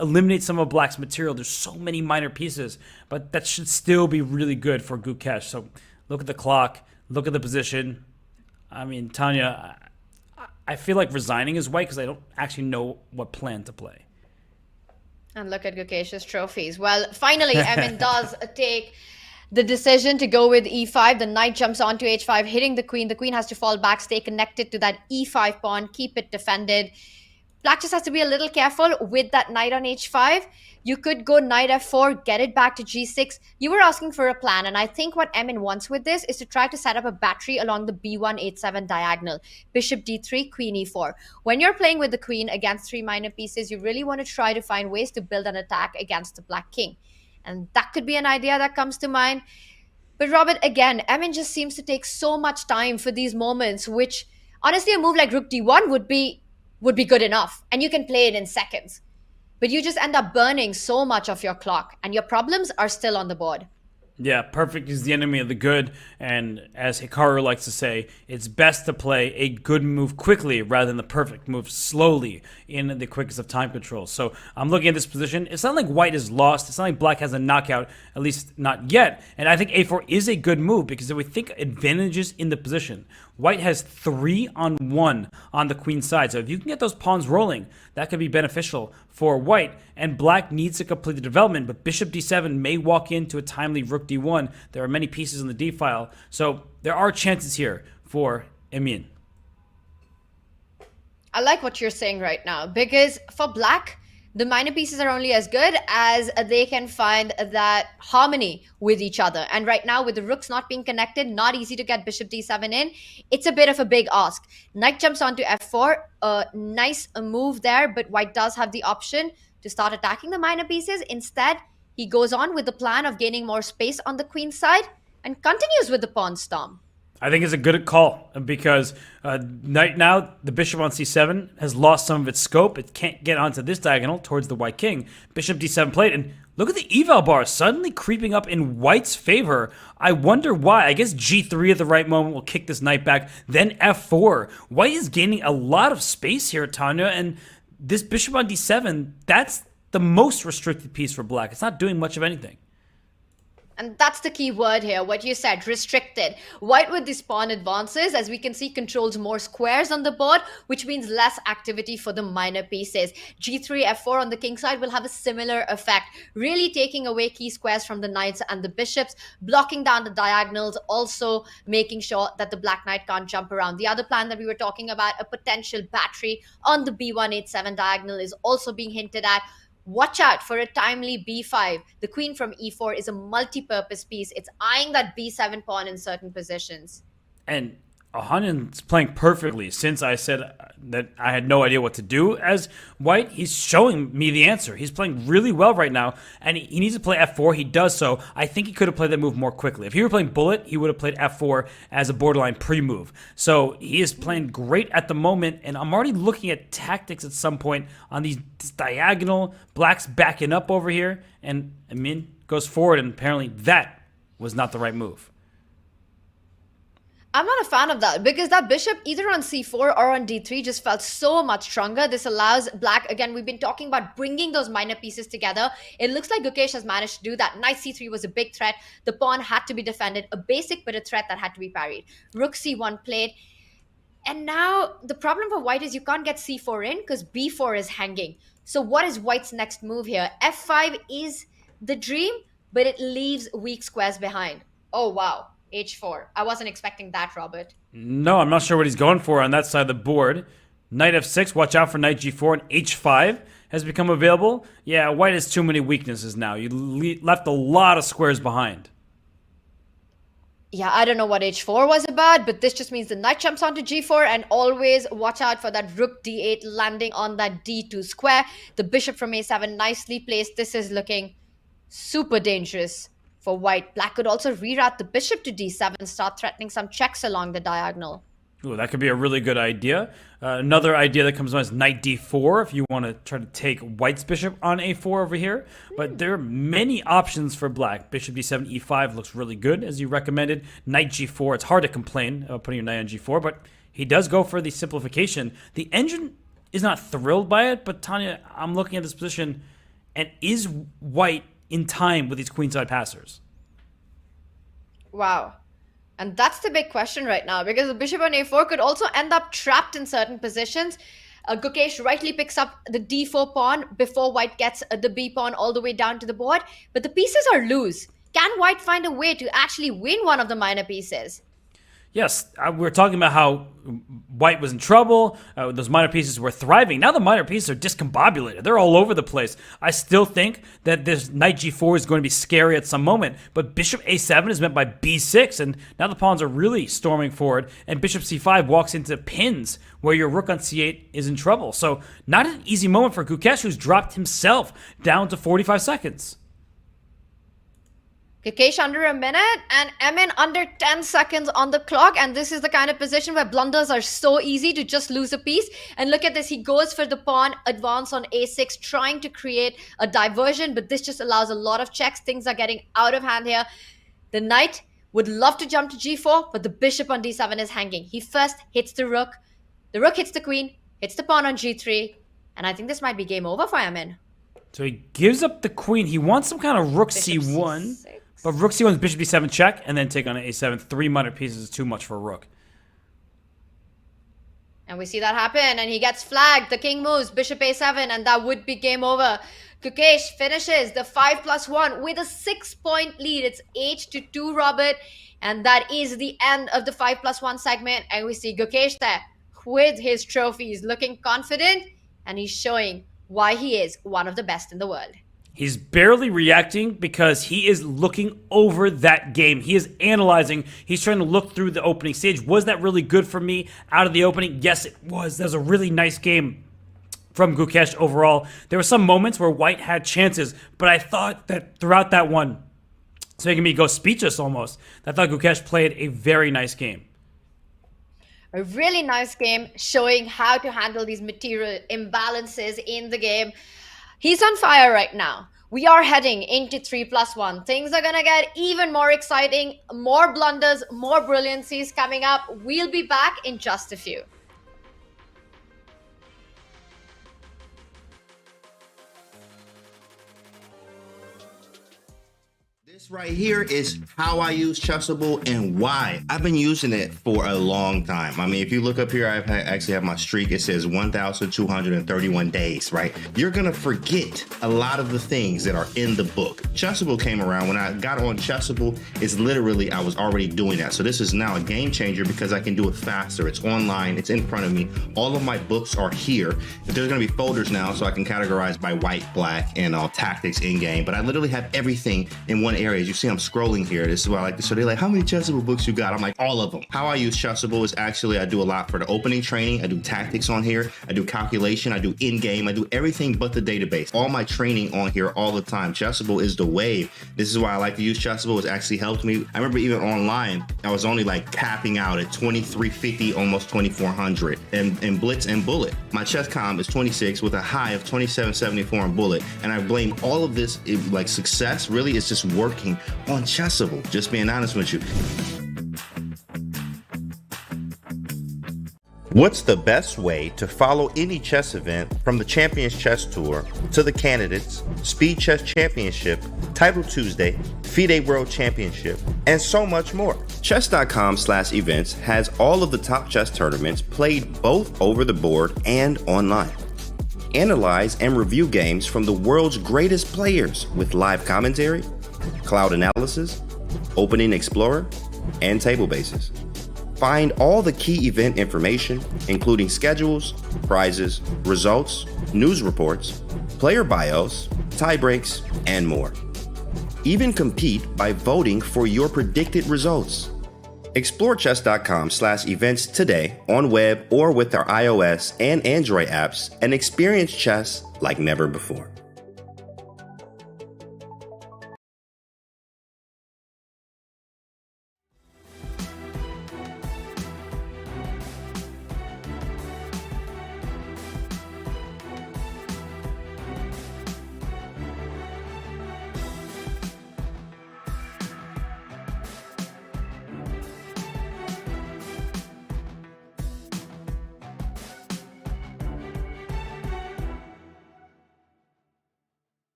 eliminate some of Black's material. There's so many minor pieces, but that should still be really good for Gukesh. So look at the clock, look at the position. I mean, Tanya, I feel like resigning is White because I don't actually know what plan to play. And look at Gukesh's trophies. Well, finally, Emin does take the decision to go with e5. The knight jumps onto h5, hitting the queen. The queen has to fall back, stay connected to that e5 pawn, keep it defended. Black just has to be a little careful with that knight on h5. You could go knight f4, get it back to g6. You were asking for a plan, and I think what Emin wants with this is to try to set up a battery along the b1, h7 diagonal. Bishop d3, queen e4. When you're playing with the queen against 3 minor pieces, you really want to try to find ways to build an attack against the black king. And that could be an idea that comes to mind. But Robert, again, Emin just seems to take so much time for these moments, which honestly a move like rook d1 would be good enough, and you can play it in seconds. But you just end up burning so much of your clock, and your problems are still on the board. Yeah, perfect is the enemy of the good, and as Hikaru likes to say, it's best to play a good move quickly rather than the perfect move slowly in the quickest of time control. So I'm looking at this position. It's not like white is lost. It's not like black has a knockout, at least not yet. And I think a4 is a good move because if we think advantages in the position, white has 3-on-1 on the queen side. So if you can get those pawns rolling, that could be beneficial for white. And black needs to complete the development, but bishop d7 may walk into a timely rook d1. There are many pieces in the d file. So there are chances here for Emin. I like what you're saying right now, because for black, the minor pieces are only as good as they can find that harmony with each other. And right now, with the rooks not being connected, not easy to get bishop d7 in. It's a bit of a big ask. Knight jumps onto f4. A nice move there, but white does have the option to start attacking the minor pieces. Instead, he goes on with the plan of gaining more space on the queen side and continues with the pawn storm. I think it's a good call because right now the bishop on c7 has lost some of its scope. It can't get onto this diagonal towards the white king. Bishop d7 played, and look at the eval bar suddenly creeping up in white's favor. I wonder why. I guess g3 at the right moment will kick this knight back. Then f4. White is gaining a lot of space here, Tanya, and this bishop on d7, that's the most restricted piece for black. It's not doing much of anything. And that's the key word here, what you said, restricted. White with these pawn advances, as we can see, controls more squares on the board, which means less activity for the minor pieces. G3, F4 on the king side will have a similar effect, really taking away key squares from the knights and the bishops, blocking down the diagonals, also making sure that the black knight can't jump around. The other plan that we were talking about, a potential battery on the B187 diagonal, is also being hinted at. Watch out for a timely b5. The queen from e4 is a multi-purpose piece. It's eyeing that b7 pawn in certain positions. And Ohanyan's playing perfectly. Since I said that I had no idea what to do as white, he's showing me the answer. He's playing really well right now, and he needs to play f4. He does so. I think he could have played that move more quickly. If he were playing bullet, he would have played f4 as a borderline pre-move. So he is playing great at the moment, and I'm already looking at tactics at some point on these diagonal. Black's backing up over here, and Emin goes forward, and apparently that was not the right move. I'm not a fan of that because that bishop either on c4 or on d3 just felt so much stronger. This allows black, again, we've been talking about bringing those minor pieces together. It looks like Gukesh has managed to do that. Knight c3 was a big threat. The pawn had to be defended, a basic but a threat that had to be parried. Rook c1 played. And now the problem for white is you can't get c4 in because b4 is hanging. So what is white's next move here? f5 is the dream, but it leaves weak squares behind. Oh, wow. h4. I wasn't expecting that, Robert. No, I'm not sure what he's going for on that side of the board. Knight f6, watch out for knight g4, and h5 has become available. Yeah, white has too many weaknesses now. You left a lot of squares behind. Yeah, I don't know what h4 was about, but this just means the knight jumps onto g4, and always watch out for that rook d8 landing on that d2 square. The bishop from a7 nicely placed. This is looking super dangerous for white. Black could also reroute the bishop to d7, start threatening some checks along the diagonal. Ooh, that could be a really good idea. Another idea that comes to mind is knight d4 if you want to try to take white's bishop on a4 over here. But there are many options for black. Bishop d7, e5 looks really good, as you recommended. Knight g4, it's hard to complain about putting your knight on g4, but he does go for the simplification. The engine is not thrilled by it, but Tanya, I'm looking at this position, and is white in time with these queenside passers? Wow. And that's the big question right now, because the bishop on a4 could also end up trapped in certain positions. Gukesh rightly picks up the d4 pawn before white gets the b pawn all the way down to the board. But the pieces are loose. Can white find a way to actually win one of the minor pieces? Yes, we're talking about how white was in trouble. Those minor pieces were thriving. Now the minor pieces are discombobulated. They're all over the place. I still think that this knight g4 is going to be scary at some moment. But bishop a7 is met by b6, and now the pawns are really storming forward. And bishop c5 walks into pins where your rook on c8 is in trouble. So not an easy moment for Gukesh, who's dropped himself down to 45 seconds. Gukesh under a minute and Emin under 10 seconds on the clock. And this is the kind of position where blunders are so easy to just lose a piece. And look at this. He goes for the pawn advance on a6, trying to create a diversion. But this just allows a lot of checks. Things are getting out of hand here. The knight would love to jump to g4, but the bishop on d7 is hanging. He first hits the rook hits the queen, hits the pawn on g3, and I think this might be game over for Yamin. So he gives up the queen. He wants some kind of rook Bishop c1, c6. but rook c1 is bishop d7 check, and then take on an a7. 3 minor pieces is too much for a rook. And we see that happen, and he gets flagged. The king moves, bishop a7, and that would be game over. Gukesh finishes the 5+1 with a 6-point lead. It's 8-2, Robert. And that is the end of the 5+1 segment. And we see Gukesh there with his trophies, looking confident, and he's showing why he is one of the best in the world. He's barely reacting because he is looking over that game. He is analyzing. He's trying to look through the opening stage. Was that really good for me out of the opening? Yes, it was. That was a really nice game from Gukesh overall. There were some moments where White had chances, but I thought that throughout that one, it's making me go speechless almost. I thought Gukesh played a very nice game. A really nice game showing how to handle these material imbalances in the game. He's on fire right now. We are heading into 3+1. Things are going to get even more exciting, more blunders, more brilliancies coming up. We'll be back in just a few. This right here is how I use Chessable and why. I've been using it for a long time. I mean, if you look up here, I actually have my streak. It says 1,231 days, right? You're gonna forget a lot of the things that are in the book. Chessable came around. When I got on Chessable, it's literally, I was already doing that. So this is now a game changer because I can do it faster. It's online, it's in front of me. All of my books are here. There's gonna be folders now so I can categorize by white, black, and tactics in game. But I literally have everything in one area. As you see, I'm scrolling here. This is why I like this. So they're like, how many Chessable books you got? I'm like, all of them. How I use Chessable is actually, I do a lot for the opening training. I do tactics on here. I do calculation. I do in-game. I do everything but the database. All my training on here all the time. Chessable is the wave. This is why I like to use Chessable. It's actually helped me. I remember even online, I was only like capping out at 2350, almost 2400 in Blitz and Bullet. My chess comm is 26 with a high of 2774 in Bullet. And I blame all of this, like success, really, it's just working on Chessable, just being honest with you. What's the best way to follow any chess event from the Champions Chess Tour to the Candidates, Speed Chess Championship, Title Tuesday, FIDE World Championship, and so much more? Chess.com/events has all of the top chess tournaments played both over the board and online. Analyze and review games from the world's greatest players with live commentary, cloud analysis, opening explorer, and table bases. Find all the key event information, including schedules, prizes, results, news reports, player bios, tie breaks, and more. Even compete by voting for your predicted results. Explore chess.com/events today on web or with our iOS and Android apps and experience chess like never before.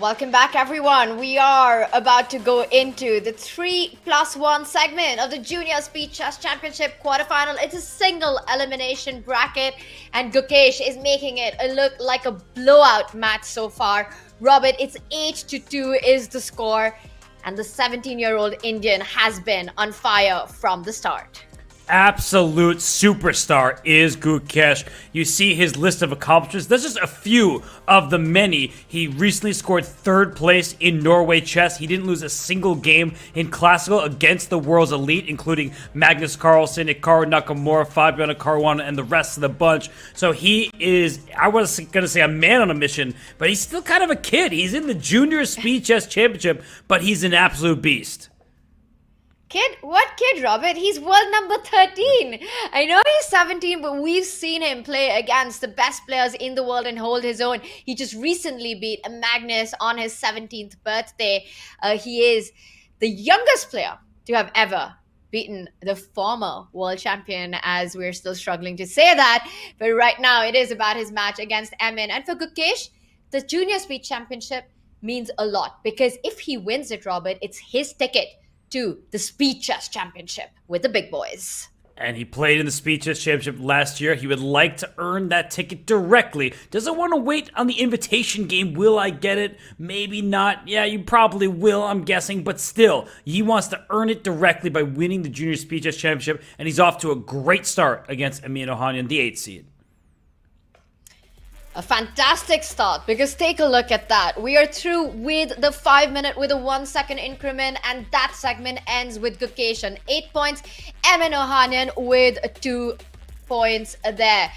Welcome back, everyone. We are about to go into the 3+1 segment of the Junior Speed Chess Championship quarterfinal. It's a single elimination bracket, and Gukesh is making it look like a blowout match so far. Robert, it's 8-2 is the score, and the 17-year-old Indian has been on fire from the start. Absolute superstar is Gukesh. You see his list of accomplishments. That's just a few of the many. He recently scored 3rd place in Norway chess. He didn't lose a single game in classical against the world's elite, including Magnus Carlsen, Hikaru Nakamura, Fabiano Caruana, and the rest of the bunch. So he is, I was going to say a man on a mission, but he's still kind of a kid. He's in the Junior Speed Chess Championship, but he's an absolute beast. Kid? What kid, Robert? He's world number 13. I know he's 17, but we've seen him play against the best players in the world and hold his own. He just recently beat Magnus on his 17th birthday. He is the youngest player to have ever beaten the former world champion, as we're still struggling to say that. But right now, it is about his match against Emin. And for Gukesh, the Junior Speed Championship means a lot, because if he wins it, Robert, it's his ticket to the Speed Chess Championship with the big boys. And he played in the Speed Chess Championship last year. He would like to earn that ticket directly. Doesn't want to wait on the invitation game. Will I get it? Maybe not. Yeah, you probably will, I'm guessing. But still, he wants to earn it directly by winning the Junior Speed Chess Championship. And he's off to a great start against Emin Ohanyan, the 8th seed. A fantastic start, because take a look at that. We are through with the 5-minute with a 1-second increment, and that segment ends with Gukesh on 8 points. Emin Ohanyan with 2 points there.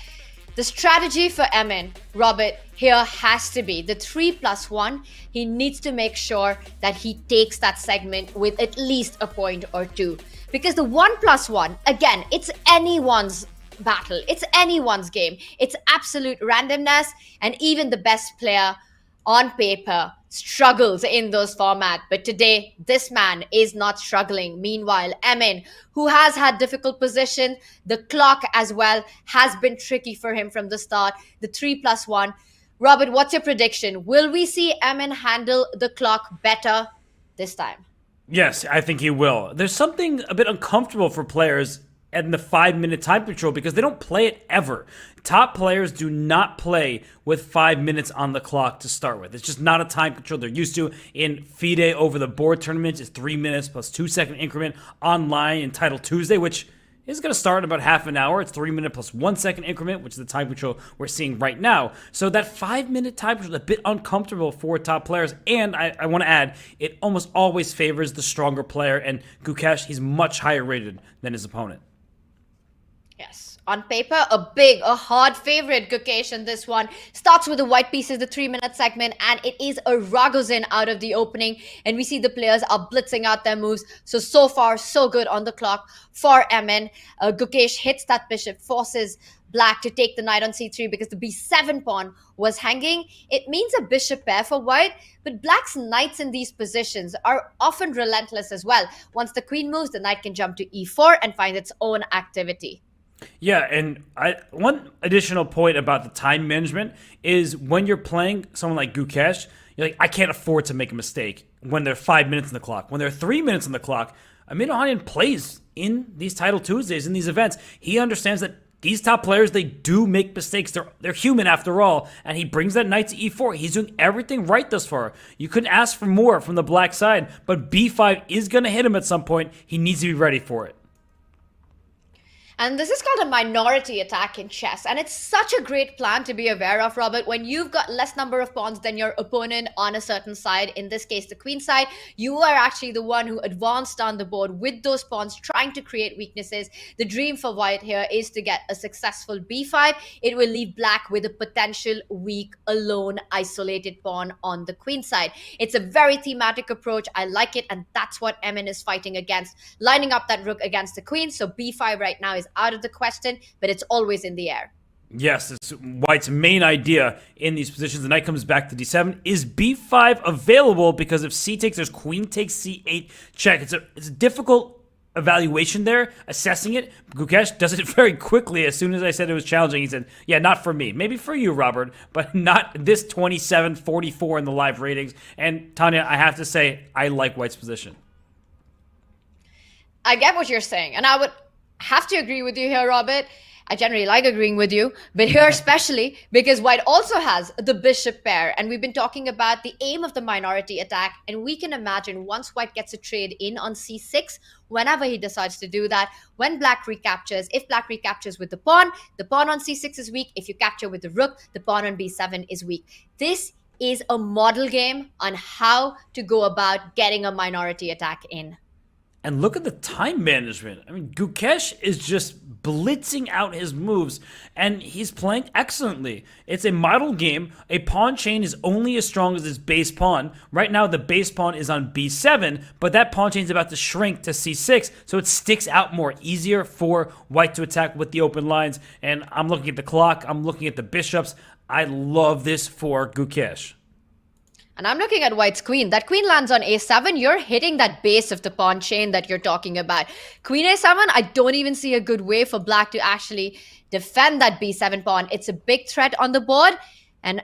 The strategy for Emin, Robert, here has to be the 3+1. He needs to make sure that he takes that segment with at least a point or two. Because the 1+1, again, it's anyone's battle. It's anyone's game. It's absolute randomness, and even the best player on paper struggles in those formats. But today, this man is not struggling. Meanwhile, Emin, who has had difficult position, the clock as well has been tricky for him from the start. The 3+1. Robert, what's your prediction? Will we see Emin handle the clock better this time? Yes, I think he will. There's something a bit uncomfortable for players and the 5-minute time control, because they don't play it ever. Top players do not play with 5 minutes on the clock to start with. It's just not a time control they're used to. In FIDE over the board tournaments, it's 3 minutes plus 2-second increment. Online in Title Tuesday, which is going to start in about half an hour. It's 3 minute plus 1-second increment, which is the time control we're seeing right now. So that 5-minute time control is a bit uncomfortable for top players. And I want to add, it almost always favors the stronger player. And Gukesh, he's much higher rated than his opponent. Yes, on paper, a hard favorite, Gukesh, in this one. Starts with the white pieces, the 3-minute segment, and it is a Ragozin out of the opening, and we see the players are blitzing out their moves. So far, so good on the clock for Emin. Gukesh hits that bishop, forces black to take the knight on c3 because the b7 pawn was hanging. It means a bishop pair for white, but black's knights in these positions are often relentless as well. Once the queen moves, the knight can jump to e4 and find its own activity. Yeah, and one additional point about the time management is when you're playing someone like Gukesh, you're like, I can't afford to make a mistake when there are 5 minutes on the clock. When there are 3 minutes on the clock, Emin Ohanyan plays in these Title Tuesdays, in these events. He understands that these top players, they do make mistakes. They're human after all, and he brings that knight to e4. He's doing everything right thus far. You couldn't ask for more from the black side, but b5 is going to hit him at some point. He needs to be ready for it. And this is called a minority attack in chess. And it's such a great plan to be aware of, Robert. When you've got less number of pawns than your opponent on a certain side, in this case, the queen side, you are actually the one who advanced on the board with those pawns, trying to create weaknesses. The dream for white here is to get a successful b5. It will leave black with a potential weak, alone, isolated pawn on the queen side. It's a very thematic approach. I like it. And that's what Emin is fighting against, lining up that rook against the queen. So b5 right now is out of the question, but it's always in the air. Yes, it's White's main idea in these positions. The knight comes back to d7. Is b5 available? Because if c takes, there's queen takes c8 check. It's a difficult evaluation there, assessing it. Gukesh does it very quickly. As soon as I said it was challenging, he said, yeah, not for me. Maybe for you, Robert, but not this 27-44 in the live ratings. And Tanya, I have to say, I like White's position. I get what you're saying, and I would have to agree with you here, Robert. I generally like agreeing with you, but here especially because White also has the bishop pair, and we've been talking about the aim of the minority attack, and we can imagine once White gets a trade in on c6, whenever he decides to do that, when Black recaptures, if Black recaptures with the pawn on c6 is weak. If you capture with the rook, the pawn on b7 is weak. This is a model game on how to go about getting a minority attack in. And look at the time management. I mean, Gukesh is just blitzing out his moves, and he's playing excellently. It's a model game. A pawn chain is only as strong as its base pawn. Right now, the base pawn is on b7, but that pawn chain is about to shrink to c6, so it sticks out more, easier for White to attack with the open lines. And I'm looking at the clock. I'm looking at the bishops. I love this for Gukesh. And I'm looking at White's queen. That queen lands on a7. You're hitting that base of the pawn chain that you're talking about. Queen a7, I don't even see a good way for Black to actually defend that b7 pawn. It's a big threat on the board. And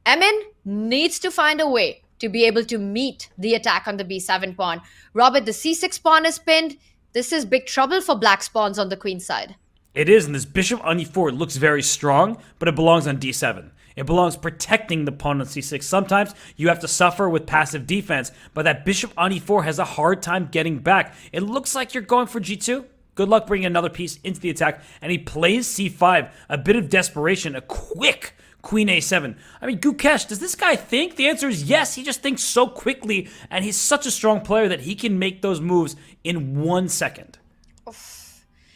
Emin needs to find a way to be able to meet the attack on the b7 pawn. Robert, the c6 pawn is pinned. This is big trouble for Black's pawns on the queen side. It is, and this bishop on e4 looks very strong, but it belongs on d7. It belongs protecting the pawn on c6. Sometimes you have to suffer with passive defense, but that bishop on e4 has a hard time getting back. It looks like you're going for g2. Good luck bringing another piece into the attack. And he plays c5, a bit of desperation, a quick queen a7. I mean, Gukesh, does this guy think? The answer is yes. He just thinks so quickly, and he's such a strong player that he can make those moves in 1 second.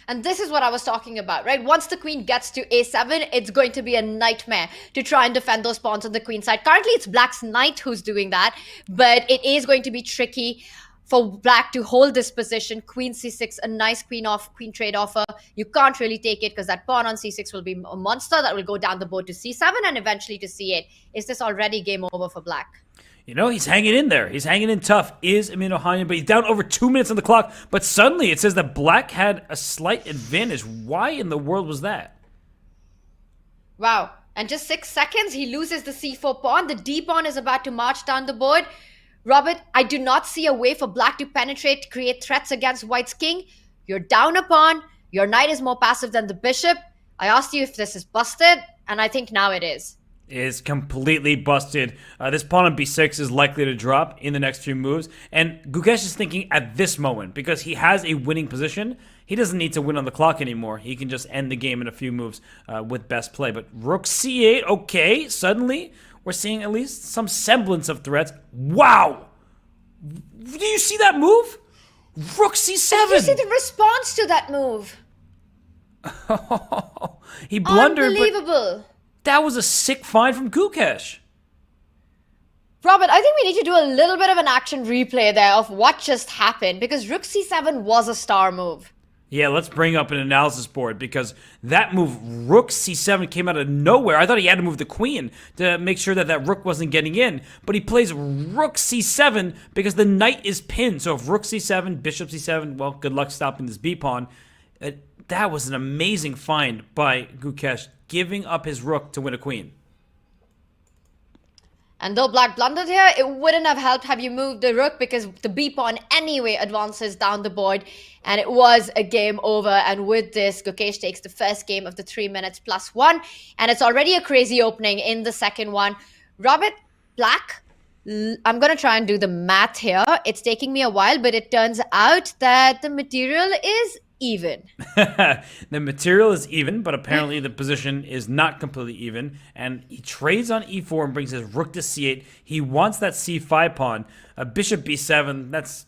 And this is what I was talking about, right? Once the queen gets to a7, it's going to be a nightmare to try and defend those pawns on the queen side. Currently, it's Black's knight who's doing that, but it is going to be tricky for Black to hold this position. Queen c6, a nice queen trade offer. You can't really take it because that pawn on c6 will be a monster that will go down the board to c7 and eventually to c8. Is this already game over for Black? You know, he's hanging in there. He's hanging in tough. Is Emin Ohanyan, but he's down over 2 minutes on the clock. But suddenly it says that Black had a slight advantage. Why in the world was that? Wow. And just 6 seconds, he loses the c4 pawn. The d pawn is about to march down the board. Robert, I do not see a way for Black to penetrate, to create threats against White's king. You're down a pawn. Your knight is more passive than the bishop. I asked you if this is busted, and I think now it is. Is completely busted. This pawn on b6 is likely to drop in the next few moves. And Gukesh is thinking at this moment, because he has a winning position, he doesn't need to win on the clock anymore. He can just end the game in a few moves with best play. But rook c8, okay, suddenly we're seeing at least some semblance of threats. Wow! Do you see that move? Rook c7! Did you see the response to that move? He blundered. Unbelievable. That was a sick find from Gukesh. Robert, I think we need to do a little bit of an action replay there of what just happened, because rook c7 was a star move. Yeah, let's bring up an analysis board, because that move, rook c7, came out of nowhere. I thought he had to move the queen to make sure that that rook wasn't getting in, but he plays rook c7 because the knight is pinned. So if rook c7, bishop c7, well, good luck stopping this b-pawn. That was an amazing find by Gukesh, giving up his rook to win a queen. And though Black blundered here, it wouldn't have helped have you moved the rook, because the b-pawn anyway advances down the board, and it was a game over. And with this, Gukesh takes the first game of the 3 minutes plus 1, and it's already a crazy opening in the second one. Robert, Black, I'm going to try and do the math here. It's taking me a while, but it turns out that the material is even. The material is even, but apparently the position is not completely even. And he trades on e4 and brings his rook to c8. He wants that c5 pawn. Bishop b7, that's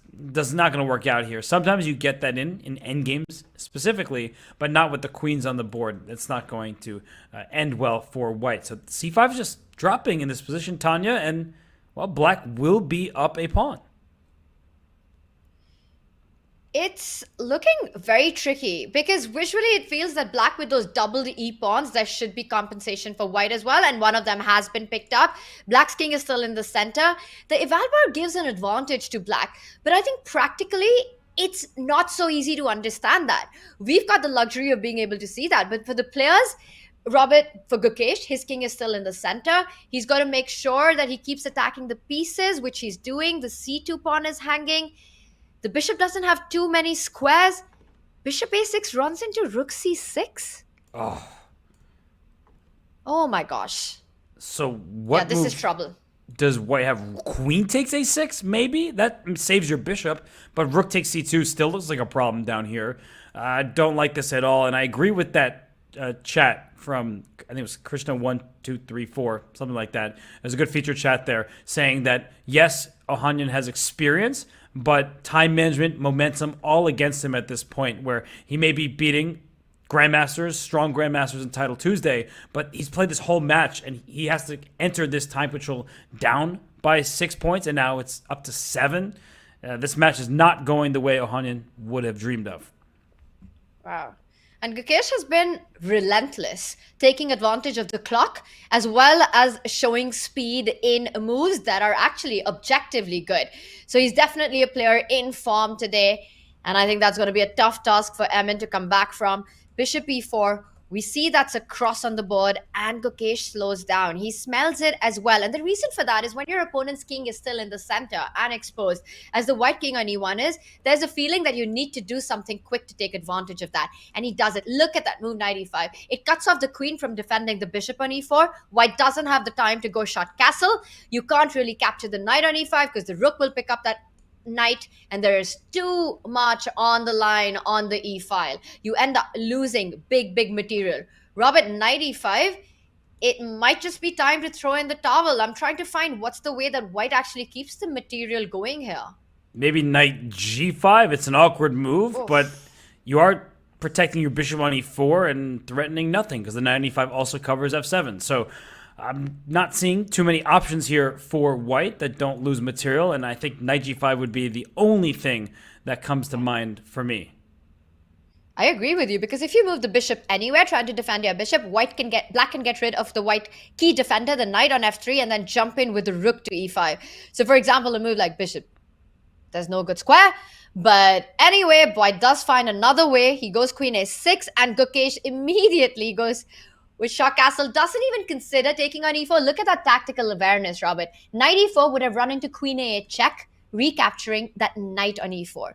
not going to work out here. Sometimes you get that in endgames specifically, but not with the queens on the board. It's not going to end well for White. So c5 is just dropping in this position, Tanya, and, well, Black will be up a pawn. It's looking very tricky, because visually it feels that Black, with those doubled e-pawns, there should be compensation for White as well, and one of them has been picked up. Black's king is still in the center. The eval bar gives an advantage to Black, but I think practically it's not so easy to understand that. We've got the luxury of being able to see that. But for the players, Robert, for Gukesh, his king is still in the center. He's got to make sure that he keeps attacking the pieces, which he's doing. The c2 pawn is hanging. The bishop doesn't have too many squares. Bishop a6 runs into rook c6. Oh my gosh. So what? Yeah, this move is trouble. does white have? Queen takes a6, maybe? That saves your bishop, but rook takes c2 still looks like a problem down here. I don't like this at all, and I agree with that chat from, I think it was Krishna1234, something like that. There's a good feature chat there saying that, yes, Ohanyan has experience, but time management, momentum, all against him at this point, where he may be beating grandmasters, strong grandmasters in Title Tuesday, but he's played this whole match, and he has to enter this time control down by 6 points, and now it's up to 7. This match is not going the way Ohanyan would have dreamed of. Wow. And Gukesh has been relentless, taking advantage of the clock, as well as showing speed in moves that are actually objectively good. So he's definitely a player in form today, and I think that's going to be a tough task for Emin to come back from. Bishop e4, we see that's a cross on the board, and Gukesh slows down. He smells it as well. And the reason for that is when your opponent's king is still in the center and exposed, as the white king on e1 is, there's a feeling that you need to do something quick to take advantage of that. And he does it. Look at that move, knight e5. It cuts off the queen from defending the bishop on e4. White doesn't have the time to go shot castle. You can't really capture the knight on e5 because the rook will pick up that knight, and there is too much on the line on the e file. You end up losing big material. Robert, knight e5, it might just be time to throw in the towel. I'm trying to find what's the way that white actually keeps the material going here. Maybe knight g5. It's an awkward move, Oof. but you are protecting your bishop on e4 and threatening nothing because the knight on e5 also covers f7. So I'm not seeing too many options here for white that don't lose material, and I think knight g5 would be the only thing that comes to mind for me. I agree with you, because if you move the bishop anywhere trying to defend your bishop, black can get rid of the white key defender, the knight on f3, and then jump in with the rook to e5. So for example, a move like bishop, there's no good square. But anyway, white does find another way. He goes queen a6, and Gukesh immediately goes with shot castle, doesn't even consider taking on e4. Look at that tactical awareness, Robert. Knight e4 would have run into queen a8 check, recapturing that knight on e4.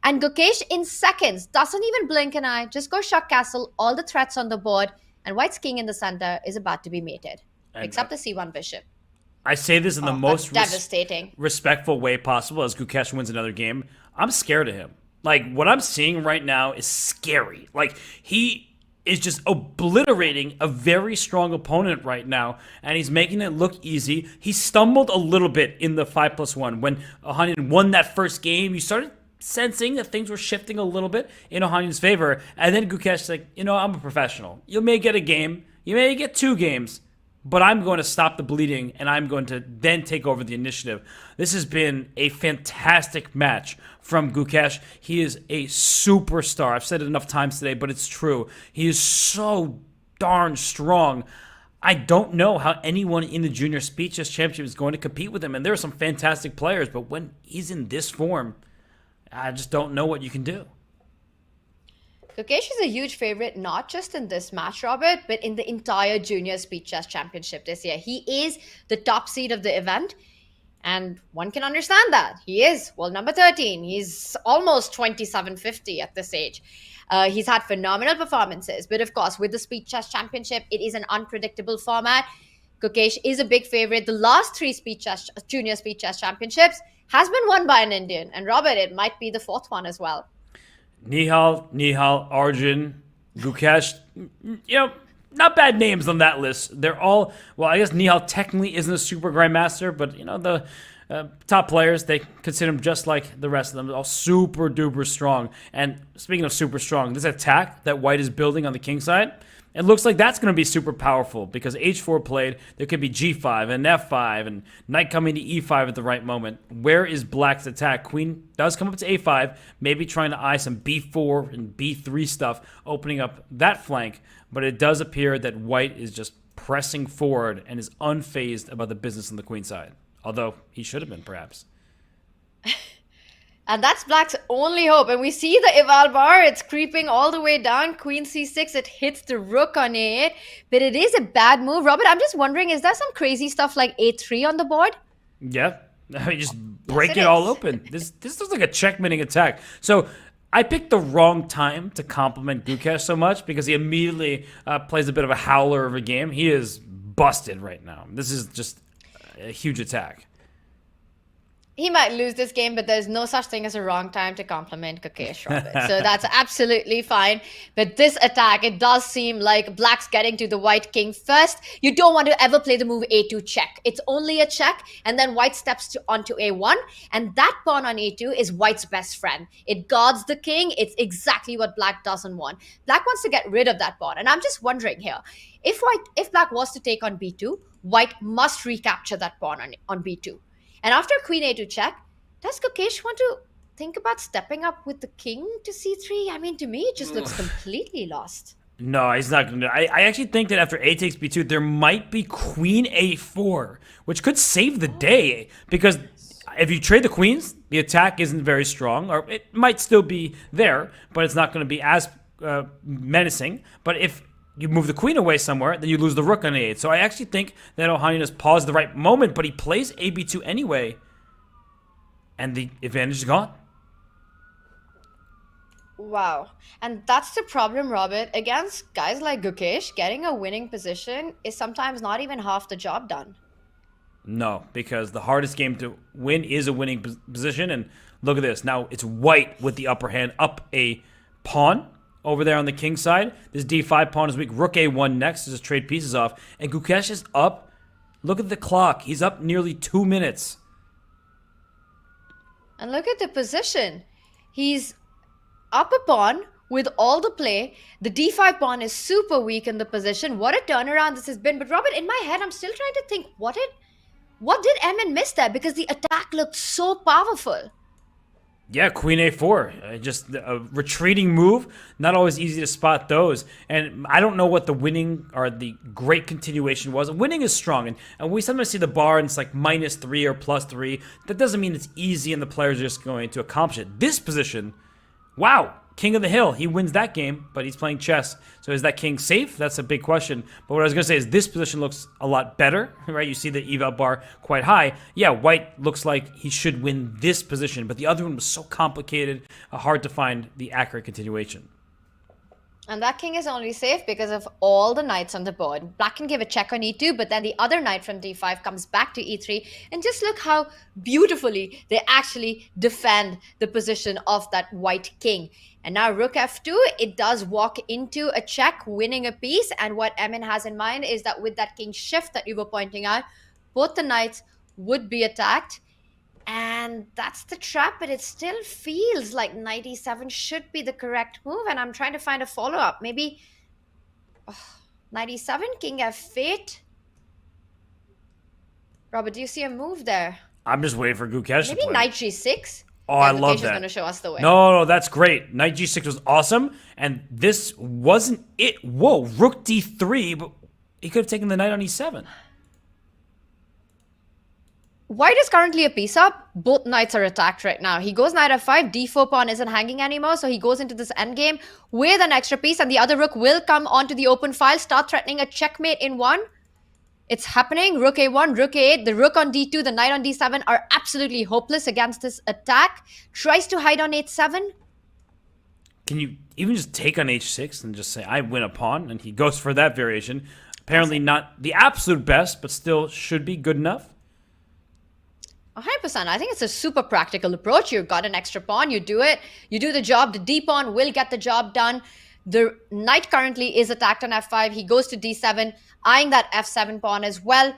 And Gukesh in seconds doesn't even blink an eye, just goes shot castle, all the threats on the board, and white's king in the center is about to be mated. Picks up the c1 bishop. I say this in the most devastating, respectful way possible as Gukesh wins another game. I'm scared of him. Like, what I'm seeing right now is scary. Like, he is just obliterating a very strong opponent right now, and he's making it look easy. He stumbled a little bit in the 5+1. When Ohanyan won that first game, you started sensing that things were shifting a little bit in Ohanyan's favor, and then Gukesh's like, I'm a professional. You may get a game, you may get 2 games, but I'm going to stop the bleeding, and I'm going to then take over the initiative. This has been a fantastic match from Gukesh. He is a superstar. I've said it enough times today, but it's true. He is so darn strong. I don't know how anyone in the Junior SpeedChess Championship is going to compete with him, and there are some fantastic players, but when he's in this form, I just don't know what you can do. Gukesh is a huge favorite, not just in this match, Robert, but in the entire Junior SpeedChess Championship this year. He is the top seed of the event, and one can understand that. He is world number 13. He's almost 2750 at this age. He's had phenomenal performances, but of course, with the SpeedChess Championship, it is an unpredictable format. Gukesh is a big favorite. The last 3 Junior SpeedChess Championships has been won by an Indian, and Robert, it might be the 4th one as well. Nihal, Arjun, Gukesh, not bad names on that list. They're all, well, I guess Nihal technically isn't a super grandmaster, but, the top players, they consider him just like the rest of them. They're all super duper strong. And speaking of super strong, this attack that white is building on the king side, it looks like that's going to be super powerful because h4 played, there could be g5 and f5 and knight coming to e5 at the right moment. Where is black's attack? Queen does come up to a5, maybe trying to eye some b4 and b3 stuff, opening up that flank, but it does appear that white is just pressing forward and is unfazed about the business on the queen side, although he should have been perhaps. And that's Black's only hope. And we see the eval bar. It's creeping all the way down. Queen c6. It hits the rook on a8. But it is a bad move. Robert, I'm just wondering, is there some crazy stuff like a3 on the board? Yeah. I mean, just break Yes, it all open. This looks like a checkmating attack. So I picked the wrong time to compliment Gukesh so much because he immediately plays a bit of a howler of a game. He is busted right now. This is just a huge attack. He might lose this game, but there's no such thing as a wrong time to compliment Gukesh, Robert. So that's absolutely fine. But this attack, it does seem like Black's getting to the white king first. You don't want to ever play the move a2 check. It's only a check, and then white steps onto a1, and that pawn on a2 is white's best friend. It guards the king. It's exactly what Black doesn't want. Black wants to get rid of that pawn, and I'm just wondering here, if Black was to take on b2, white must recapture that pawn on b2. And after queen a2 check, does Gukesh want to think about stepping up with the king to c3? I mean, to me, it just looks completely lost. No, he's not going to. I actually think that after a takes b2, there might be queen a4, which could save the day. Because if you trade the queens, the attack isn't very strong, or it might still be there, but it's not going to be as menacing. But if you move the queen away somewhere, then you lose the rook on a8. So I actually think that Ohanyan has paused the right moment, but he plays ab2 anyway, and the advantage is gone. Wow. And that's the problem, Robert. Against guys like Gukesh, getting a winning position is sometimes not even half the job done. No, because the hardest game to win is a winning position, and look at this. Now it's white with the upper hand up a pawn. Over there on the king side, this d5 pawn is weak. Rook a1 next to just trade pieces off. And Gukesh is up. Look at the clock. He's up nearly 2 minutes. And look at the position. He's up a pawn with all the play. The d5 pawn is super weak in the position. What a turnaround this has been. But Robert, in my head, I'm still trying to think, what did Emin miss there? Because the attack looked so powerful. Yeah, queen a4, just a retreating move. Not always easy to spot those. And I don't know what the winning or the great continuation was. Winning is strong, and we sometimes see the bar and it's like -3 or +3. That doesn't mean it's easy and the players are just going to accomplish it. This position, wow, king of the hill. He wins that game, but he's playing chess. So is that king safe? That's a big question. But what I was going to say is this position looks a lot better, right? You see the eval bar quite high. Yeah, white looks like he should win this position, but the other one was so complicated, hard to find the accurate continuation. And that king is only safe because of all the knights on the board. Black can give a check on e2, but then the other knight from d5 comes back to e3. And just look how beautifully they actually defend the position of that white king. And now rook f2, it does walk into a check, winning a piece. And what Emin has in mind is that with that king shift that you were pointing out, both the knights would be attacked. And that's the trap, but it still feels like knight e7 should be the correct move. And I'm trying to find a follow-up. Maybe knight e7, king f8. Robert, do you see a move there? I'm just waiting for Gukesh to Maybe play. knight g6. Oh, I love Gukesh that. is going to show us the way. No, that's great. Knight g6 was awesome, and this wasn't it. Whoa, rook d3, but he could have taken the knight on e7. White is currently a piece up. Both knights are attacked right now. He goes knight f5. d4 pawn isn't hanging anymore, so he goes into this endgame with an extra piece, and the other rook will come onto the open file, start threatening a checkmate in one. It's happening. Rook a1, rook a8, the rook on d2, the knight on d7 are absolutely hopeless against this attack. Tries to hide on h7. Can you even just take on h6 and just say, I win a pawn? And he goes for that variation. Apparently not the absolute best, but still should be good enough. 100%. I think it's a super practical approach. You've got an extra pawn, you do it, you do the job. The d pawn will get the job done. The knight currently is attacked on f5. He goes to d7, eyeing that f7 pawn as well.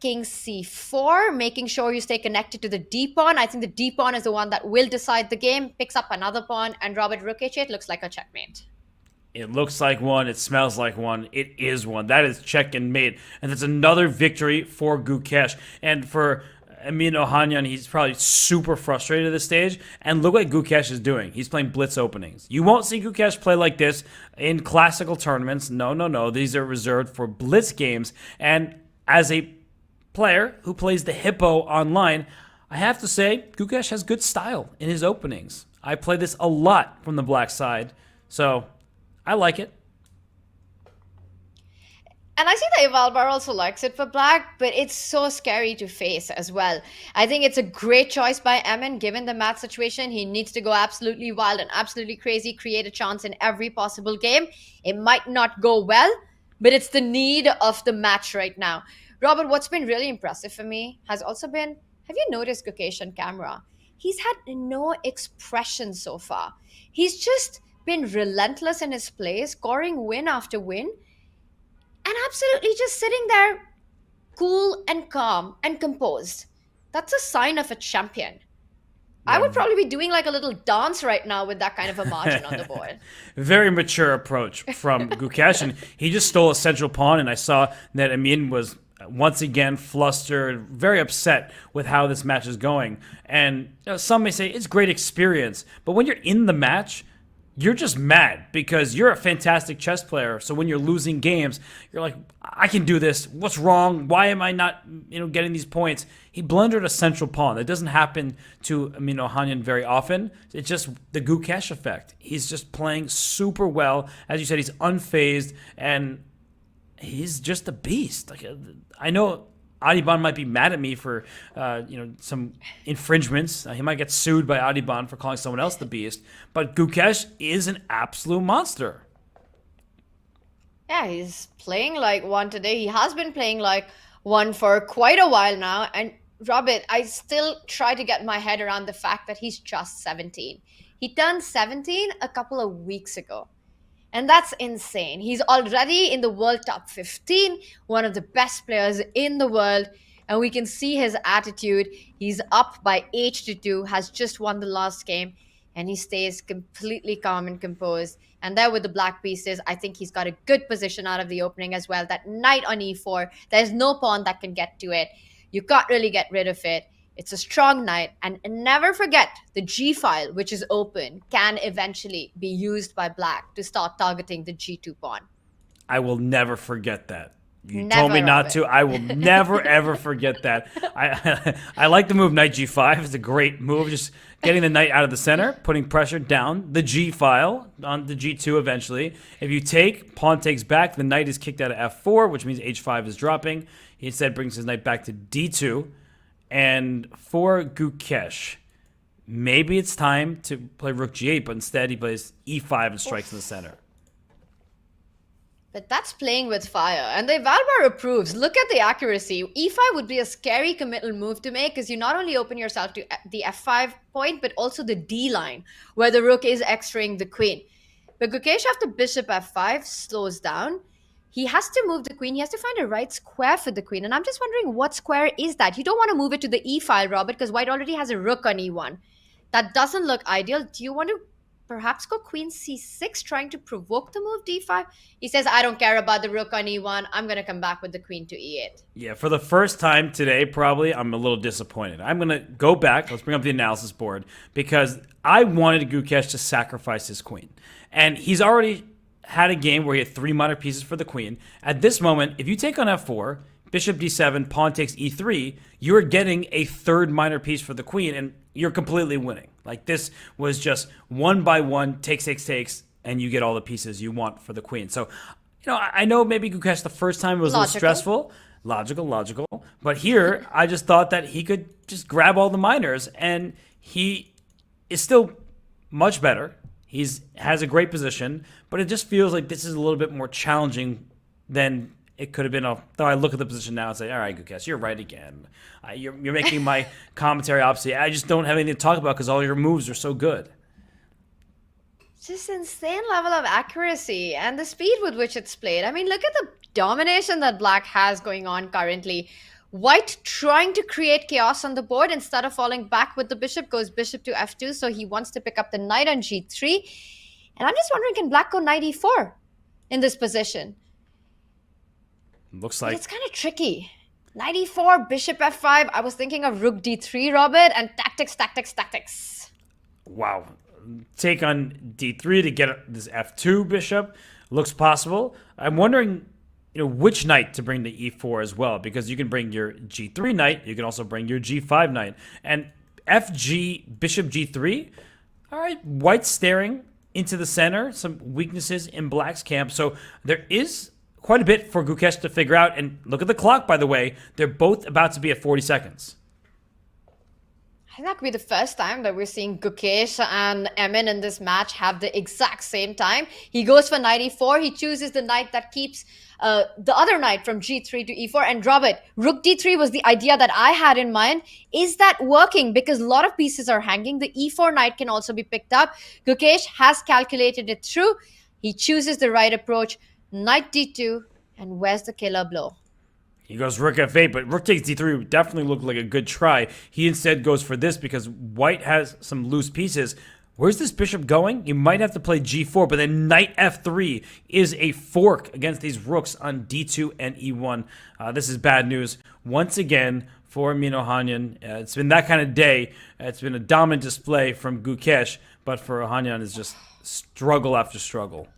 King c4, making sure you stay connected to the d pawn. I think the d pawn is the one that will decide the game. Picks up another pawn, and Robert, rook h8 looks like a checkmate. It looks like one. It smells like one. It is one. That is check and mate. And that's another victory for Gukesh. And for Ohanyan, he's probably super frustrated at this stage. And look what Gukesh is doing. He's playing blitz openings. You won't see Gukesh play like this in classical tournaments. No. These are reserved for blitz games. And as a player who plays the Hippo online, I have to say, Gukesh has good style in his openings. I play this a lot from the black side, so I like it. And I see that Evalbar also likes it for black, but it's so scary to face as well. I think it's a great choice by Emin, given the match situation. He needs to go absolutely wild and absolutely crazy, create a chance in every possible game. It might not go well, but it's the need of the match right now. Robert, what's been really impressive for me has also been, have you noticed Gukesh on camera? He's had no expression so far. He's just been relentless in his play, scoring win after win, and absolutely just sitting there cool and calm and composed. That's a sign of a champion. I would probably be doing like a little dance right now with that kind of a margin on the board. Very mature approach from Gukesh, and he just stole a central pawn, and I saw that Amin was once again flustered, very upset with how this match is going. And some may say it's great experience, but when you're in the match, you're just mad because you're a fantastic chess player. So when you're losing games, you're like, I can do this. What's wrong? Why am I not, getting these points? He blundered a central pawn. That doesn't happen to Ohanyan very often. It's just the Gukesh effect. He's just playing super well. As you said, he's unfazed and he's just a beast. Like, I know Adiban might be mad at me for, some infringements. He might get sued by Adiban for calling someone else the beast. But Gukesh is an absolute monster. Yeah, he's playing like one today. He has been playing like one for quite a while now. And Robert, I still try to get my head around the fact that he's just 17. He turned 17 a couple of weeks ago. And that's insane. He's already in the world top 15, one of the best players in the world. And we can see his attitude. He's up by 8-2, has just won the last game, and he stays completely calm and composed. And there with the black pieces, I think he's got a good position out of the opening as well. That knight on e4, there's no pawn that can get to it. You can't really get rid of it. It's a strong knight. And never forget, the G file, which is open, can eventually be used by black to start targeting the G2 pawn. I will never forget that. You Never, told me not Robert. to. I will never, ever forget that. I like the move knight G5. It's a great move. Just getting the knight out of the center, putting pressure down the G file on the G2 eventually. If you take, pawn takes back, the knight is kicked out of F4, which means H5 is dropping. He instead brings his knight back to D2. And for Gukesh, maybe it's time to play rook G8, but instead he plays E5 and strikes in the center. But that's playing with fire. And the Evalbar approves. Look at the accuracy. E5 would be a scary committal move to make because you not only open yourself to the F5 point, but also the D line, where the rook is extraying the queen. But Gukesh after bishop F5 slows down. He has to move the queen. He has to find a right square for the queen. And I'm just wondering, what square is that? You don't want to move it to the E file, Robert, because white already has a rook on E1. That doesn't look ideal. Do you want to perhaps go queen C6, trying to provoke the move D5? He says, I don't care about the rook on E1. I'm going to come back with the queen to E8. Yeah, for the first time today, probably, I'm a little disappointed. I'm going to go back. Let's bring up the analysis board because I wanted Gukesh to sacrifice his queen. And he's already had a game where he had 3 minor pieces for the queen. At this moment, if you take on F4, bishop D7, pawn takes E3, you're getting a 3rd minor piece for the queen, and you're completely winning. Like, this was just one by one, takes, and you get all the pieces you want for the queen. So, I know maybe Gukesh the first time was a little stressful. Logical. But here, I just thought that he could just grab all the minors, and he is still much better. He has a great position, but it just feels like this is a little bit more challenging than it could have been. Though I look at the position now and say, all right, Gukesh, you're right again. You're making my commentary opposite. I just don't have anything to talk about because all your moves are so good. Just insane level of accuracy and the speed with which it's played. I mean, look at the domination that black has going on currently. White trying to create chaos on the board. Instead of falling back with the bishop, goes bishop to F2. So he wants to pick up the knight on G3. And I'm just wondering, can black go knight E4 in this position? Looks like but it's kind of tricky. Knight E4, bishop F5. I was thinking of rook D3, Robert, and tactics. Wow. Take on D3 to get this F2 bishop. Looks possible. I'm wondering which knight to bring to e4 as well, because you can bring your g3 knight, you can also bring your g5 knight, and fg bishop g3. All right, white's staring into the center, some weaknesses in black's camp, so there is quite a bit for Gukesh to figure out. And look at the clock, by the way, they're both about to be at 40 seconds. I think that could be the first time that we're seeing Gukesh and Emin in this match have the exact same time. He goes for knight e4. He chooses the knight that keeps the other knight from g3 to e4. And Robert, rook d3 was the idea that I had in mind. Is that working? Because a lot of pieces are hanging. The e4 knight can also be picked up. Gukesh has calculated it through. He chooses the right approach. Knight d2. And where's the killer blow? He goes rook f8, but rook takes d3 would definitely look like a good try. He instead goes for this because white has some loose pieces. Where's this bishop going? You might have to play g4, but then knight f3 is a fork against these rooks on d2 and e1. This is bad news once again for Ohanyan. It's been that kind of day. It's been a dominant display from Gukesh, but for Ohanyan it's just struggle after struggle.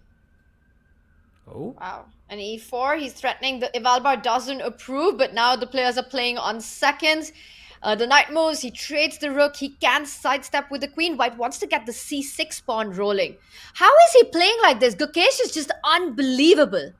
Oh. Wow. And e4, he's threatening. The Ivalbar doesn't approve, but now the players are playing on seconds. The knight moves, he trades the rook, he can sidestep with the queen. White wants to get the c6 pawn rolling. How is he playing like this? Gukesh is just unbelievable.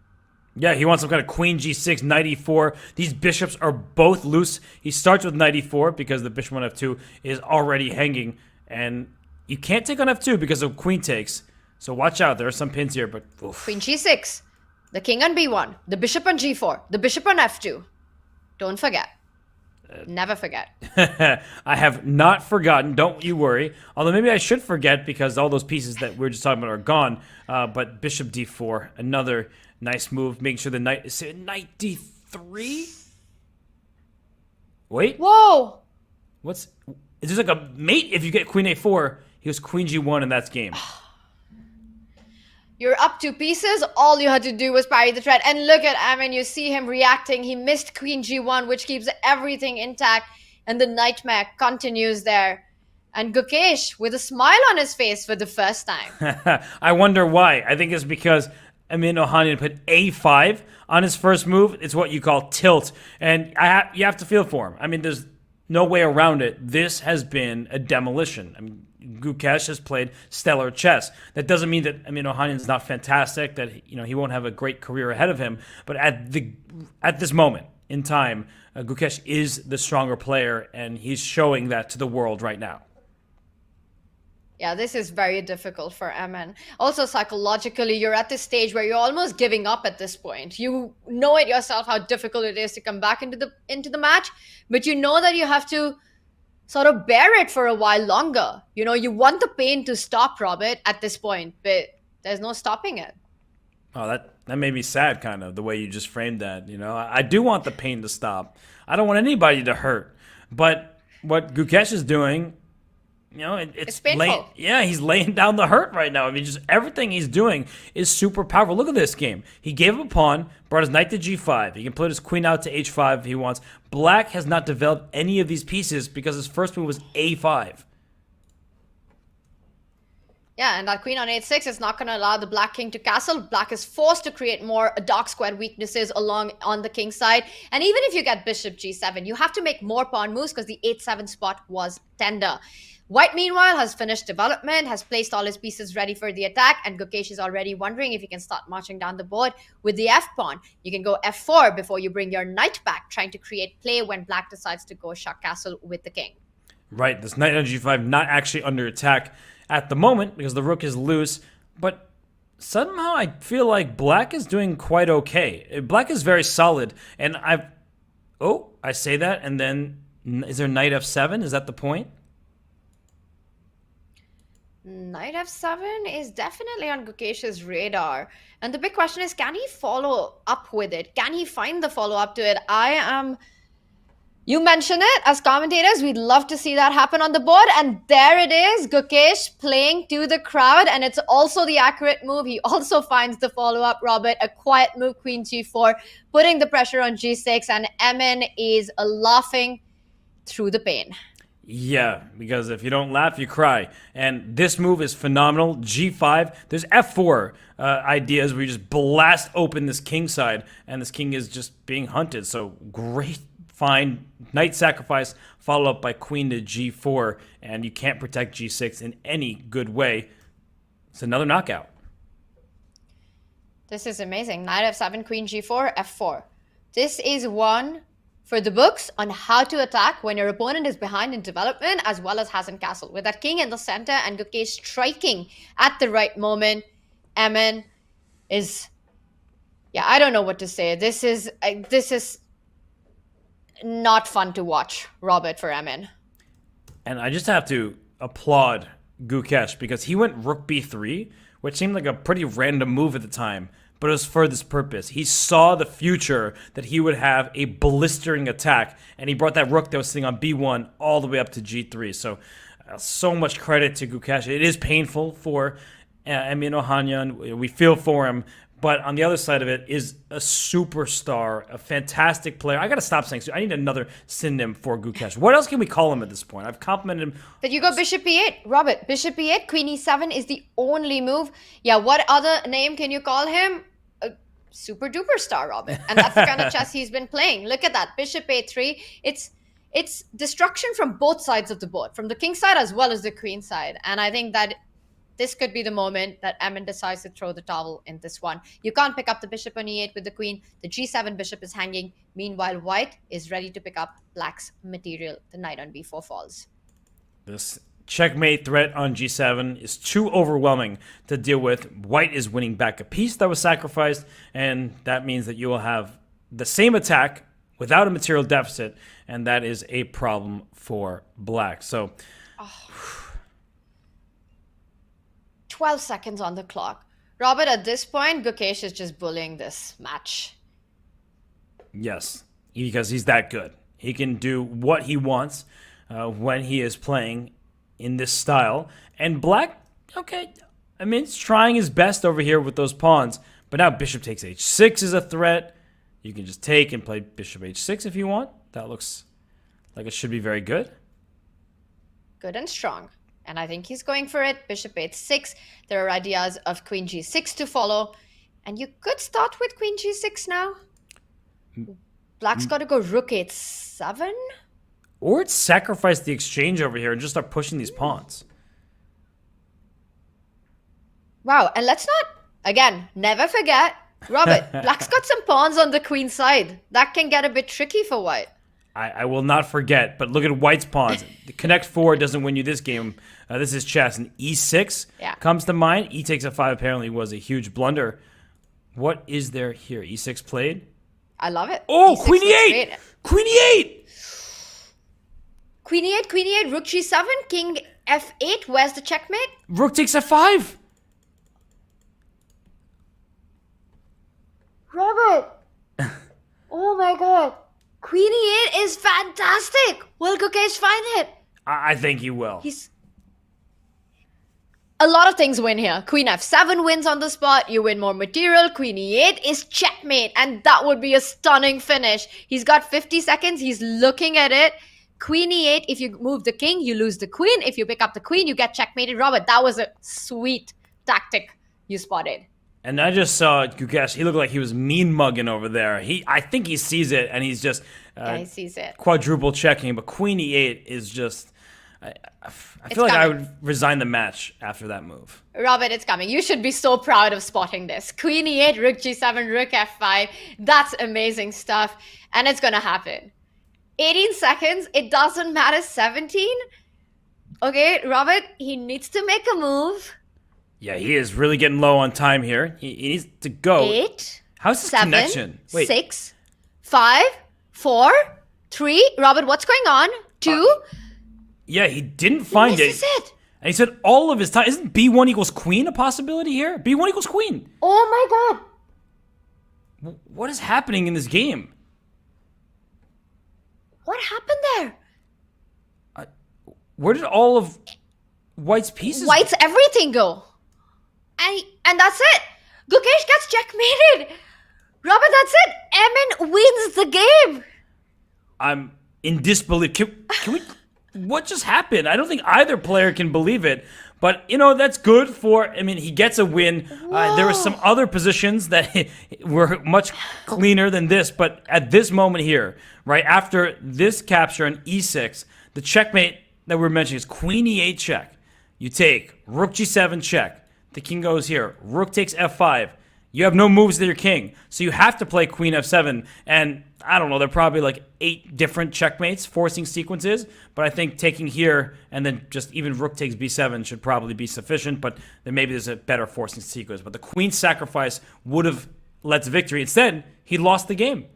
Yeah, he wants some kind of queen g6, knight e4. These bishops are both loose. He starts with knight e4 because the bishop on f2 is already hanging. And you can't take on f2 because of queen takes. So watch out, there are some pins here, but oof. Queen g6, the king on b1, the bishop on g4, the bishop on f2. Don't forget. Never forget. I have not forgotten, don't you worry. Although maybe I should forget because all those pieces that we were just talking about are gone. But bishop d4, another nice move, making sure the knight is knight d3. Wait. Whoa. Is this like a mate? If you get queen a4, he was queen g1 and that's game. You're up 2 pieces. All you had to do was parry the threat. And look at Amin. You see him reacting. He missed queen g1, which keeps everything intact. And the nightmare continues there. And Gukesh with a smile on his face for the first time. I wonder why. I think it's because Ohanyan put a5 on his first move. It's what you call tilt. And you have to feel for him. I mean, there's no way around it. This has been a demolition. I mean, Gukesh has played stellar chess. That doesn't mean that Ohanyan's not fantastic, that he won't have a great career ahead of him. But at this moment in time, Gukesh is the stronger player, and he's showing that to the world right now. Yeah, this is very difficult for Emin. Also, psychologically, you're at this stage where you're almost giving up at this point. You know it yourself how difficult it is to come back into the match, but you know that you have to sort of bear it for a while longer. You want the pain to stop, Robert, at this point, but there's no stopping it. Oh, that made me sad, kind of, the way you just framed that. I do want the pain to stop. I don't want anybody to hurt. But what Gukesh is doing, it's painful. He's laying down the hurt right now. I mean, just everything he's doing is super powerful. Look at this game. He gave up a pawn, brought his knight to g5. He can put his queen out to h5 if he wants. Black has not developed any of these pieces because his first move was a5. Yeah, and that queen on h6 is not going to allow the black king to castle. Black is forced to create more dark square weaknesses along on the king side. And even if you get bishop g7, you have to make more pawn moves because the h7 spot was tender. White, meanwhile, has finished development, has placed all his pieces ready for the attack, and Gukesh is already wondering if he can start marching down the board with the f-pawn. You can go f4 before you bring your knight back, trying to create play when black decides to go shut castle with the king. Right, this knight on g5 not actually under attack at the moment because the rook is loose, but somehow I feel like black is doing quite okay. Black is very solid, and I say that, and then is there knight f7? Is that the point? Knight f7 is definitely on Gukesh's radar. And the big question is, can he follow up with it? Can he find the follow-up to it? You mentioned it, as commentators, we'd love to see that happen on the board. And there it is, Gukesh playing to the crowd. And it's also the accurate move. He also finds the follow-up, Robert. A quiet move, queen g4, putting the pressure on g6. And Emin is laughing through the pain. Yeah, because if you don't laugh, you cry. And this move is phenomenal. G5. There's F4 ideas where you just blast open this king side, and this king is just being hunted. So great find. Knight sacrifice, followed up by queen to G4, and you can't protect G6 in any good way. It's another knockout. This is amazing. Knight F7, Queen G4, F4. This is one for the books on how to attack when your opponent is behind in development as well as hasn't castled. With that king in the center and Gukesh striking at the right moment, Emin is... Yeah, I don't know what to say. This is not fun to watch, Robert, for Emin. And I just have to applaud Gukesh because he went rook b3, which seemed like a pretty random move at the time, but it was for this purpose. He saw the future that he would have a blistering attack, and he brought that rook that was sitting on b1 all the way up to g3. So much credit to Gukesh. It is painful for Emin Ohanyan. We feel for him. But on the other side of it is a superstar, a fantastic player. I got to stop saying so. I need another synonym for Gukesh. What else can we call him at this point? I've complimented him. But you go bishop e8. Robert, bishop e8, queen e7 is the only move. Yeah, what other name can you call him? A super duper star, Robert. And that's the kind of chess he's been playing. Look at that. Bishop a3. It's destruction from both sides of the board, from the king side as well as the queen side. And I think that this could be the moment that Emin decides to throw the towel in this one. You can't pick up the bishop on e8 with the queen. The g7 bishop is hanging. Meanwhile, white is ready to pick up black's material. The knight on b4 falls. This checkmate threat on g7 is too overwhelming to deal with. White is winning back a piece that was sacrificed, and that means that you will have the same attack without a material deficit, and that is a problem for black. So... 12 seconds on the clock. Robert, at this point, Gukesh is just bullying this match. Yes, because he's that good. He can do what he wants when he is playing in this style. And black, okay, I mean, it's trying his best over here with those pawns. But now bishop takes h6 is a threat. You can just take and play bishop h6 if you want. That looks like it should be very good. Good and strong. And I think he's going for it. Bishop h6. There are ideas of queen g6 to follow. And you could start with queen g6 now. Black's got to go rook h7. Or it's sacrifice the exchange over here and just start pushing these pawns. Wow. And let's not, again, never forget, Robert, black's got some pawns on the queen side. That can get a bit tricky for white. I will not forget, but look at white's pawns. The connect 4 doesn't win you this game. This is chess. And e6 comes to mind. E takes f5 apparently was a huge blunder. What is there here? e6 played? I love it. Oh, queen e8! Queen e8! Queen e8, queen e8, rook g7, king f8. Where's the checkmate? Rook takes f5. Robert! Oh my god. Queen e8 is fantastic. Will Gukesh find it? I think he will. A lot of things win here. Queen f7 wins on the spot. You win more material. Queen e8 is checkmate. And that would be a stunning finish. He's got 50 seconds. He's looking at it. Queen e8. If you move the king, you lose the queen. If you pick up the queen, you get checkmated. Robert, that was a sweet tactic you spotted. And I just saw Gukesh. He looked like he was mean mugging over there. I think he sees it, and he's just he sees it. Quadruple checking. But Queen e8 is just. I feel like I would resign the match after that move. Robert, it's coming. You should be so proud of spotting this. Queen e8, rook g7, rook f5. That's amazing stuff, and it's gonna happen. 18 seconds. It doesn't matter. 17. Okay, Robert. He needs to make a move. Yeah, he is really getting low on time here. He needs to go. 8. How's his 7, connection? Wait. 6, 5, 4, 3. Robert, what's going on? 2. Yeah, he didn't find it. This is it. And he said all of his time. Isn't b1 equals queen a possibility here? b1 equals queen. Oh my god. What is happening in this game? What happened there? Where did all of White's pieces White's everything go? And that's it. Gukesh gets checkmated. Robert, that's it. Emin wins the game. I'm in disbelief. Can we what just happened? I don't think either player can believe it. But, you know, that's good for, I mean, he gets a win. There were some other positions that were much cleaner than this. But at this moment here, right after this capture on e6, the checkmate that we're mentioning is queen e8 check. You take rook g7 check. The king goes here. Rook takes f5. You have no moves to your king. So you have to play queen f7. And I don't know, there are probably like 8 different checkmates, forcing sequences. But I think taking here and then just even rook takes b7 should probably be sufficient. But then maybe there's a better forcing sequence. But the queen sacrifice would have led to victory. Instead, he lost the game.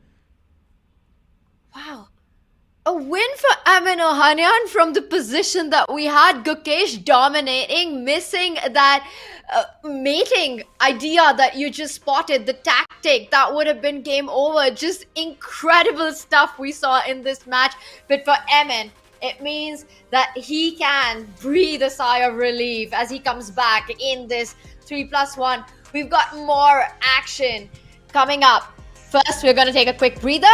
Wow. A win for Amin Ohanyan from the position that we had Gukesh dominating, missing that mating idea that you just spotted, the tactic that would have been game over. Just incredible stuff we saw in this match. But for Amin, it means that he can breathe a sigh of relief as he comes back in this 3+1. We've got more action coming up. First, we're going to take a quick breather,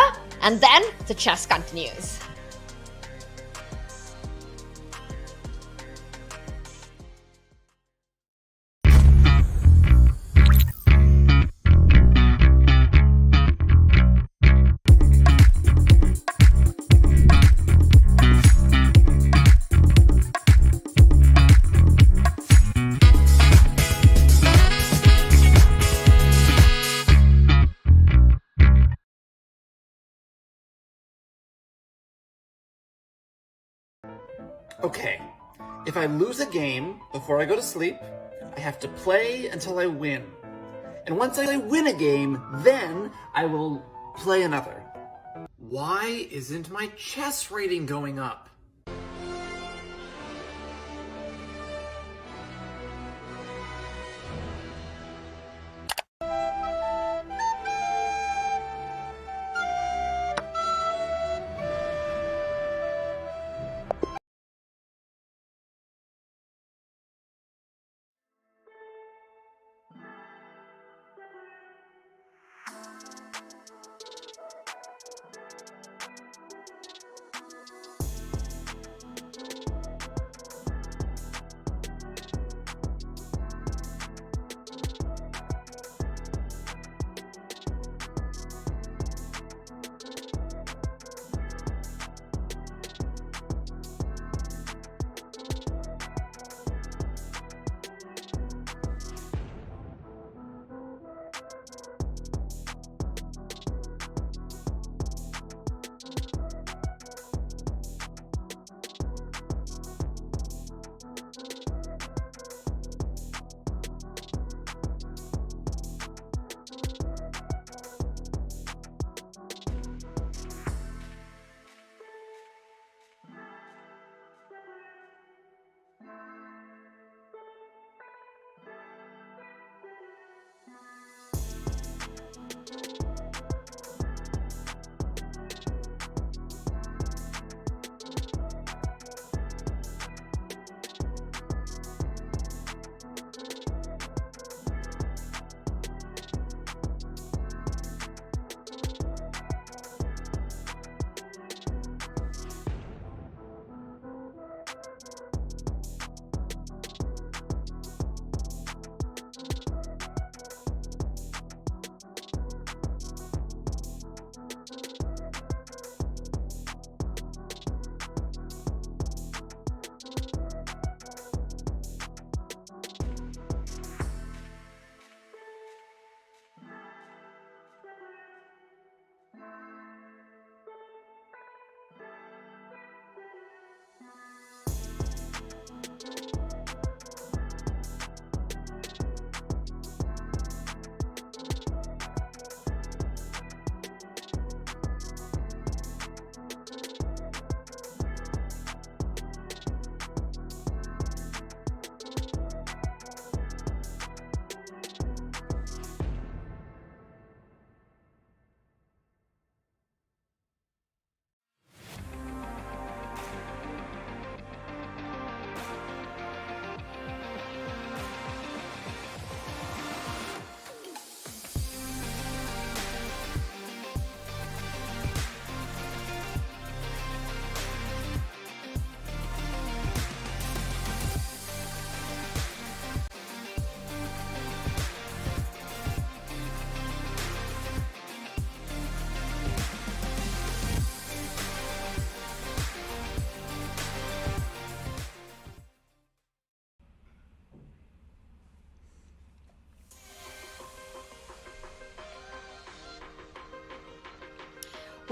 and then the chess continues. Okay, if I lose a game before I go to sleep, I have to play until I win. And once I win a game, then I will play another. Why isn't my chess rating going up?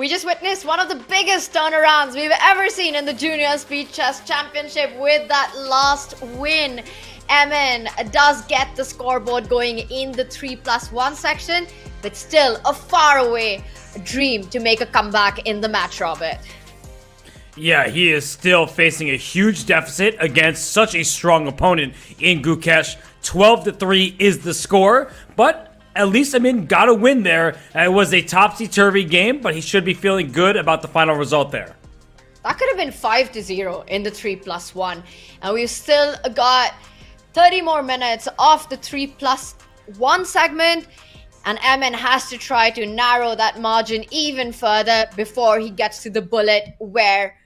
We just witnessed one of the biggest turnarounds we've ever seen in the Junior Speed Chess Championship with that last win. Emin does get the scoreboard going in the 3+1 section, but still a faraway dream to make a comeback in the match, Robert. Yeah, he is still facing a huge deficit against such a strong opponent in Gukesh. 12-3 is the score, but at least Emin got a win there. It was a topsy-turvy game, but he should be feeling good about the final result there. That could have been 5-0 in the 3+1, and we've still got 30 more minutes of the 3+1 segment. And Emin has to try to narrow that margin even further before he gets to the bullet, where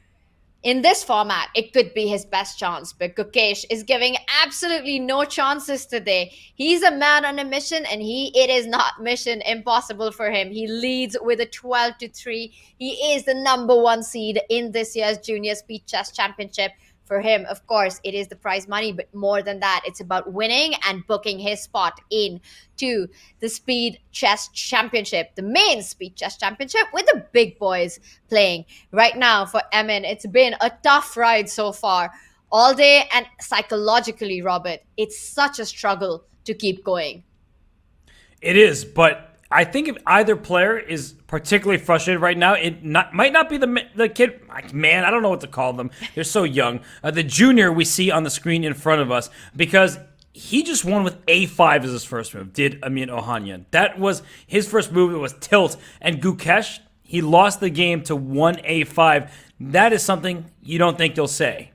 in this format, it could be his best chance. But Gukesh is giving absolutely no chances today. He's a man on a mission, and it is not mission impossible for him. He leads with a 12-3. He is the #1 seed in this year's Junior Speed Chess Championship. For him, of course, it is the prize money, but more than that, it's about winning and booking his spot in to the Speed Chess Championship, the main Speed Chess Championship, with the big boys playing. Right now, for Emin, it's been a tough ride so far, all day, and psychologically, Robert, it's such a struggle to keep going. It is, but I think if either player is particularly frustrated right now, might not be the kid. Man, I don't know what to call them. They're so young. The junior we see on the screen in front of us, because he just won with A5 as his first move, did Emin Ohanyan. That was his first move. It was tilt. And Gukesh, he lost the game to 1A5. That is something you don't think they'll say.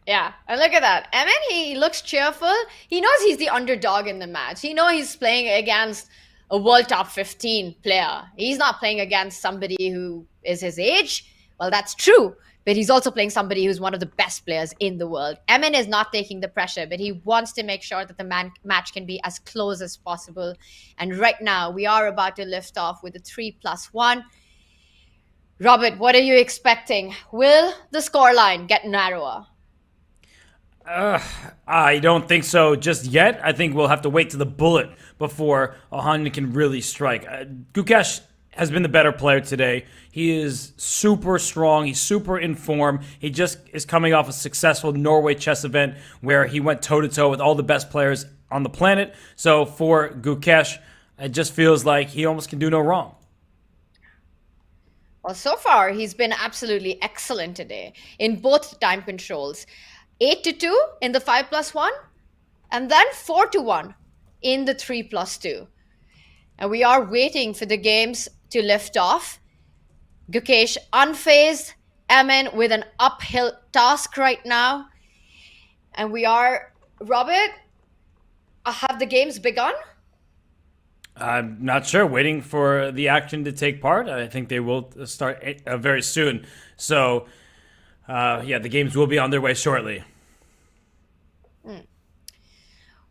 Yeah, and look at that. Emin, he looks cheerful. He knows he's the underdog in the match. He knows he's playing against a world top 15 player. He's not playing against somebody who is his age. Well, that's true. But he's also playing somebody who's one of the best players in the world. Emin is not taking the pressure, but he wants to make sure that the match can be as close as possible. And right now, we are about to lift off with a 3+1. Robert, what are you expecting? Will the scoreline get narrower? I don't think so just yet. I think we'll have to wait to the bullet before Ohanyan can really strike. Gukesh has been the better player today. He is super strong. He's super in form. He just is coming off a successful Norway chess event where he went toe-to-toe with all the best players on the planet. So for Gukesh, it just feels like he almost can do no wrong. Well, so far, he's been absolutely excellent today in both time controls. 8-2 in the 5+1, and then 4-1 in the 3+2. And we are waiting for the games to lift off. Gukesh unfazed, Emin with an uphill task right now. And we are, Robert, have the games begun? I'm not sure. Waiting for the action to take part. I think they will start very soon. So, yeah, the games will be on their way shortly.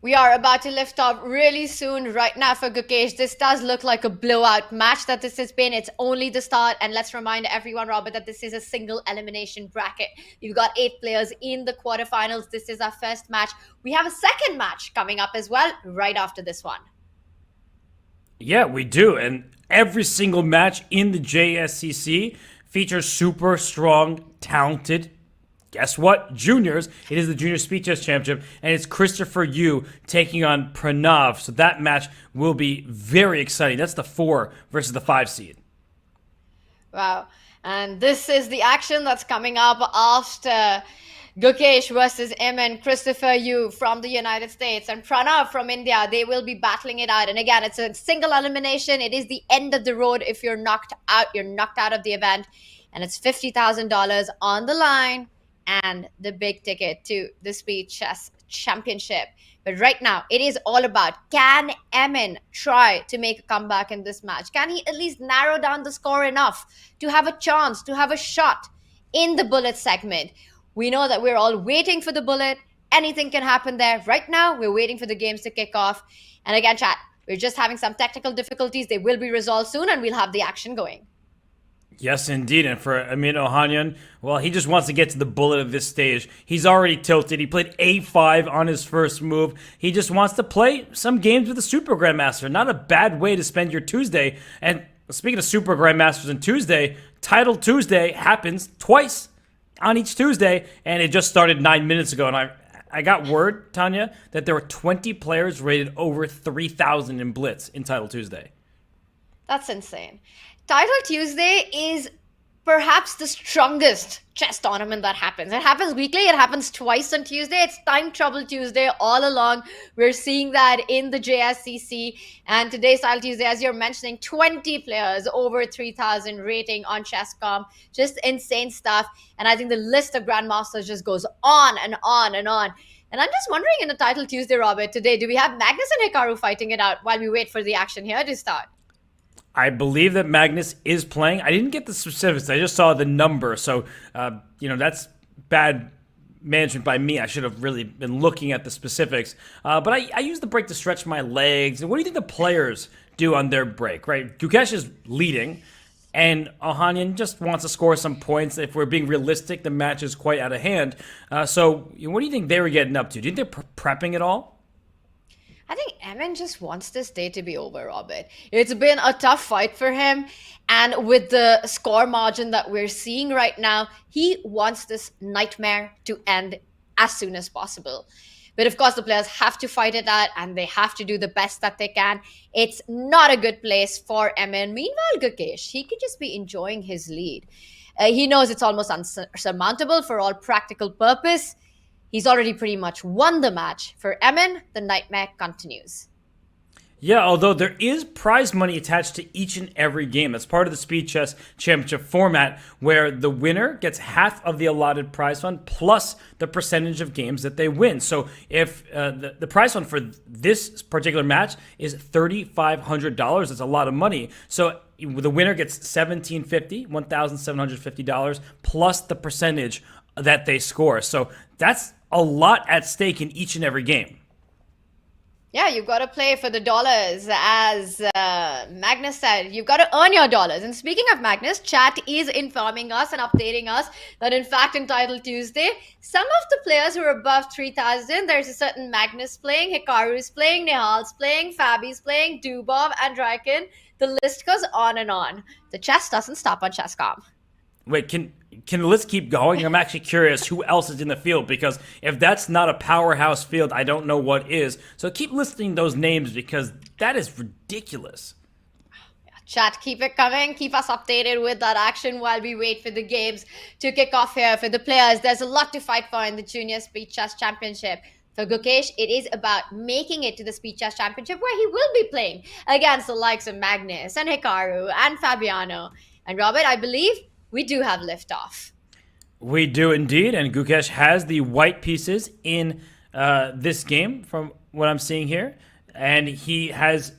We are about to lift off really soon. Right now for Gukesh, this does look like a blowout match that this has been. It's only the start. And let's remind everyone, Robert, that this is a single elimination bracket. You've got 8 players in the quarterfinals. This is our first match. We have a second match coming up as well right after this one. Yeah, we do. And every single match in the JSCC features super strong, talented, guess what? Juniors. It is the Junior Speed Chess Championship, and it's Christopher Yu taking on Pranav. So that match will be very exciting. That's the 4 versus the 5 seed. Wow. And this is the action that's coming up after Gukesh versus Emin, Christopher Yu from the United States, and Pranav from India. They will be battling it out. And again, it's a single elimination. It is the end of the road. If you're knocked out, you're knocked out of the event. And it's $50,000 on the line and the big ticket to the Speed Chess Championship. But right now, it is all about, can Emin try to make a comeback in this match? Can he at least narrow down the score enough to have a chance, to have a shot in the bullet segment? We know that we're all waiting for the bullet. Anything can happen there. Right now, we're waiting for the games to kick off. And again, chat, we're just having some technical difficulties. They will be resolved soon, and we'll have the action going. Yes, indeed. And for Emin Ohanyan, well, he just wants to get to the bullet of this stage. He's already tilted. He played A5 on his first move. He just wants to play some games with the Super Grandmaster. Not a bad way to spend your Tuesday. And Speaking of Super Grandmasters and Tuesday, Title Tuesday happens twice on each Tuesday, and it just started 9 minutes ago. And I got word, Tanya, that there were 20 players rated over 3,000 in Blitz in Title Tuesday. That's insane. Title Tuesday is perhaps the strongest chess tournament that happens. It happens weekly. It happens twice on Tuesday. It's Time Trouble Tuesday all along. We're seeing that in the JSCC. And today's Title Tuesday, as you're mentioning, 20 players over 3,000 rating on Chess.com. Just insane stuff. And I think the list of Grandmasters just goes on and on and on. And I'm just wondering in the Title Tuesday, Robert, today, do we have Magnus and Hikaru fighting it out while we wait for the action here to start? I believe that Magnus is playing. I didn't get the specifics. I just saw the number. So, that's bad management by me. I should have really been looking at the specifics. But I use the break to stretch my legs. And what do you think the players do on their break, right? Gukesh is leading, and Ohanyan just wants to score some points. If we're being realistic, the match is quite out of hand. So what do you think they were getting up to? Do you think they're prepping it all? I think Emin just wants this day to be over, Robert. It's been a tough fight for him. And with the score margin that we're seeing right now, he wants this nightmare to end as soon as possible. But of course, the players have to fight it out and they have to do the best that they can. It's not a good place for Emin. Meanwhile, Gukesh, he could just be enjoying his lead. He knows it's almost unsurmountable for all practical purpose. He's already pretty much won the match. For Emin, the nightmare continues. Yeah, although there is prize money attached to each and every game. That's part of the Speed Chess Championship format, where the winner gets half of the allotted prize fund plus the percentage of games that they win. So if the prize fund for this particular match is $3,500, that's a lot of money. So the winner gets $1,750 plus the percentage that they score. So that's a lot at stake in each and every game. Yeah, you've got to play for the dollars. As Magnus said, you've got to earn your dollars. And speaking of Magnus, chat is informing us and updating us that in fact in Title Tuesday, some of the players who are above 3,000, there's a certain Magnus playing, Hikaru's playing, Nihal's playing, Fabi's playing, Dubov, and Dryken. The list goes on and on. The chess doesn't stop on Chess.com. Wait, can the list keep going? I'm actually curious who else is in the field, because if that's not a powerhouse field, I don't know what is. So keep listing those names, because that is ridiculous. Chat, keep it coming. Keep us updated with that action while we wait for the games to kick off here. For the players, there's a lot to fight for in the Junior Speed Chess Championship. For Gukesh, it is about making it to the Speed Chess Championship, where he will be playing against the likes of Magnus and Hikaru and Fabiano. And Robert, I believe we do have liftoff. We do indeed, and Gukesh has the white pieces in this game from what I'm seeing here, and he has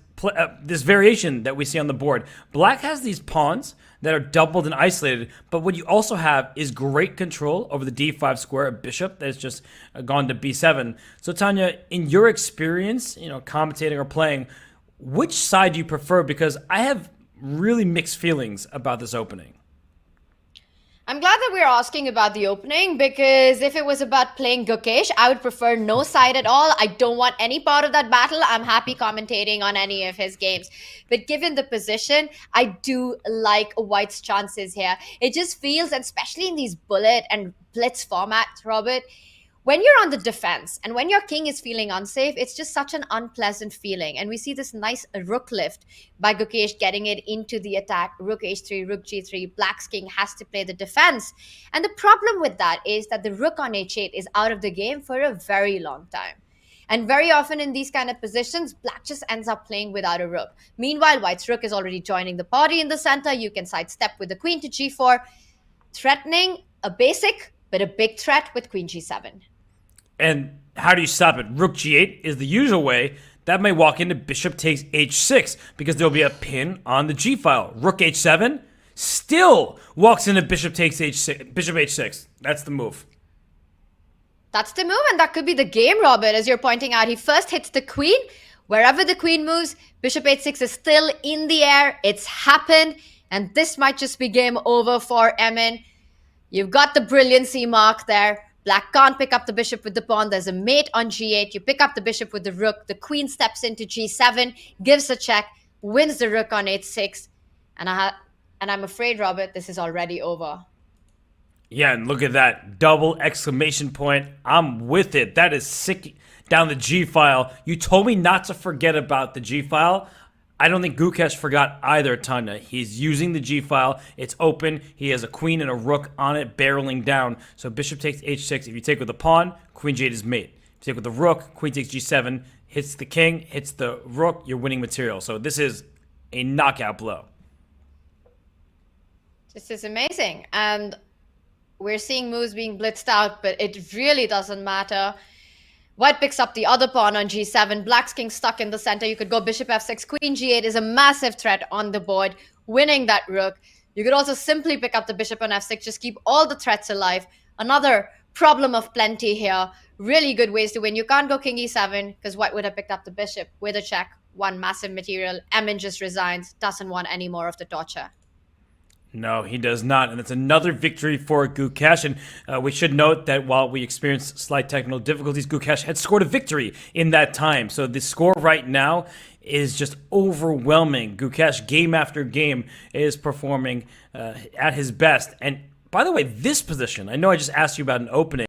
this variation that we see on the board. Black has these pawns that are doubled and isolated, but what you also have is great control over the d5 square, a bishop that's just gone to b7. So Tanya, in your experience, commentating or playing, which side do you prefer? Because I have really mixed feelings about this opening. I'm glad that we're asking about the opening, because if it was about playing Gukesh, I would prefer no side at all. I don't want any part of that battle. I'm happy commentating on any of his games. But given the position, I do like White's chances here. It just feels, and especially in these bullet and blitz formats, Robert, when you're on the defense and when your king is feeling unsafe, it's just such an unpleasant feeling. And we see this nice rook lift by Gukesh getting it into the attack. Rook h3, rook g3. Black's king has to play the defense. And the problem with that is that the rook on h8 is out of the game for a very long time. And very often in these kind of positions, Black just ends up playing without a rook. Meanwhile, White's rook is already joining the party in the center. You can sidestep with the queen to g4, threatening a basic but a big threat with queen g7. And how do you stop it? Rook g8 is the usual way. That may walk into bishop takes h6, because there'll be a pin on the g file. Rook h7 still walks into bishop takes h6, bishop h6. That's the move. That's the move, and that could be the game, Robert. As you're pointing out, he first hits the queen. Wherever the queen moves, bishop h6 is still in the air. It's happened, and this might just be game over for Emin. You've got the brilliancy mark there. Black can't pick up the bishop with the pawn. There's a mate on g8. You pick up the bishop with the rook. The queen steps into g7, gives a check, wins the rook on h6. And I'm afraid, Robert, this is already over. Yeah, and look at that. Double exclamation point. I'm with it. That is sick down the G file. You told me not to forget about the G file. I don't think Gukesh forgot either, Tanya. He's using the G file. It's open. He has a queen and a rook on it barreling down. So bishop takes h6. If you take with the pawn, queen g8 is mate. If you take with the rook, queen takes g7, hits the king, hits the rook, you're winning material. So this is a knockout blow. This is amazing. And we're seeing moves being blitzed out, but it really doesn't matter. White picks up the other pawn on g7. Black's king stuck in the center. You could go bishop f6. Queen g8 is a massive threat on the board, winning that rook. You could also simply pick up the bishop on f6. Just keep all the threats alive. Another problem of plenty here. Really good ways to win. You can't go king e7 because white would have picked up the bishop with a check. One massive material. Emin just resigns. Doesn't want any more of the torture. No, he does not. And it's another victory for Gukesh. And we should note that while we experienced slight technical difficulties, Gukesh had scored a victory in that time. So the score right now is just overwhelming. Gukesh, game after game, is performing at his best. And by the way, this position, I know I just asked you about an opening.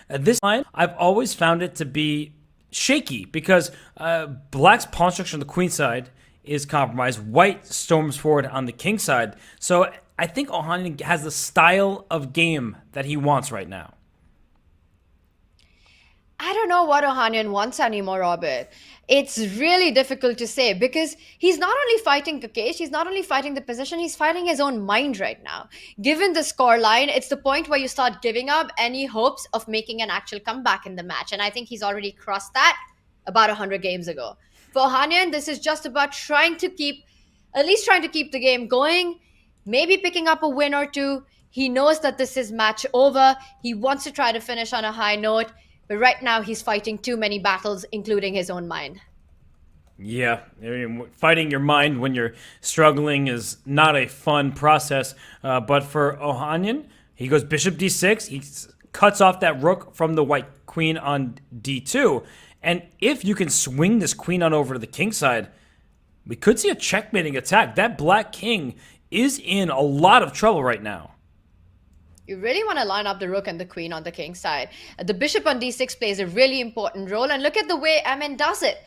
This line, I've always found it to be shaky because Black's pawn structure on the queen side is compromised. White storms forward on the king side. So I think Ohanyan has the style of game that he wants right now. I don't know what Ohanyan wants anymore, Robert. It's really difficult to say because he's not only fighting Gukesh, he's not only fighting the position, he's fighting his own mind right now. Given the score line, it's the point where you start giving up any hopes of making an actual comeback in the match. And I think he's already crossed that about 100 games ago. For Ohanyan, this is just about trying to keep the game going, maybe picking up a win or two. He knows that this is match over. He wants to try to finish on a high note, but right now he's fighting too many battles, including his own mind. Yeah, fighting your mind when you're struggling is not a fun process. But for Ohanyan, he goes bishop d6. He cuts off that rook from the white queen on d2. And if you can swing this queen on over to the king side, we could see a checkmating attack. That black king is in a lot of trouble right now. You really want to line up the rook and the queen on the king side. The bishop on d6 plays a really important role. And look at the way Emin does it.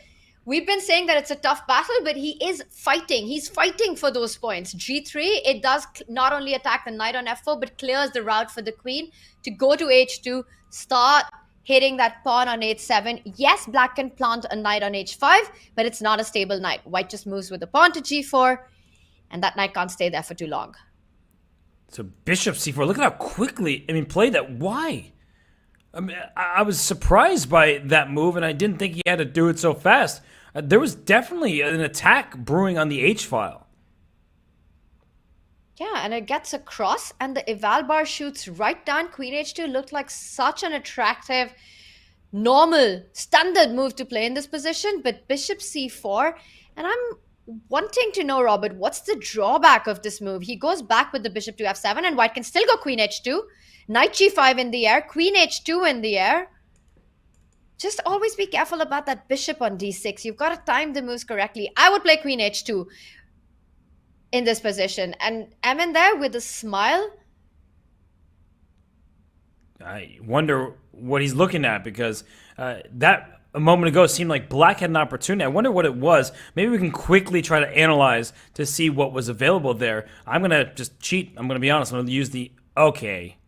We've been saying that it's a tough battle, but he is fighting. He's fighting for those points. g3, it does not only attack the knight on f4, but clears the route for the queen to go to h2, start hitting that pawn on h7. Yes, black can plant a knight on h5, but it's not a stable knight. White just moves with the pawn to g4, and that knight can't stay there for too long. So bishop c4, look at how quickly, played that. Why? I was surprised by that move, and I didn't think he had to do it so fast. There was definitely an attack brewing on the h-file. Yeah, and it gets across, and the eval bar shoots right down. Queen h2 looked like such an attractive, normal, standard move to play in this position, but bishop c4, and I'm wanting to know, Robert, what's the drawback of this move? He goes back with the bishop to f7, and white can still go queen h2, knight g5 in the air, queen h2 in the air. Just always be careful about that bishop on d6. You've got to time the moves correctly. I would play queen h2 in this position. And Emin there with a smile. I wonder what he's looking at because that a moment ago seemed like black had an opportunity. I wonder what it was. Maybe we can quickly try to analyze to see what was available there. I'm going to just cheat. I'm going to be honest. I'm going to use the, okay,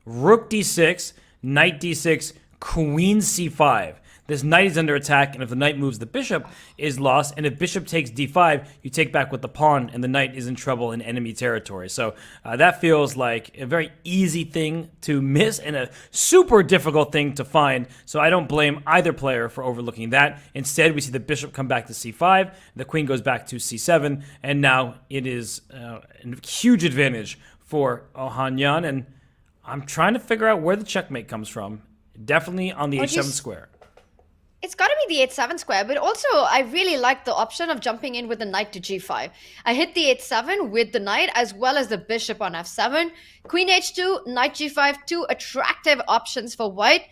rook d6, knight d6, queen c5. This knight is under attack, and if the knight moves, the bishop is lost. And if bishop takes d5, you take back with the pawn, and the knight is in trouble in enemy territory. So that feels like a very easy thing to miss and a super difficult thing to find. So I don't blame either player for overlooking that. Instead, we see the bishop come back to c5, the queen goes back to c7, and now it is a huge advantage for Ohanyan. And I'm trying to figure out where the checkmate comes from. Definitely on the h7 square. It's got to be the h7 square, but also I really like the option of jumping in with the knight to g5. I hit the h7 with the knight as well as the bishop on f7. Queen h2, knight g5, two attractive options for white.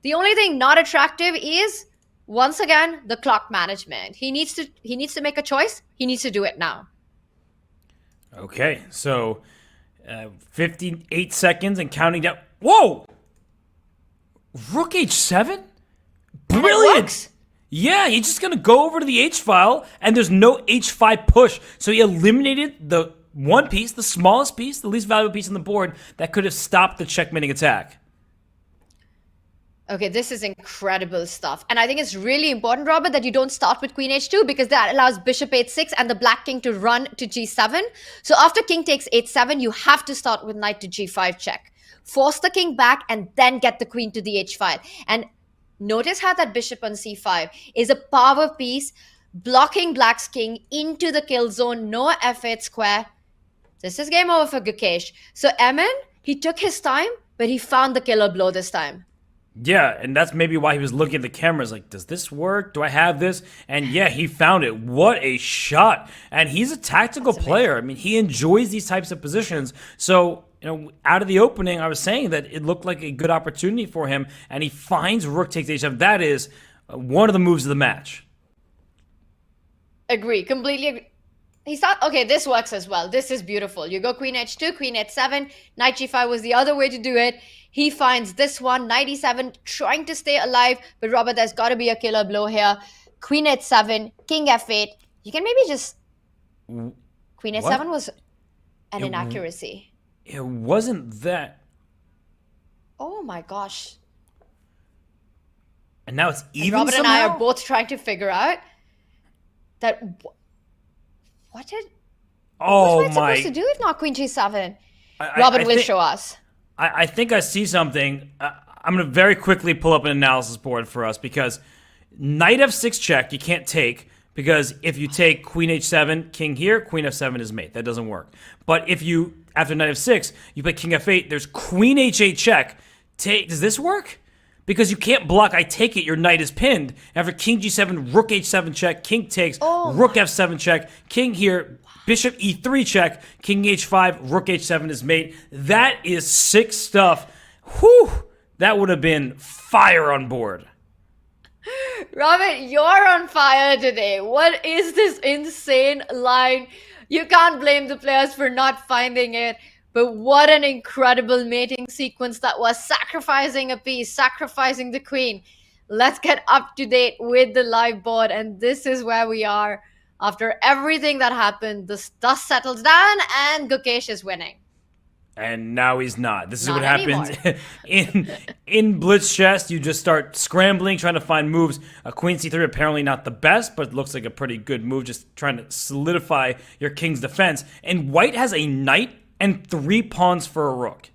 The only thing not attractive is, once again, the clock management. He needs to make a choice. He needs to do it now. Okay, so 58 seconds and counting down. Whoa! Rook h7? Brilliant! Yeah, he's just going to go over to the h-file, and there's no h5 push. So he eliminated the one piece, the smallest piece, the least valuable piece on the board that could have stopped the checkmating attack. Okay, this is incredible stuff. And I think it's really important, Robert, that you don't start with queen h2 because that allows bishop h6 and the black king to run to g7. So after king takes h7, you have to start with knight to g5 check. Force the king back and then get the queen to the h-file. And notice how that bishop on c5 is a power piece blocking black's king into the kill zone, no f8 square. This is game over for Gukesh. So Emin, he took his time, but he found the killer blow this time. Yeah, and that's maybe why he was looking at the cameras like, does this work? Do I have this? And yeah, he found it. What a shot. And he's a tactical player. I mean, he enjoys these types of positions. So, out of the opening, I was saying that it looked like a good opportunity for him, and he finds rook takes h7. That is one of the moves of the match. Agree, completely agree. He thought, okay, this works as well. This is beautiful. You go queen h2, queen h7, knight g5 was the other way to do it. He finds this one, knight e7, trying to stay alive. But Robert, there's got to be a killer blow here. Queen h7, king f8. You can maybe just... Queen h7 was an inaccuracy. It wasn't that. Oh my gosh. And now it's even Robert somehow? and I are both trying to figure out that... What was White supposed to do if not queen g7? Robert will show us. I think I see something. I'm going to very quickly pull up an analysis board for us because knight f6 check you can't take because if you take queen h7, king here, queen f7 is mate. That doesn't work. But if you, after knight f6, you play king f8, there's queen h8 check. Does this work? Because you can't block, I take it, your knight is pinned. After king g7, rook h7 check, king takes, rook f7 check, king here, bishop e3 check, king h5, rook h7 is mate. That is sick stuff. Whew! That would have been fire on board. Robert, you're on fire today. What is this insane line? You can't blame the players for not finding it. But what an incredible mating sequence that was, sacrificing a piece, sacrificing the queen. Let's get up to date with the live board. And this is where we are. After everything that happened, the dust settles down and Gukesh is winning. And now he's not. This is Not what happens in blitz chess. You just start scrambling, trying to find moves. A queen c3 apparently not the best, but it looks like a pretty good move, just trying to solidify your king's defense. And white has a knight and 3 pawns for a rook.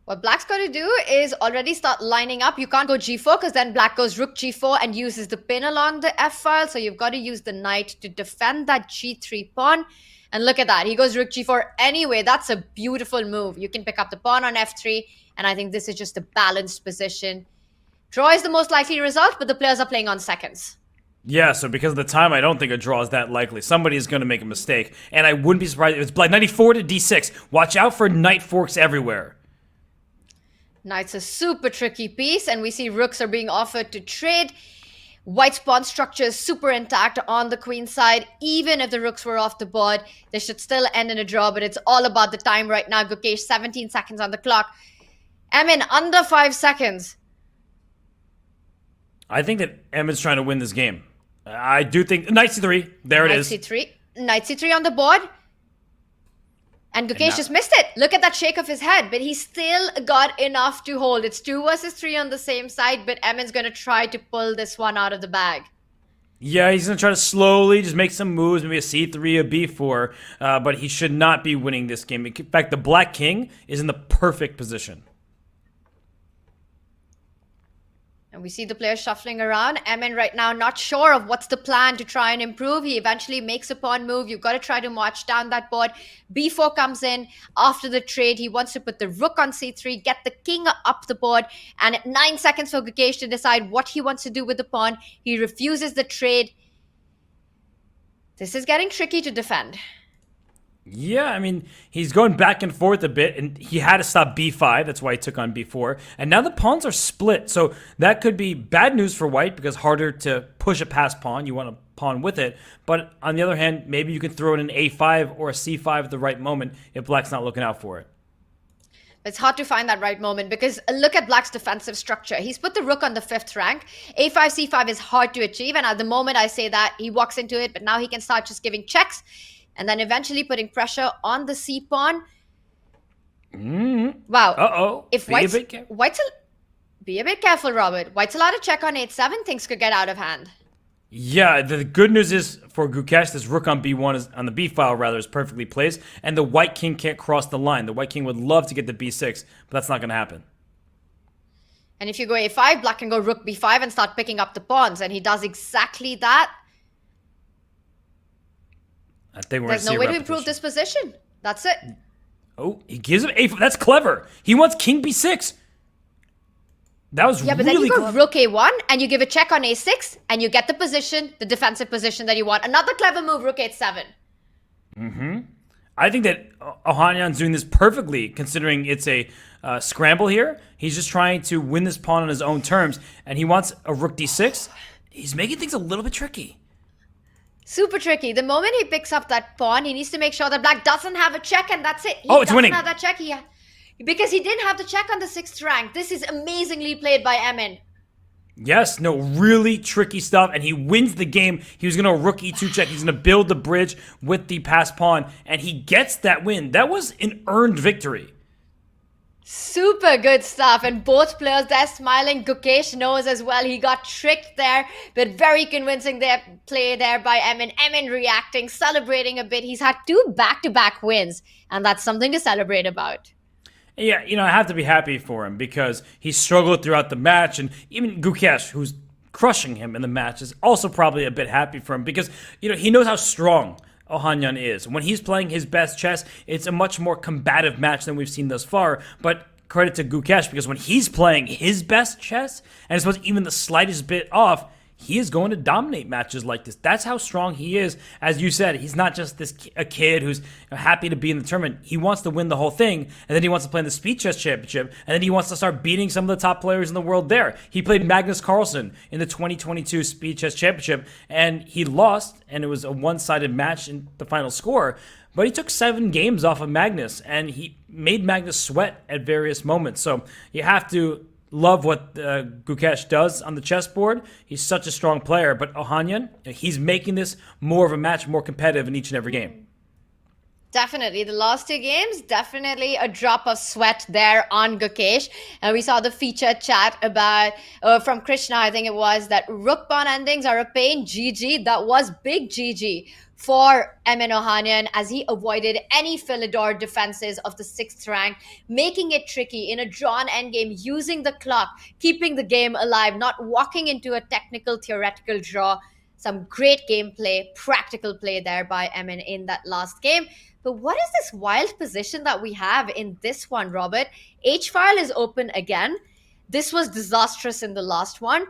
What black's got to do is already start lining up. You can't go g4 because then black goes rook g4 and uses the pin along the f-file. So you've got to use the knight to defend that g3 pawn. And look at that. He goes rook g4 anyway. That's a beautiful move. You can pick up the pawn on f3. And I think this is just a balanced position. Draw is the most likely result, but the players are playing on seconds. Yeah, so because of the time, I don't think a draw is that likely. Somebody is going to make a mistake. And I wouldn't be surprised if it's black. 94 to d6. Watch out for knight forks everywhere. Knight's a super tricky piece, and we see rooks are being offered to trade. White's pawn structure is super intact on the queen side. Even if the rooks were off the board, they should still end in a draw, but it's all about the time right now. Gukesh, 17 seconds on the clock. Emin, under 5 seconds. I think that Emin's trying to win this game. I do think... Knight c3. There it is. Knight c3 on the board. And Gukesh just missed it. Look at that shake of his head. But he still got enough to hold. It's 2 versus 3 on the same side. But Emin's going to try to pull this one out of the bag. Yeah, he's going to try to slowly just make some moves. Maybe a c3, a b4. But he should not be winning this game. In fact, the black king is in the perfect position. And we see the players shuffling around. Emin right now not sure of what's the plan to try and improve. He eventually makes a pawn move. You've got to try to march down that board. b4 comes in after the trade. He wants to put the rook on c3, get the king up the board. And at 9 seconds for Gukesh to decide what he wants to do with the pawn. He refuses the trade. This is getting tricky to defend. Yeah, I mean, he's going back and forth a bit, and he had to stop b5. That's why he took on b4. And now the pawns are split, so that could be bad news for white because harder to push a passed pawn. You want to pawn with it. But on the other hand, maybe you can throw in an a5 or a c5 at the right moment if black's not looking out for it. It's hard to find that right moment because look at black's defensive structure. He's put the rook on the 5th rank. a5, c5 is hard to achieve. And at the moment I say that, he walks into it, but now he can start just giving checks and then eventually putting pressure on the c pawn. Wow. Uh-oh. If be a bit careful, Robert. White's allowed to check on 8-7. Things could get out of hand. Yeah, the good news is for Gukesh, this rook on b1 is on the b file rather is perfectly placed, and the white king can't cross the line. The white king would love to get the b6, but that's not going to happen. And if you go a5, black can go rook b5 and start picking up the pawns, and he does exactly that. I think we're There's no way to improve this position. That's it. Oh, he gives him a4. That's clever. He wants king b6. That was but really then you go clever. rook a1 and you give a check on a6 and you get the position, the defensive position that you want. Another clever move, rook 8-7. I think that Ohanyan's doing this perfectly considering it's a scramble here. He's just trying to win this pawn on his own terms, and he wants a rook d6. He's making things a little bit tricky. Super tricky. The moment he picks up that pawn, he needs to make sure that black doesn't have a check, and that's it. It's winning. Have that check. Because he didn't have the check on the 6th rank. This is amazingly played by Emin. Yes, no, really tricky stuff, and he wins the game. He was going to rook e2 check. He's going to build the bridge with the passed pawn, and he gets that win. That was an earned victory. Super good stuff, and both players there smiling. Gukesh knows as well he got tricked there, but very convincing their play there by Emin. Emin reacting, celebrating a bit. He's had 2 back-to-back wins, and that's something to celebrate about. Yeah, I have to be happy for him because he struggled throughout the match, and even Gukesh, who's crushing him in the match, is also probably a bit happy for him because, he knows how strong Ohanyan is. When he's playing his best chess, it's a much more combative match than we've seen thus far, but credit to Gukesh because when he's playing his best chess, and it's supposed even the slightest bit off, he is going to dominate matches like this. That's how strong he is. As you said, he's not just a kid who's happy to be in the tournament. He wants to win the whole thing, and then he wants to play in the SpeedChess Championship, and then he wants to start beating some of the top players in the world there. He played Magnus Carlsen in the 2022 SpeedChess Championship, and he lost, and it was a one-sided match in the final score. But he took 7 games off of Magnus, and he made Magnus sweat at various moments. So you have to love what Gukesh does on the chessboard. He's such a strong player. But Ohanyan, he's making this more of a match, more competitive in each and every game. Definitely. The last 2 games, definitely a drop of sweat there on Gukesh. And we saw the feature chat about, from Krishna, I think it was, that rook pawn endings are a pain. GG. That was big GG for Emin Ohanyan as he avoided any Philidor defenses of the 6th rank, making it tricky in a drawn endgame, using the clock, keeping the game alive, not walking into a technical, theoretical draw. Some great gameplay, practical play there by Emin in that last game. But what is this wild position that we have in this one, Robert? H-file is open again. This was disastrous in the last one.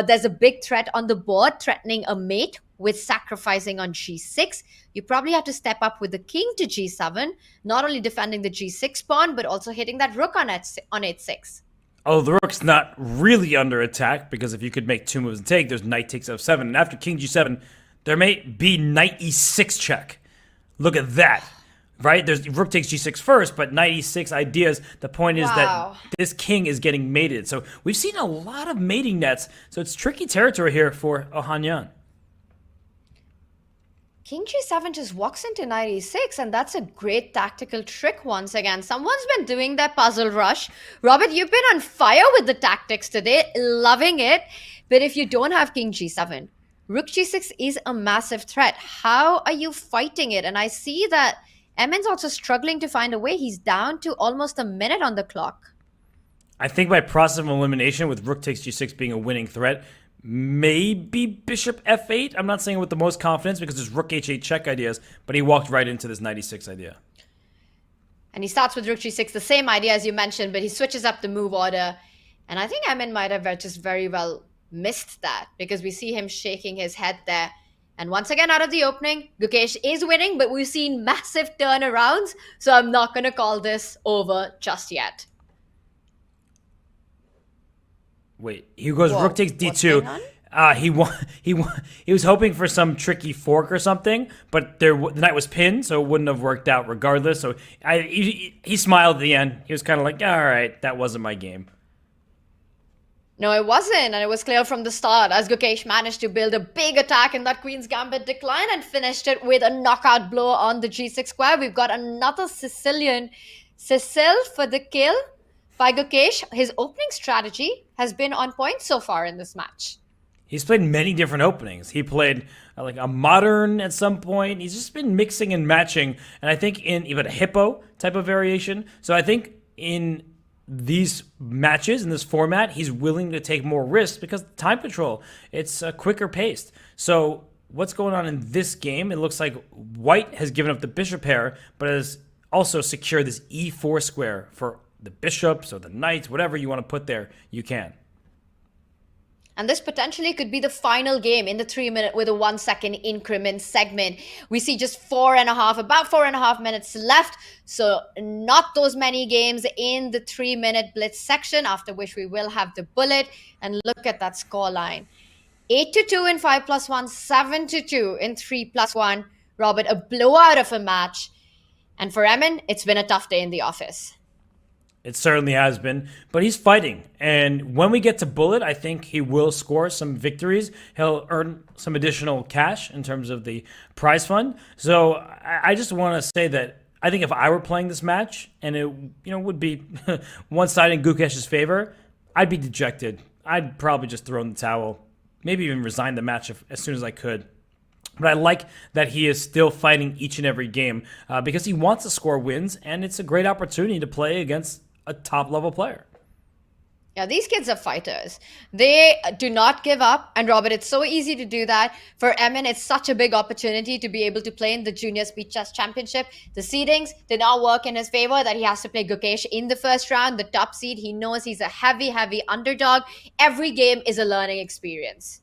There's a big threat on the board, threatening a mate with sacrificing on g6. You probably have to step up with the king to g7, not only defending the g6 pawn, but also hitting that rook on h6. Oh, the rook's not really under attack because if you could make 2 moves and take, there's knight takes f7. And after king g7, there may be knight e6 check. Look at that. Right? There's rook takes g6 first, but knight e6 ideas. The point is that this king is getting mated. So we've seen a lot of mating nets. So it's tricky territory here for Ohanyan. King g7 just walks into knight e6, and that's a great tactical trick once again. Someone's been doing their puzzle rush. Robert, you've been on fire with the tactics today, loving it. But if you don't have king g7, rook g6 is a massive threat. How are you fighting it? And I see that Emin's also struggling to find a way. He's down to almost a minute on the clock. I think by process of elimination, with rook takes g6 being a winning threat, maybe bishop f8. I'm not saying it with the most confidence because there's rook h8 check ideas, but he walked right into this knight e6 idea. And he starts with rook g6, the same idea as you mentioned, but he switches up the move order. And I think Emin might have just very well missed that because we see him shaking his head there. And once again, out of the opening, Gukesh is winning, but we've seen massive turnarounds, so I'm not going to call this over just yet. Wait, he goes rook takes d2, He was hoping for some tricky fork or something, but the knight was pinned, so it wouldn't have worked out regardless. So he smiled at the end. He was kind of like, all right, that wasn't my game. No, it wasn't, and it was clear from the start as Gukesh managed to build a big attack in that Queen's Gambit decline and finished it with a knockout blow on the G6 square. We've got another Sicilian Cecil for the kill by Gukesh. His opening strategy has been on point so far in this match. He's played many different openings. He played like a modern at some point. He's just been mixing and matching, and I think in even a hippo type of variation. So I think in these matches, in this format, he's willing to take more risks because time control, it's quicker paced. So what's going on in this game? It looks like white has given up the bishop pair, but has also secured this e4 square for the bishops or the knights, whatever you want to put there, you can. And this potentially could be the final game in the 3-minute with a 1-second increment segment. We see just about 4.5 minutes left. So not those many games in the 3-minute blitz section, after which we will have the bullet. And look at that scoreline. 8-2 in 5+1, 7-2 in 3+1. Robert, a blowout of a match. And for Emin, it's been a tough day in the office. It certainly has been, but he's fighting. And when we get to bullet, I think he will score some victories. He'll earn some additional cash in terms of the prize fund. So I just want to say that I think if I were playing this match and it would be one side in Gukesh's favor, I'd be dejected. I'd probably just throw in the towel, maybe even resign the match as soon as I could. But I like that he is still fighting each and every game because he wants to score wins, and it's a great opportunity to play against a top-level player. Yeah, these kids are fighters. They do not give up. And Robert, it's so easy to do that. For Emin, it's such a big opportunity to be able to play in the Junior Speed Chess Championship. The seedings did not work in his favor, that he has to play Gukesh in the first round, the top seed. He knows he's a heavy, heavy underdog. Every game is a learning experience.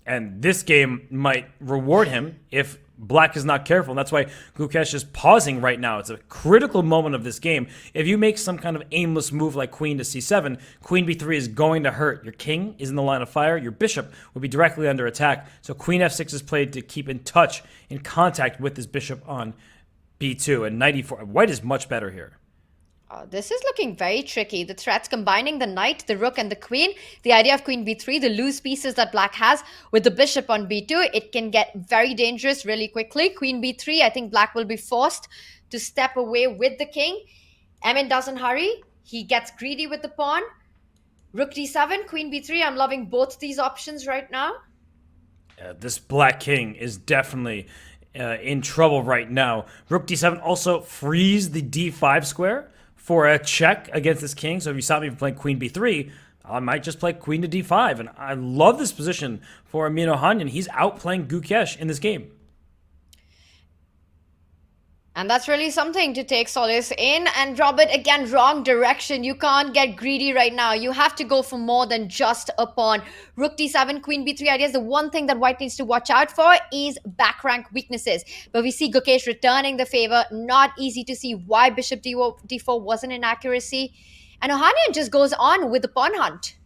And this game might reward him if black is not careful. And that's why Gukesh is pausing right now. It's a critical moment of this game. If you make some kind of aimless move like queen to c7, queen b3 is going to hurt. Your king is in the line of fire. Your bishop will be directly under attack. So queen f6 is played to keep in touch, in contact with this bishop on b2. And knight e4. White is much better here. This is looking very tricky. The threats combining the knight, the rook, and the queen. The idea of queen b3, the loose pieces that black has with the bishop on b2, it can get very dangerous really quickly. Queen b3, I think black will be forced to step away with the king. Emin doesn't hurry. He gets greedy with the pawn. Rook d7, queen b3. I'm loving both these options right now. This black king is definitely in trouble right now. Rook d7 also frees the d5 square for a check against this king. So if you stop me from playing queen b3, I might just play queen to d5. And I love this position for Emin Ohanyan. He's outplaying Gukesh in this game. And that's really something to take solace in. And Robert, again, wrong direction. You can't get greedy right now. You have to go for more than just a pawn. Rook d7, queen b3 ideas. The one thing that white needs to watch out for is back rank weaknesses. But we see Gukesh returning the favor. Not easy to see why bishop d4 wasn't an accuracy. And Ohanyan just goes on with the pawn hunt.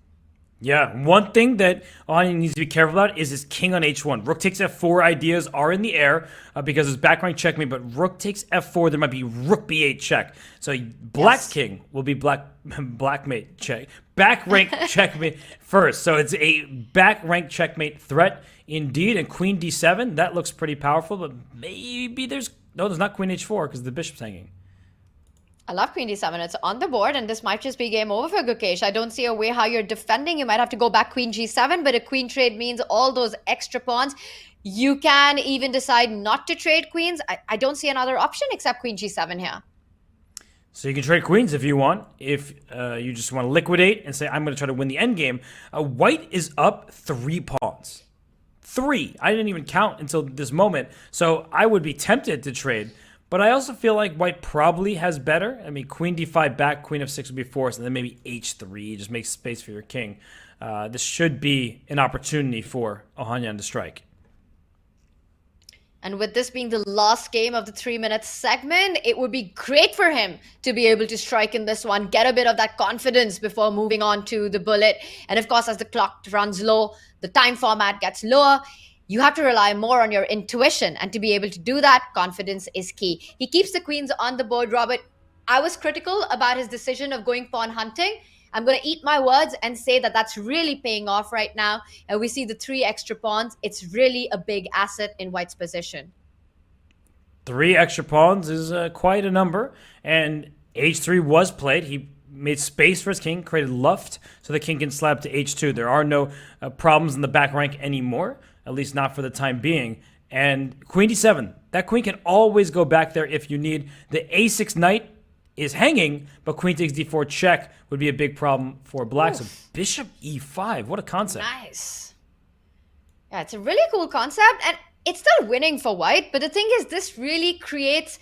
Yeah, one thing that Ohanyan needs to be careful about is his king on h1. Rook takes f4 ideas are in the air because it's back rank checkmate, but rook takes f4, there might be rook b8 check. So black's king will be blackmate check. Back rank checkmate first. So it's a back rank checkmate threat indeed. And queen d7, that looks pretty powerful, but maybe there's not queen h4 because the bishop's hanging. I love queen d7. It's on the board, and this might just be game over for Gukesh. I don't see a way how you're defending. You might have to go back queen g7, but a queen trade means all those extra pawns. You can even decide not to trade queens. I don't see another option except queen g7 here. So you can trade queens if you want. If you just want to liquidate and say, I'm going to try to win the endgame. White is up 3 pawns. 3. I didn't even count until this moment. So I would be tempted to trade. But I also feel like white probably has better. I mean, queen d5 back, queen f6 would be forced, and then maybe h3, just make space for your king. This should be an opportunity for Ohanyan to strike. And with this being the last game of the 3-minute segment, it would be great for him to be able to strike in this one, get a bit of that confidence before moving on to the bullet. And of course, as the clock runs low, the time format gets lower. You have to rely more on your intuition. And to be able to do that, confidence is key. He keeps the queens on the board, Robert. I was critical about his decision of going pawn hunting. I'm going to eat my words and say that that's really paying off right now. And we see the 3 extra pawns. It's really a big asset in White's position. 3 extra pawns is quite a number. And h3 was played. He made space for his king, created luft, so the king can slap to h2. There are no problems in the back rank anymore, at least not for the time being. And queen d7. That queen can always go back there if you need. The a6 knight is hanging, but queen takes d4 check would be a big problem for black. Oof. So bishop e5, what a concept. Nice. Yeah, it's a really cool concept, and it's still winning for White, but the thing is, this really creates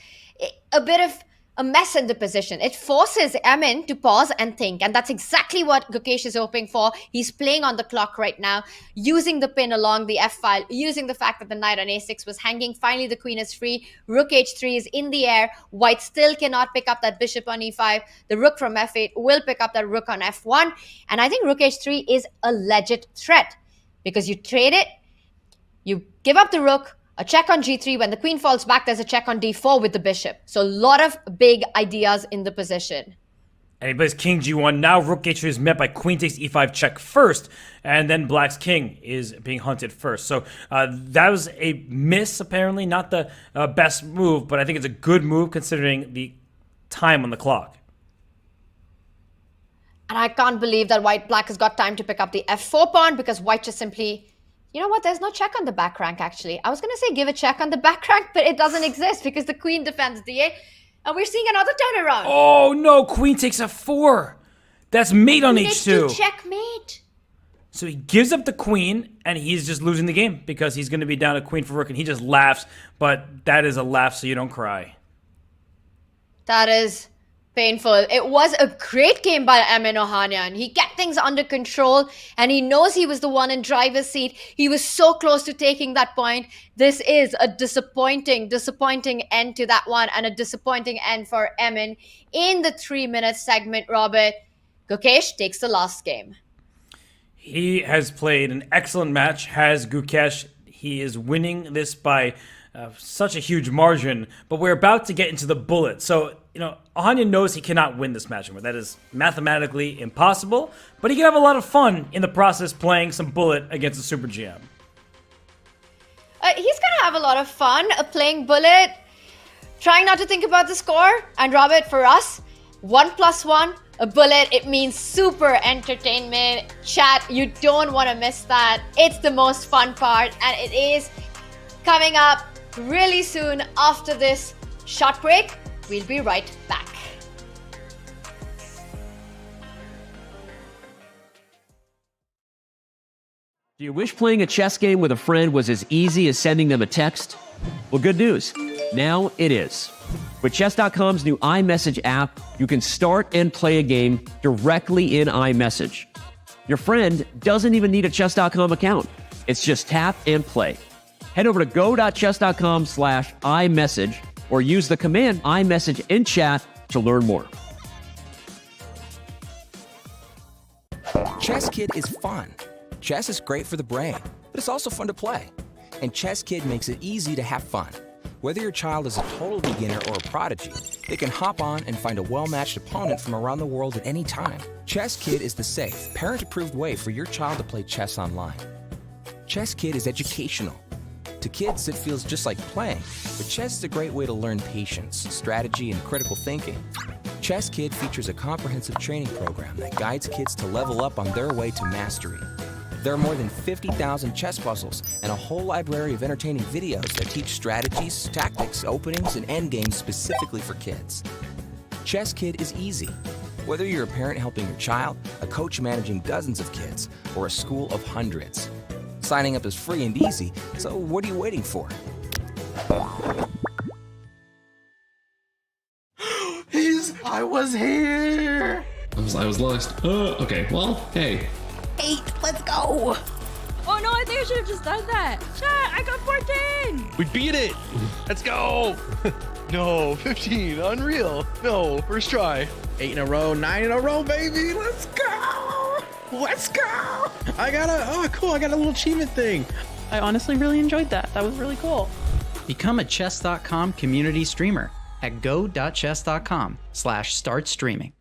a bit of a mess in the position. It forces Emin to pause and think, and that's exactly what Gukesh is hoping for. He's playing on the clock right now, using the pin along the f-file, using the fact that the knight on a6 was hanging. Finally, the queen is free. Rook h3 is in the air. White still cannot pick up that bishop on e5. The rook from f8 will pick up that rook on f1, and I think rook h3 is a legit threat because you trade it, you give up the rook, a check on g3. When the queen falls back, there's a check on d4 with the bishop. So a lot of big ideas in the position. And he plays king g1. Now rook h3 is met by queen takes e5 check first, and then black's king is being hunted first. So that was a miss, apparently. Not the best move, but I think it's a good move considering the time on the clock. And I can't believe that black has got time to pick up the f4 pawn because white just simply... You know what? There's no check on the back rank, actually. I was going to say give a check on the back rank, but it doesn't exist because the queen defends d8. And we're seeing another turnaround. Oh, no. Queen takes f4. That's mate on h2. Checkmate. So he gives up the queen, and he's just losing the game because he's going to be down a queen for rook, and he just laughs. But that is a laugh, so you don't cry. That is... painful. It was a great game by Emin Ohanyan. He kept things under control and he knows he was the one in driver's seat. He was so close to taking that point. This is a disappointing end to that one and a disappointing end for Emin in the 3-minute segment, Robert. Gukesh takes the last game. He has played an excellent match, has Gukesh. He is winning this by such a huge margin, but we're about to get into the bullet. So, Ohanyan knows he cannot win this match. That is mathematically impossible, but he can have a lot of fun in the process playing some bullet against a super GM. He's going to have a lot of fun playing bullet, trying not to think about the score. And Robert, for us, 1+1, a bullet, it means super entertainment. Chat, you don't want to miss that. It's the most fun part, and it is coming up really soon after this short break. We'll be right back. Do you wish playing a chess game with a friend was as easy as sending them a text? Well, good news. Now it is. With Chess.com's new iMessage app, you can start and play a game directly in iMessage. Your friend doesn't even need a Chess.com account. It's just tap and play. Head over to go.chess.com/iMessage or use the command iMessage in chat to learn more. Chess Kid is fun. Chess is great for the brain, but it's also fun to play. And Chess Kid makes it easy to have fun. Whether your child is a total beginner or a prodigy, they can hop on and find a well-matched opponent from around the world at any time. Chess Kid is the safe, parent-approved way for your child to play chess online. Chess Kid is educational. To kids, it feels just like playing, but chess is a great way to learn patience, strategy, and critical thinking. Chess Kid features a comprehensive training program that guides kids to level up on their way to mastery. There are more than 50,000 chess puzzles and a whole library of entertaining videos that teach strategies, tactics, openings, and endgames specifically for kids. Chess Kid is easy. Whether you're a parent helping your child, a coach managing dozens of kids, or a school of hundreds. Signing up is free and easy, so what are you waiting for? I was here! I was lost. Okay, well, hey. 8, let's go! Oh no, I think I should have just done that. Chat, I got 14. We beat it. Let's go. No, 15. Unreal. No, first try. 8 in a row, 9 in a row, baby. Let's go. Let's go. I got a little achievement thing. I honestly really enjoyed that. That was really cool. Become a Chess.com community streamer at go.chess.com/start streaming.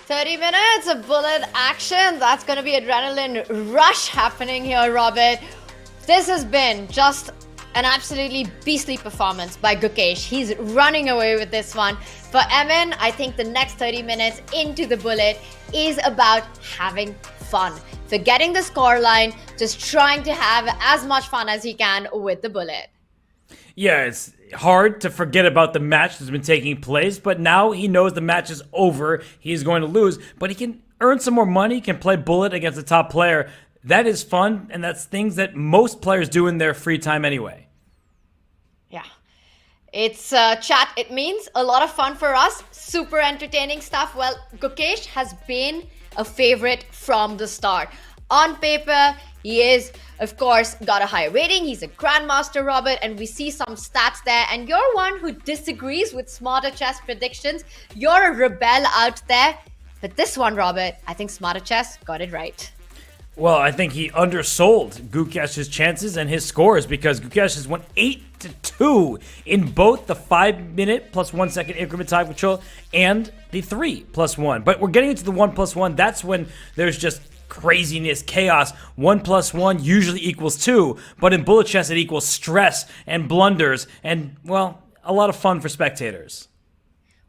"30 minutes of bullet action." That's going to be adrenaline rush happening here, Robert. This has been just an absolutely beastly performance by Gukesh. He's running away with this one. For Emin, I think the next 30 minutes into the bullet is about having fun. Forgetting the scoreline, just trying to have as much fun as he can with the bullet. Yeah, it's hard to forget about the match that's been taking place, but now he knows the match is over. He's going to lose, but he can earn some more money, can play bullet against a top player. That is fun, and that's things that most players do in their free time anyway. Yeah. It's chat. It means a lot of fun for us. Super entertaining stuff. Well, Gukesh has been a favorite from the start. On paper, he is, of course, got a high rating. He's a grandmaster, Robert, and we see some stats there. And you're one who disagrees with Smarter Chess predictions. You're a rebel out there. But this one, Robert, I think Smarter Chess got it right. Well, I think he undersold Gukesh's chances and his scores because Gukesh has won 8-2 in both the 5-minute plus 1 second increment time control and the 3+1. But we're getting into the 1+1. That's when there's just craziness, chaos. 1+1 usually equals 2, but in bullet chess it equals stress and blunders and, well, a lot of fun for spectators.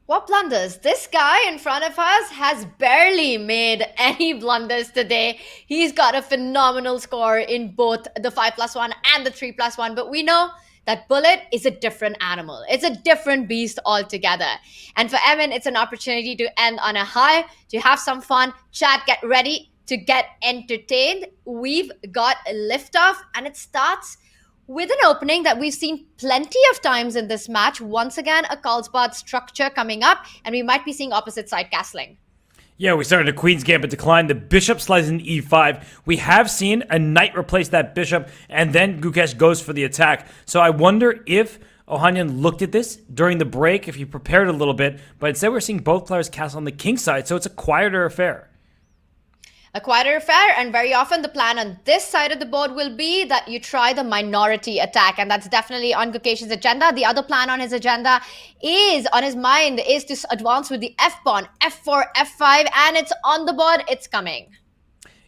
What blunders? This guy in front of us has barely made any blunders today. He's got a phenomenal score in both the 5+1 and the 3+1, but we know that bullet is a different animal. It's a different beast altogether. And for Emin, it's an opportunity to end on a high, to have some fun. Chat, get ready to get entertained. We've got a liftoff, and it starts with an opening that we've seen plenty of times in this match. Once again, a Carlsbad structure coming up, and we might be seeing opposite side castling. Yeah, we started a Queen's Gambit decline. The bishop slides in e5. We have seen a knight replace that bishop, and then Gukesh goes for the attack. So I wonder if Ohanyan looked at this during the break if he prepared a little bit, but instead we're seeing both players castle on the king side, so it's a quieter affair. A quieter affair, and very often the plan on this side of the board will be that you try the minority attack, and that's definitely on Gukesh's agenda. The other plan on his agenda is, on his mind, is to advance with the f-pawn, f4, f5, and it's on the board, it's coming.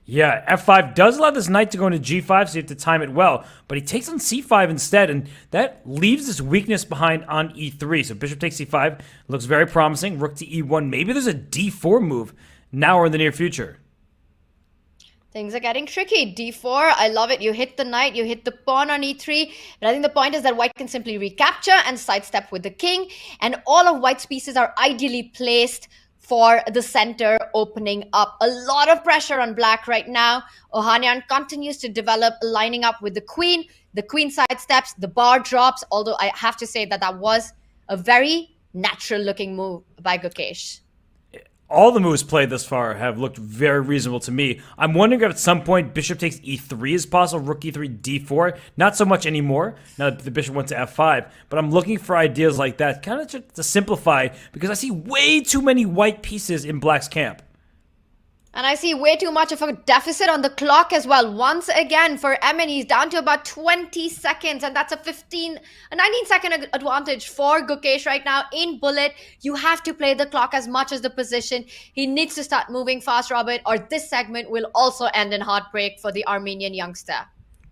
Yeah, f5 does allow this knight to go into g5, so you have to time it well, but he takes on c5 instead, and that leaves this weakness behind on e3. So bishop takes c5, looks very promising. Rook to e1, maybe there's a d4 move now or in the near future. Things are getting tricky. d4, I love it. You hit the knight, you hit the pawn on e3. But I think the point is that white can simply recapture and sidestep with the king. And all of white's pieces are ideally placed for the center opening up. A lot of pressure on black right now. Ohanyan continues to develop, lining up with the queen. The queen sidesteps, the bar drops. Although I have to say that that was a very natural looking move by Gukesh. All the moves played thus far have looked very reasonable to me. I'm wondering if at some point bishop takes e3 is possible, rook e3, d4. Not so much anymore, now that the bishop went to f5. But I'm looking for ideas like that, kind of to simplify, because I see way too many white pieces in black's camp. And I see way too much of a deficit on the clock as well. Once again, for Emin, he's down to about 20 seconds. And that's a 19-second advantage for Gukesh right now in bullet. You have to play the clock as much as the position. He needs to start moving fast, Robert, or this segment will also end in heartbreak for the Armenian youngster.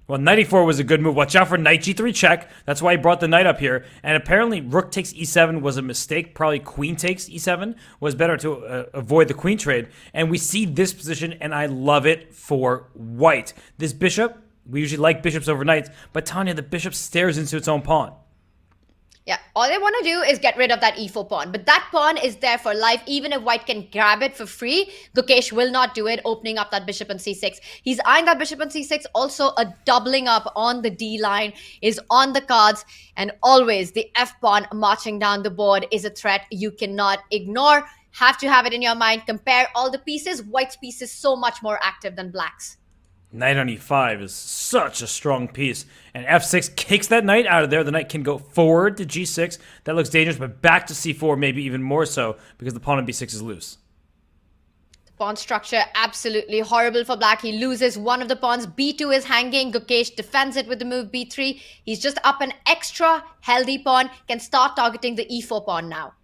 Well, knight e4 was a good move. Watch out for knight g3 check. That's why he brought the knight up here. And apparently rook takes e7 was a mistake. Probably queen takes e7 was better to avoid the queen trade. And we see this position, and I love it for white. This bishop, we usually like bishops over knights, but Tanya, the bishop stares into its own pawn. Yeah, all they want to do is get rid of that e4 pawn. But that pawn is there for life. Even if white can grab it for free, Gukesh will not do it, opening up that bishop on c6. He's eyeing that bishop on c6. Also, a doubling up on the d line is on the cards. And always, the f pawn marching down the board is a threat you cannot ignore. Have to have it in your mind. Compare all the pieces. White's piece is so much more active than black's. Knight on e5 is such a strong piece. And f6 kicks that knight out of there. The knight can go forward to g6. That looks dangerous, but back to c4 maybe even more so because the pawn on b6 is loose. The pawn structure absolutely horrible for black. He loses one of the pawns. b2 is hanging. Gukesh defends it with the move b3. He's just up an extra healthy pawn. Can start targeting the e4 pawn now.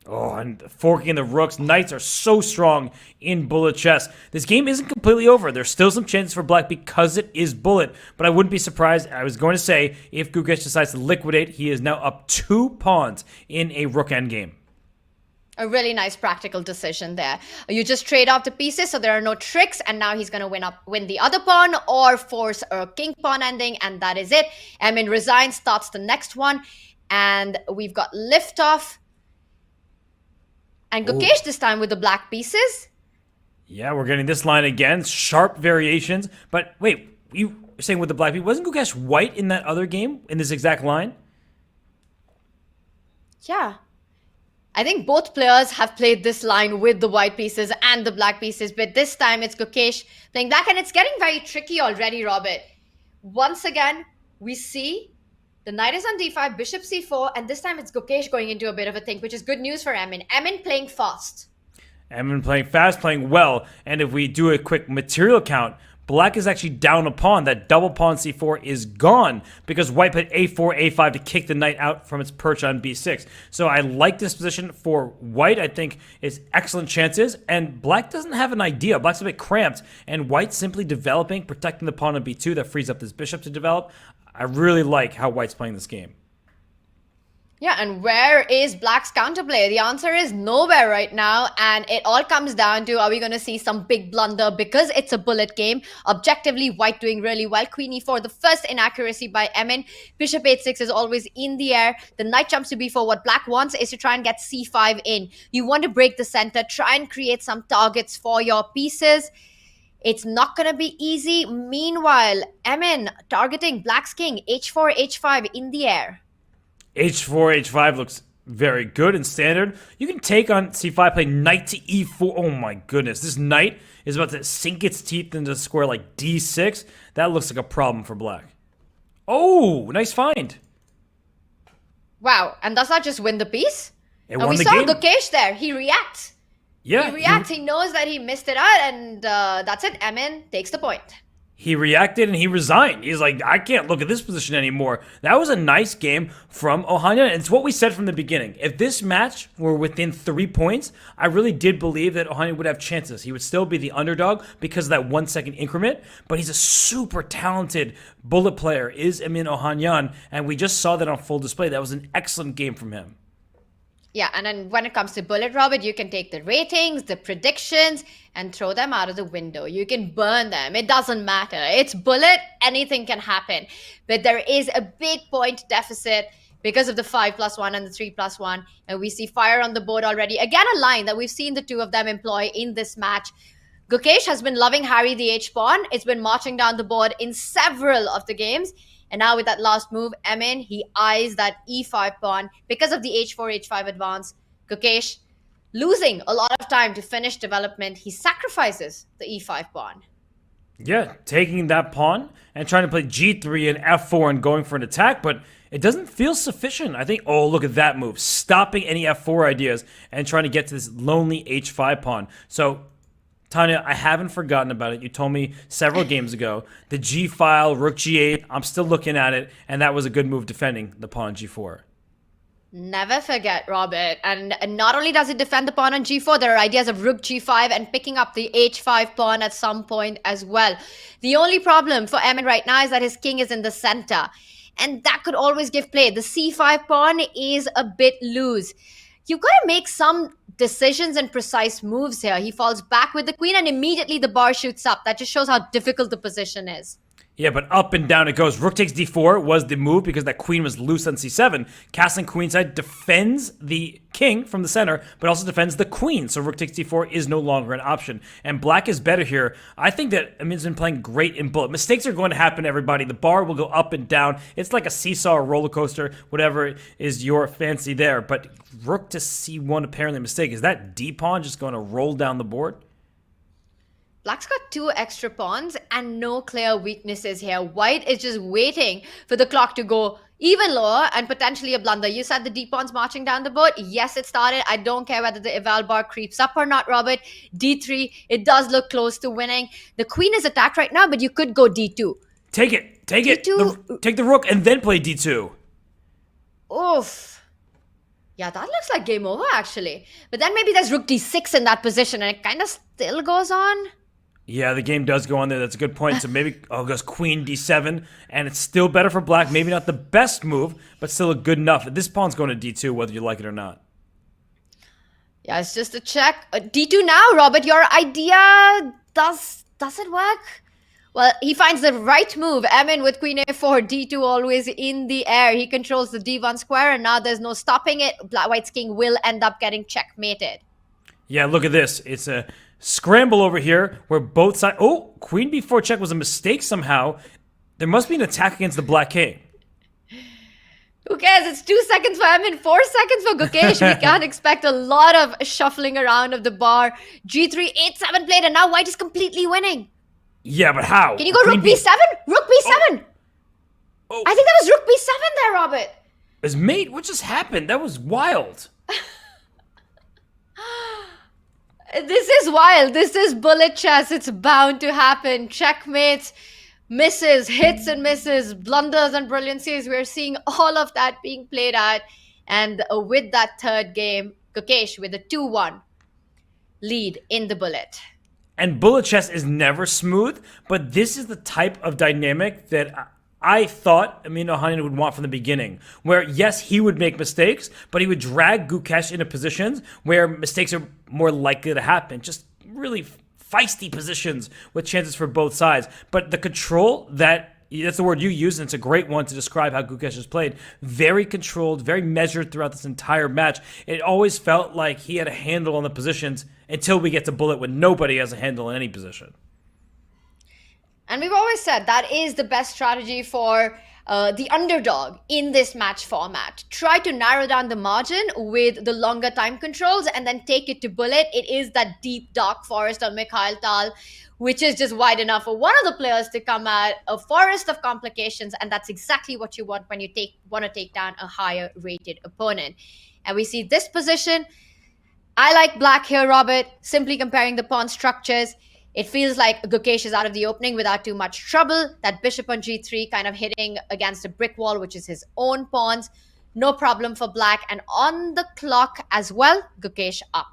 Oh, and forking the rooks. Knights are so strong in bullet chess. This game isn't completely over. There's still some chances for black because it is bullet. But I wouldn't be surprised, I was going to say, if Gukesh decides to liquidate, he is now up 2 pawns in a rook endgame. A really nice practical decision there. You just trade off the pieces so there are no tricks, and now he's going to win the other pawn or force a king pawn ending, and that is it. Emin resigns, starts the next one, and we've got liftoff. And Gukesh this time with the black pieces. Yeah, we're getting this line again. Sharp variations. But wait, you were saying with the black piece, wasn't Gukesh white in that other game in this exact line? Yeah. I think both players have played this line with the white pieces and the black pieces. But this time it's Gukesh playing black. And it's getting very tricky already, Robert. Once again, we see the knight is on d5, bishop c4, and this time it's Gukesh going into a bit of a think, which is good news for Emin. Emin playing fast. Emin playing fast, playing well. And if we do a quick material count, black is actually down a pawn. That double pawn c4 is gone because white played a4, a5 to kick the knight out from its perch on b6. So I like this position for white. I think it's excellent chances. And black doesn't have an idea. Black's a bit cramped. And white's simply developing, protecting the pawn on b2. That frees up this bishop to develop. I really like how white's playing this game. Yeah, and where is black's counterplay? The answer is nowhere right now, and it all comes down to, are we going to see some big blunder because it's a bullet game? Objectively, white doing really well. Queen e4, the first inaccuracy by Emin. Bishop h6 is always in the air. The knight jumps to b4. What black wants is to try and get c5 in. You want to break the center, try and create some targets for your pieces. It's not going to be easy. Meanwhile, Emin targeting black's king, h4, h5 in the air. h4, h5 looks very good and standard. You can take on c5, play knight to e4. Oh my goodness. This knight is about to sink its teeth into a square like d6. That looks like a problem for black. Oh, nice find. Wow, and does that just win the piece? It And won we the saw game. Gukesh there. He reacts. Yeah, He reacts. He knows that he missed it out, and that's it. Emin takes the point. He reacted and he resigned. He's like, I can't look at this position anymore. That was a nice game from Ohanyan. It's what we said from the beginning. If this match were within 3 points, I really did believe that Ohanyan would have chances. He would still be the underdog because of that 1 second increment, but he's a super talented bullet player, is Emin Ohanyan, and we just saw that on full display. That was an excellent game from him. Yeah, and then when it comes to Bullet, Robert, you can take the ratings, the predictions, and throw them out of the window. You can burn them. It doesn't matter. It's Bullet. Anything can happen. But there is a big point deficit because of the 5+1 and the 3+1. And we see fire on the board already. Again, a line that we've seen the two of them employ in this match. Gukesh has been loving Harry the H-pawn. It's been marching down the board in several of the games. And now with that last move, Emin, he eyes that E5 pawn because of the H4, H5 advance. Gukesh, losing a lot of time to finish development, he sacrifices the E5 pawn. Yeah, taking that pawn and trying to play G3 and F4 and going for an attack, but it doesn't feel sufficient. I think, oh, look at that move. Stopping any F4 ideas and trying to get to this lonely H5 pawn. So, Tanya, I haven't forgotten about it. You told me several games ago. The G file, Rook G8, I'm still looking at it, and that was a good move defending the pawn G4. Never forget, Robert. And not only does it defend the pawn on G4, there are ideas of Rook G5 and picking up the H5 pawn at some point as well. The only problem for Emin right now is that his king is in the center. And that could always give play. The C5 pawn is a bit loose. You've got to make some decisions and precise moves here. He falls back with the queen and immediately the bar shoots up. That just shows how difficult the position is. Yeah, but up and down it goes. Rook takes d4 was the move because that queen was loose on c7. Castling queenside defends the king from the center, but also defends the queen. So rook takes d4 is no longer an option. And black is better here. I think that Amin's been playing great in bullet. Mistakes are going to happen, everybody. The bar will go up and down. It's like a seesaw or roller coaster, whatever is your fancy there. But rook to c1, apparently a mistake. Is that d-pawn just going to roll down the board? Black's got two extra pawns and no clear weaknesses here. White is just waiting for the clock to go even lower and potentially a blunder. You said the d-pawn's marching down the board. Yes, it started. I don't care whether the eval bar creeps up or not, Robert. d3, it does look close to winning. The queen is attacked right now, but you could go d2. Take it. Take D2. it. Take the rook and then play d2. Oof. Yeah, that looks like game over, actually. But then maybe there's rook d6 in that position, and it kind of still goes on. Yeah, the game does go on there. That's a good point. So maybe, it goes queen d7, and it's still better for black. Maybe not the best move, but still a good enough. This pawn's going to d2, whether you like it or not. Yeah, it's just a check. D2 now, Robert. Your idea, does it work? Well, he finds the right move. Emin with queen a4, d2 always in the air. He controls the d1 square, and now there's no stopping it. White's king will end up getting checkmated. Yeah, look at this. It's a scramble over here where both sides... Oh, queen b4 check was a mistake somehow. There must be an attack against the black king. Who cares? It's 2 seconds for Emin, 4 seconds for Gukesh. We can't expect a lot of shuffling around of the bar. G3, 8-7 played, and now white is completely winning. Yeah, but how? Can you go rook b7? Rook b7! Oh. I think that was rook b7 there, Robert. His mate, what just happened? That was wild. This is wild. This is bullet chess. It's bound to happen. Checkmates, misses, hits and misses, blunders and brilliancies. We're seeing all of that being played out. And with that third game, Gukesh with a 2-1 lead in the bullet. And bullet chess is never smooth, but this is the type of dynamic that I thought Emin Ohanyan would want from the beginning, where yes, he would make mistakes, but he would drag Gukesh into positions where mistakes are more likely to happen. Just really feisty positions with chances for both sides. But the control that's the word you use, and it's a great one to describe how Gukesh has played. Very controlled, very measured throughout this entire match. It always felt like he had a handle on the positions until we get to bullet when nobody has a handle in any position. And we've always said that is the best strategy for the underdog in this match format. Try to narrow down the margin with the longer time controls and then take it to bullet. It is that deep dark forest on Mikhail Tal, which is just wide enough for one of the players to come at a forest of complications, and that's exactly what you want when you want to take down a higher rated opponent. And we see this position. I like black here, Robert. Simply comparing the pawn structures, it feels like Gukesh is out of the opening without too much trouble. That bishop on g3 kind of hitting against a brick wall, which is his own pawns. No problem for black. And on the clock as well, Gukesh up.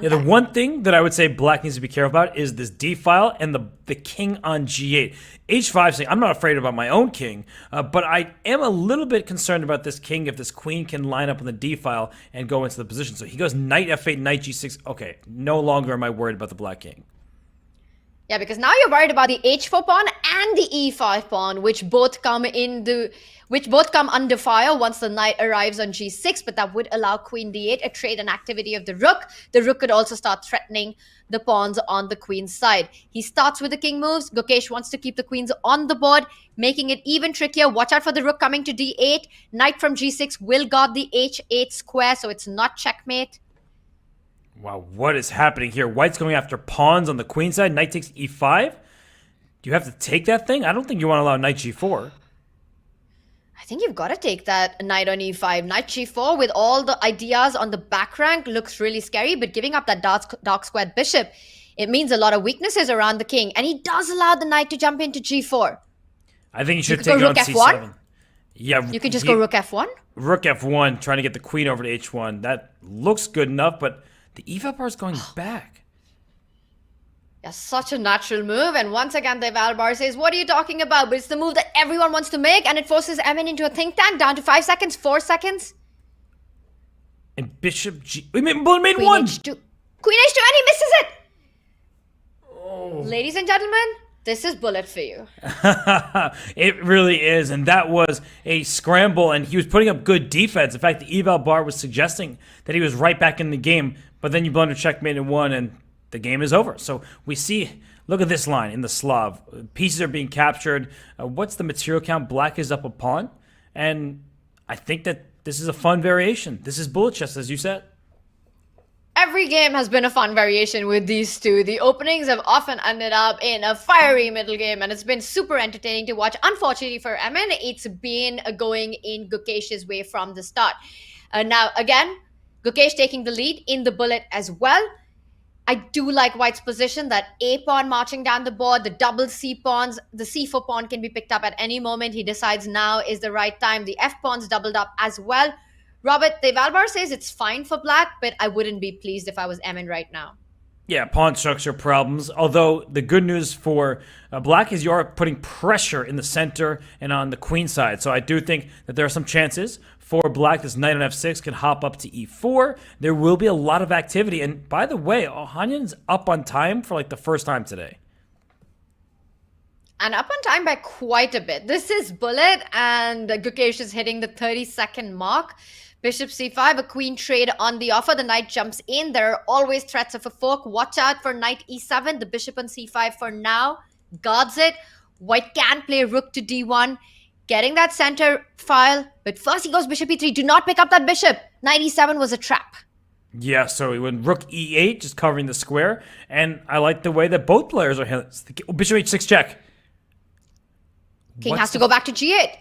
Yeah, the one thing that I would say black needs to be careful about is this d file and the king on g8. h5 saying, I'm not afraid about my own king, but I am a little bit concerned about this king if this queen can line up on the d file and go into the position. So he goes knight f8, knight g6. Okay, no longer am I worried about the black king. Yeah, because now you're worried about the h4 pawn and the e5 pawn, which both come under fire once the knight arrives on g6, but that would allow queen d8, a trade and activity of the rook. The rook could also start threatening the pawns on the queen's side. He starts with the king moves. Gukesh wants to keep the queens on the board, making it even trickier. Watch out for the rook coming to d8. Knight from g6 will guard the h8 square, so it's not checkmate. Wow, what is happening here? White's going after pawns on the queen side. Knight takes e5. Do you have to take that thing? I don't think you want to allow knight g4. I think you've got to take that knight on e5. Knight g4 with all the ideas on the back rank looks really scary, but giving up that dark squared bishop, it means a lot of weaknesses around the king. And he does allow the knight to jump into g4. I think you should take it on c7. Yeah, you could just go rook f1. Rook f1, trying to get the queen over to h1. That looks good enough, but the e5 bar is going back. Yeah, such a natural move. And once again, the eval bar says, what are you talking about? But it's the move that everyone wants to make, and it forces Emin into a think tank down to 5 seconds, 4 seconds. And bishop g... We made one! Queen h2, and he misses it! Oh. Ladies and gentlemen, this is bullet for you. It really is, and that was a scramble, and he was putting up good defense. In fact, the eval bar was suggesting that he was right back in the game, but then you blunder checkmate and won, and the game is over. So we see, look at this line in the Slav. Pieces are being captured. What's the material count? Black is up a pawn, and I think that this is a fun variation. This is bullet chess, as you said. Every game has been a fun variation with these two. The openings have often ended up in a fiery middle game, and it's been super entertaining to watch. Unfortunately for Emin, it's been going in Gukesh's way from the start. Now, again, Gukesh taking the lead in the bullet as well. I do like White's position, that A pawn marching down the board, the double C pawns, the C4 pawn can be picked up at any moment. He decides now is the right time. The F pawn's doubled up as well. Robert, the eval bar says it's fine for black, but I wouldn't be pleased if I was Emin right now. Yeah, pawn structure problems. Although the good news for black is you are putting pressure in the center and on the queen side. So I do think that there are some chances for black. This knight on f6 can hop up to e4. There will be a lot of activity. And by the way, Ohanyan's up on time for like the first time today. And up on time by quite a bit. This is bullet, and Gukesh is hitting the 30-second mark. Bishop c5, a queen trade on the offer. The knight jumps in. There are always threats of a fork. Watch out for knight e7. The bishop on c5 for now guards it. White can play rook to d1, getting that center file. But first he goes bishop e3. Do not pick up that bishop. Knight e7 was a trap. Yeah, so he went rook e8, just covering the square. And I like the way that both players are handling. Bishop h6 check. King has to go back to g8.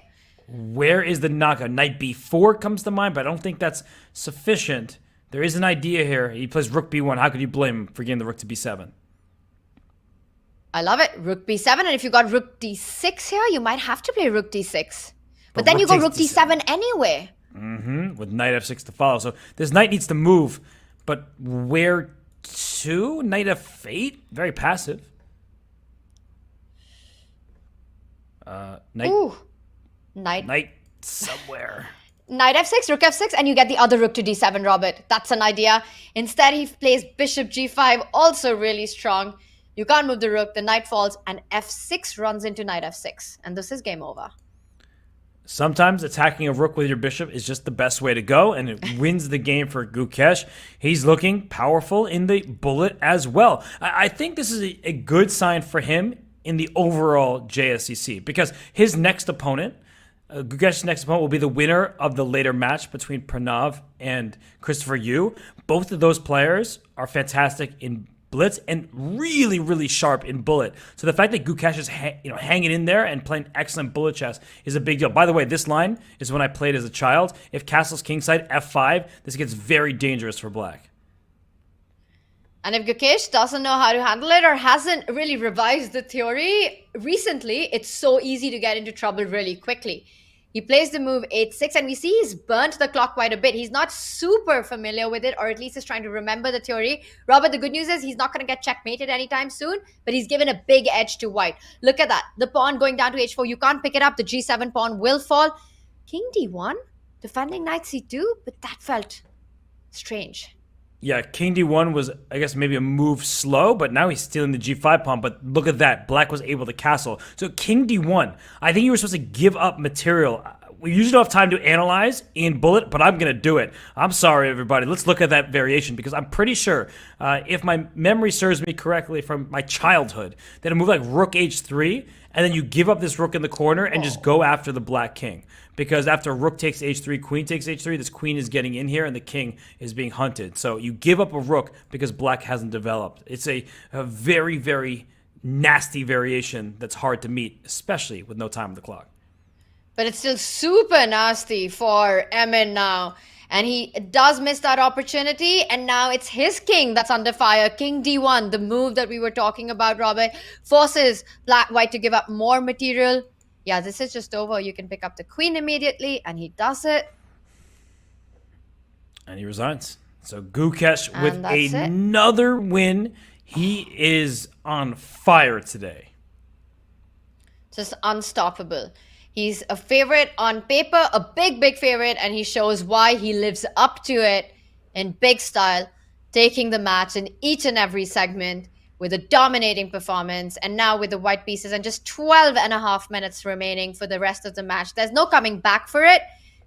Where is the knockout? Knight b4 comes to mind, but I don't think that's sufficient. There is an idea here. He plays rook b1. How could you blame him for getting the rook to b7? I love it. Rook b7. And if you got rook d6 here, you might have to play rook d6. But then you go rook d7 anyway. With knight f6 to follow. So this knight needs to move. But where to? Knight f8? Very passive. Knight. Ooh. Knight somewhere. Knight f6, rook f6, and you get the other rook to d7, Robert. That's an idea. Instead, he plays bishop g5, also really strong. You can't move the rook, the knight falls, and f6 runs into knight f6. And this is game over. Sometimes attacking a rook with your bishop is just the best way to go, and it wins the game for Gukesh. He's looking powerful in the bullet as well. I think this is a good sign for him in the overall JSCC, because his next opponent Gukesh's next opponent will be the winner of the later match between Pranav and Christopher Yu. Both of those players are fantastic in blitz and really, really sharp in bullet. So the fact that Gukesh is hanging in there and playing excellent bullet chess is a big deal. By the way, this line is when I played as a child. If castle's kingside, f5, this gets very dangerous for black. And if Gukesh doesn't know how to handle it or hasn't really revised the theory recently, it's so easy to get into trouble really quickly. He plays the move 8-6, and we see he's burnt the clock quite a bit. He's not super familiar with it, or at least is trying to remember the theory. Robert, the good news is he's not going to get checkmated anytime soon, but he's given a big edge to white. Look at that. The pawn going down to h4. You can't pick it up. The g7 pawn will fall. King d1, defending knight c2, but that felt strange. Yeah, king d1 was, I guess, maybe a move slow, but now he's stealing the g5 pawn. But look at that. Black was able to castle. So king d1, I think you were supposed to give up material. We usually don't have time to analyze in bullet, but I'm going to do it. I'm sorry, everybody. Let's look at that variation, because I'm pretty sure, if my memory serves me correctly from my childhood, that a move like rook h3, and then you give up this rook in the corner and just go after the black king. Because after rook takes h3, queen takes h3, this queen is getting in here and the king is being hunted. So you give up a rook because black hasn't developed. It's a very, very nasty variation that's hard to meet, especially with no time on the clock. But it's still super nasty for Emin now. And he does miss that opportunity. And now it's his king that's under fire. King d1, the move that we were talking about, Robert, forces white to give up more material. Yeah, this is just over. You can pick up the queen immediately. And he does it. And he resigns. So Gukesh with another win. He is on fire today. Just unstoppable. He's a favorite on paper, a big, big favorite, and he shows why he lives up to it in big style, taking the match in each and every segment with a dominating performance. And now with the white pieces and just 12 and a half minutes remaining for the rest of the match. There's no coming back for it,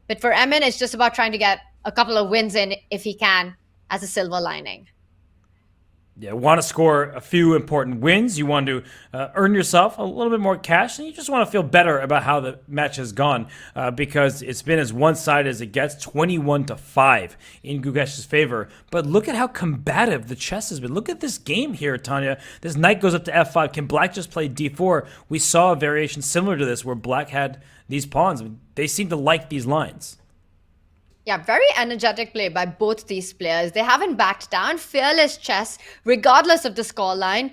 but for Emin, it's just about trying to get a couple of wins in if he can as a silver lining. Yeah, want to score a few important wins. You want to earn yourself a little bit more cash, and you just want to feel better about how the match has gone because it's been as one-sided as it gets, 21-5 in Gukesh's favor. But look at how combative the chess has been. Look at this game here, Tanya. This knight goes up to f5. Can black just play d4? We saw a variation similar to this where black had these pawns. I mean, they seem to like these lines. Yeah, very energetic play by both these players. They haven't backed down. Fearless chess, regardless of the scoreline.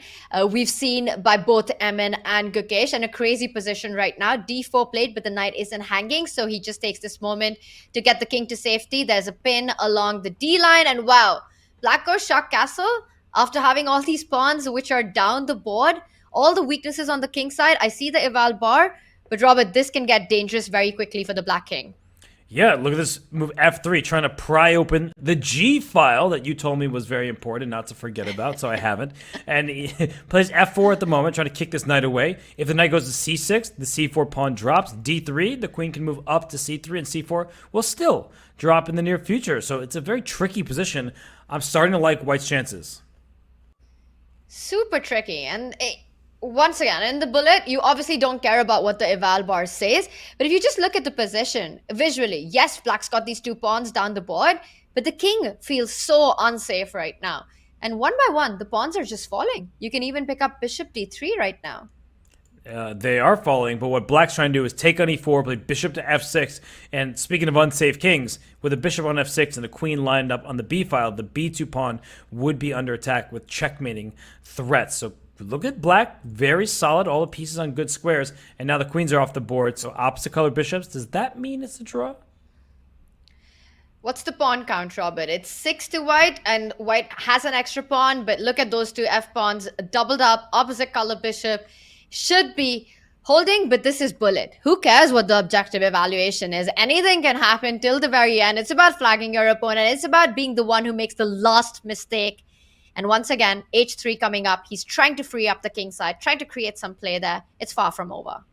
We've seen by both Emin and Gukesh, and a crazy position right now. d4 played, but the knight isn't hanging, so he just takes this moment to get the king to safety. There's a pin along the d line, and wow, black goes shock castle after having all these pawns which are down the board. All the weaknesses on the king side. I see the eval bar, but Robert, this can get dangerous very quickly for the black king. Yeah, look at this move f3, trying to pry open the G file that you told me was very important not to forget about, so I haven't. And he plays f4 at the moment, trying to kick this knight away. If the knight goes to c6, the c4 pawn drops. d3, the queen can move up to c3, and c4 will still drop in the near future. So it's a very tricky position. I'm starting to like white's chances. Super tricky. And once again, in the bullet, you obviously don't care about what the eval bar says. But if you just look at the position visually, yes, black's got these two pawns down the board, but the king feels so unsafe right now. And one by one, the pawns are just falling. You can even pick up bishop d3 right now. They are falling, but what black's trying to do is take on e4, play bishop to f6, and speaking of unsafe kings, with a bishop on f6 and a queen lined up on the b file, the b2 pawn would be under attack with checkmating threats. So look at black, very solid, all the pieces on good squares, and now the queens are off the board, so opposite color bishops. Does that mean it's a draw? What's the pawn count, Robert? It's 6 to white, and white has an extra pawn, but look at those two f-pawns doubled up, opposite color bishop. Should be holding, but this is bullet. Who cares what the objective evaluation is? Anything can happen till the very end. It's about flagging your opponent. It's about being the one who makes the last mistake. And once again, h3 coming up. He's trying to free up the king side, trying to create some play there. It's far from over.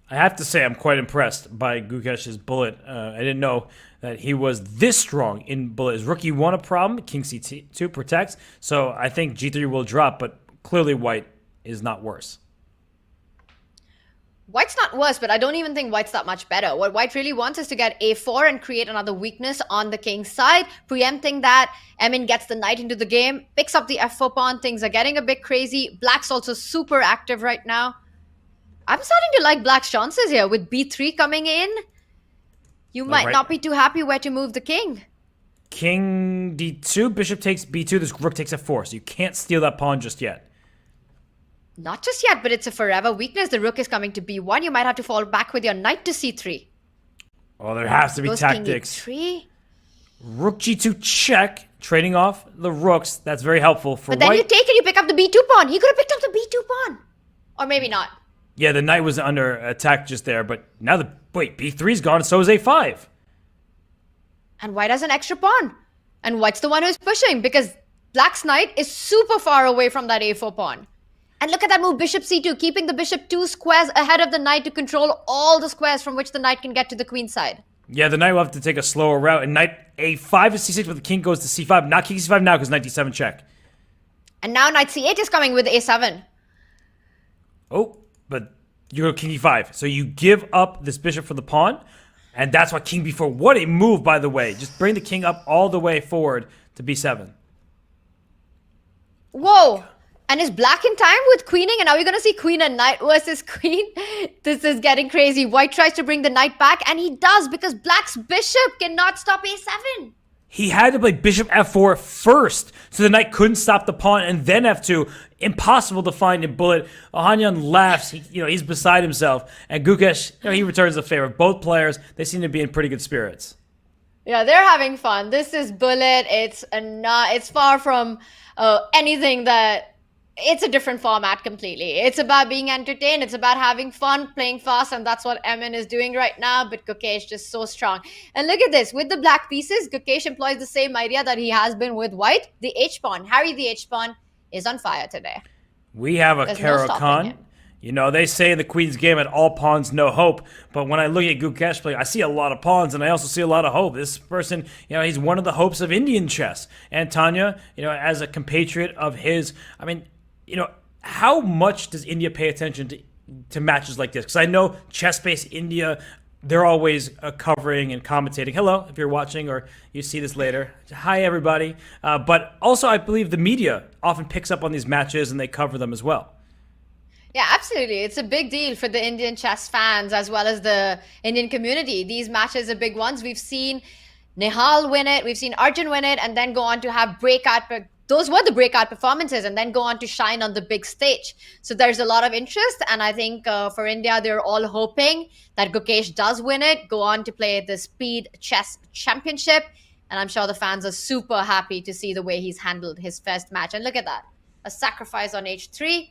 I have to say I'm quite impressed by Gukesh's bullet. I didn't know that he was this strong in bullet. His rook e1 a problem, king c2 protects. So I think g3 will drop, but clearly white is not worse. White's not worse, but I don't even think White's that much better. What White really wants is to get a4 and create another weakness on the king's side, preempting that. Emin gets the knight into the game, picks up the f4 pawn. Things are getting a bit crazy. Black's also super active right now. I'm starting to like Black's chances here with b3 coming in. You might not be too happy where to move the king. King d2, bishop takes b2, this rook takes f4, so you can't steal that pawn just yet. Not just yet, but it's a forever weakness. The rook is coming to b1. You might have to fall back with your knight to c3. Oh, there has to be tactics. King e3. Rook g2 check, trading off the rooks. That's very helpful for But then White. you take it, you pick up the b2 pawn. He could have picked up the b2 pawn. Or maybe not. Yeah, the knight was under attack just there, but now b3's gone, so is a5. And White has an extra pawn. And White's the one who's pushing because Black's knight is super far away from that a4 pawn. And look at that move, bishop c2, keeping the bishop 2 squares ahead of the knight to control all the squares from which the knight can get to the queen's side. Yeah, the knight will have to take a slower route, and knight a5 is c6, but the king goes to c5. Not king c5 now because knight d7 check. And now knight c8 is coming with a7. Oh, but you go king e5. So you give up this bishop for the pawn, and that's why king b4. What a move, by the way. Just bring the king up all the way forward to b7. Whoa. And is Black in time with queening? And now we're going to see queen and knight versus queen. This is getting crazy. White tries to bring the knight back, and he does because Black's bishop cannot stop a7. He had to play bishop f4 first, so the knight couldn't stop the pawn, and then f2. Impossible to find in bullet. Ohanyan laughs. He's beside himself. And Gukesh, he returns the favor. Both players, they seem to be in pretty good spirits. Yeah, they're having fun. This is bullet. It's far from anything that... It's a different format completely. It's about being entertained. It's about having fun, playing fast, and that's what Emin is doing right now. But Gukesh just so strong. And look at this. With the black pieces, Gukesh employs the same idea that he has been with white. The H-pawn. Harry the H-pawn is on fire today. We have a There's Karo no Khan. They say in the Queen's game at all pawns, no hope. But when I look at Gukesh play, I see a lot of pawns, and I also see a lot of hope. This person, he's one of the hopes of Indian chess. And Tanya, as a compatriot of his, how much does India pay attention to matches like this? Because I know chess-based India, they're always covering and commentating. Hello, if you're watching or you see this later. Hi, everybody. But also, I believe the media often picks up on these matches and they cover them as well. Yeah, absolutely. It's a big deal for the Indian chess fans as well as the Indian community. These matches are big ones. We've seen Nihal win it. We've seen Arjun win it and then go on to have those were the breakout performances and then go on to shine on the big stage. So there's a lot of interest. And I think for India, they're all hoping that Gukesh does win it, go on to play the Speed Chess Championship. And I'm sure the fans are super happy to see the way he's handled his first match. And look at that. A sacrifice on h3.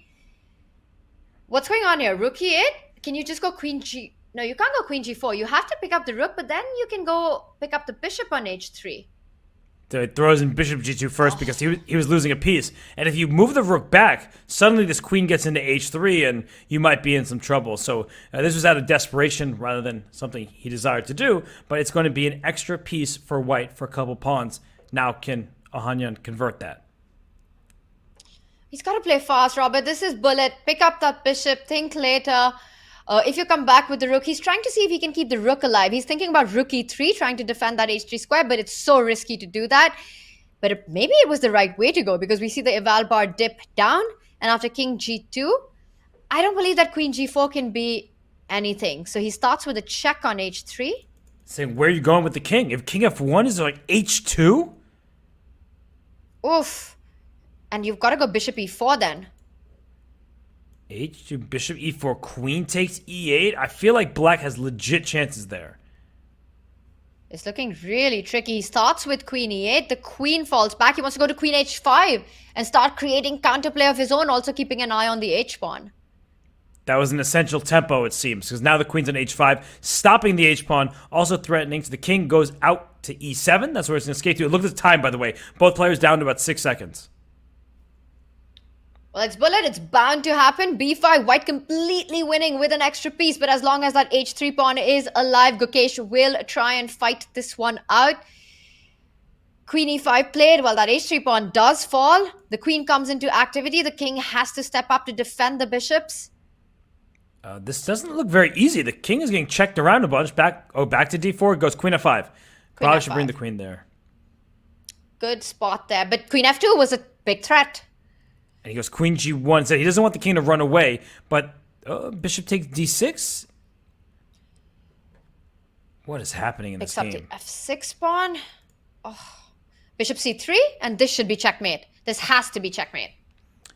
What's going on here? Rook e8? Can you just go queen g... No, you can't go queen g4. You have to pick up the rook, but then you can go pick up the bishop on h3. So it throws in bishop g2 first because he was losing a piece. And if you move the rook back, suddenly this queen gets into h3 and you might be in some trouble. So this was out of desperation rather than something he desired to do. But it's going to be an extra piece for white for a couple pawns. Now can Ohanyan convert that? He's got to play fast, Robert. This is bullet. Pick up that bishop. Think later. If you come back with the rook, he's trying to see if he can keep the rook alive. He's thinking about rook e3, trying to defend that h3 square, but it's so risky to do that. But maybe it was the right way to go because we see the eval bar dip down. And after king g2, I don't believe that queen g4 can be anything. So he starts with a check on h3. Saying, where are you going with the king? If king f1 is like h2? Oof. And you've got to go bishop e4 then. h2, bishop e4, queen takes e8. I feel like black has legit chances there. It's looking really tricky. He starts with queen e8. The queen falls back. He wants to go to queen h5 and start creating counterplay of his own, also keeping an eye on the h-pawn. That was an essential tempo, it seems, because now the queen's on h5, stopping the h-pawn, also threatening. So the king goes out to e7. That's where it's going to escape to. Look at the time, by the way. Both players down to about 6 seconds. Well, it's bullet. It's bound to happen. b5, white completely winning with an extra piece. But as long as that h3 pawn is alive, Gukesh will try and fight this one out. Queen e5 played. Well, that h3 pawn does fall. The queen comes into activity. The king has to step up to defend the bishops. This doesn't look very easy. The king is getting checked around a bunch. Back to D4. Goes queen f5. Probably should bring the queen there. Good spot there. But queen f2 was a big threat. And he goes queen g1. So he doesn't want the king to run away. But bishop takes d6. What is happening in this game? Picks up the f6 pawn. Oh. Bishop c3. And this should be checkmate. This has to be checkmate.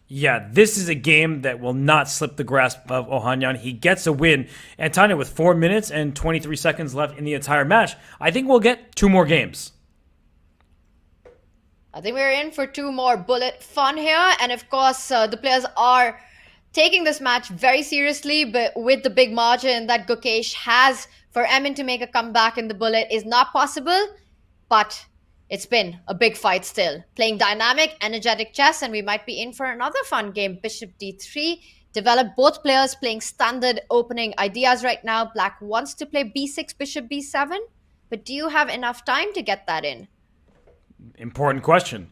Yeah, this is a game that will not slip the grasp of Ohanyan. He gets a win. And Tanya, with 4 minutes and 23 seconds left in the entire match, I think we'll get 2 more games. I think we're in for 2 more bullet fun here. And of course, the players are taking this match very seriously. But with the big margin that Gukesh has, for Emin to make a comeback in the bullet is not possible. But it's been a big fight still. Playing dynamic, energetic chess, and we might be in for another fun game. Bishop d3. Develop both players playing standard opening ideas right now. Black wants to play b6, bishop b7. But do you have enough time to get that in? Important question,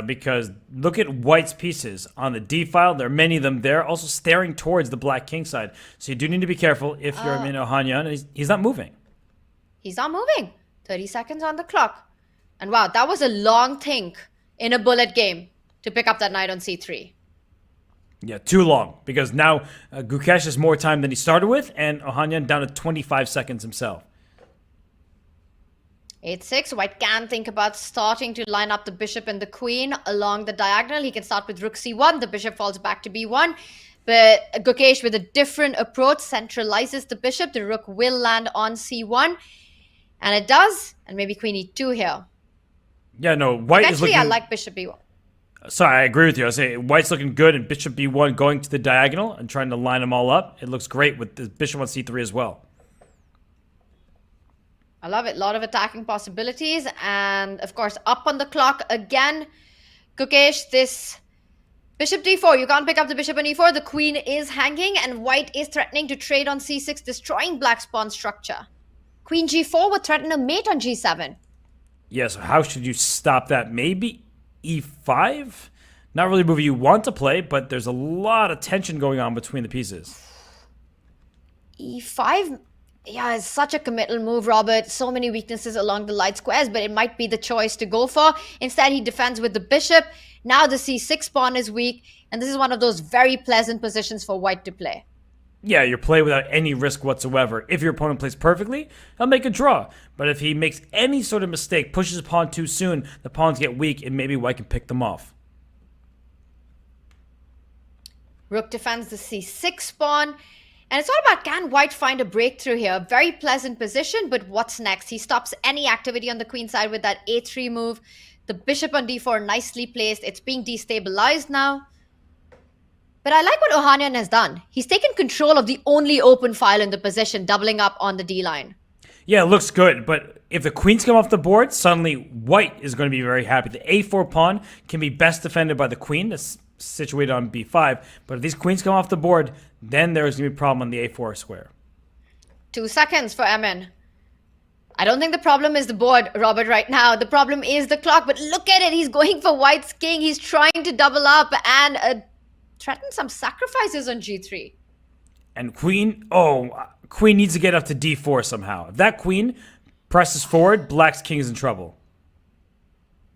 because look at White's pieces on the D file. There are many of them there, also staring towards the black king side. So you do need to be careful if you're in Ohanyan. He's not moving. He's not moving. 30 seconds on the clock. And wow, that was a long think in a bullet game to pick up that knight on c3. Yeah, too long, because now Gukesh has more time than he started with, and Ohanyan down to 25 seconds himself. 8-6. White can think about starting to line up the bishop and the queen along the diagonal. He can start with rook c1. The bishop falls back to b1. But Gukesh, with a different approach, centralizes the bishop. The rook will land on c1. And it does. And maybe queen e2 here. Yeah, no, White is looking... I like bishop b1. Sorry, I agree with you. I was saying White's looking good, and bishop b1 going to the diagonal and trying to line them all up. It looks great with the bishop on c3 as well. I love it. A lot of attacking possibilities. And, of course, up on the clock again. Gukesh, this bishop d4. You can't pick up the bishop on e4. The queen is hanging, and White is threatening to trade on c6, destroying Black's pawn structure. Queen g4 would threaten a mate on g7. Yeah, so how should you stop that? Maybe e5? Not really a move you want to play, but there's a lot of tension going on between the pieces. e5? Yeah, it's such a committal move, Robert. So many weaknesses along the light squares, but it might be the choice to go for. Instead, he defends with the bishop. Now the c6 pawn is weak, and this is one of those very pleasant positions for White to play. Yeah, you're playing without any risk whatsoever. If your opponent plays perfectly, he'll make a draw. But if he makes any sort of mistake, pushes a pawn too soon, the pawns get weak, and maybe White can pick them off. Rook defends the c6 pawn. And it's all about, can White find a breakthrough here? Very pleasant position, but what's next? He stops any activity on the queen side with that a3 move. The bishop on d4 nicely placed. It's being destabilized now. But I like what Ohanyan has done. He's taken control of the only open file in the position, doubling up on the d-line. Yeah, it looks good, but if the queens come off the board, suddenly White is going to be very happy. The a4 pawn can be best defended by the queen that's situated on b5, but if these queens come off the board, then there's going to be a problem on the a4 square. 2 seconds for Emin. I don't think the problem is the board, Robert, right now. The problem is the clock, but look at it. He's going for White's king. He's trying to double up and threaten some sacrifices on g3. And queen needs to get up to d4 somehow. If that queen presses forward, Black's king is in trouble.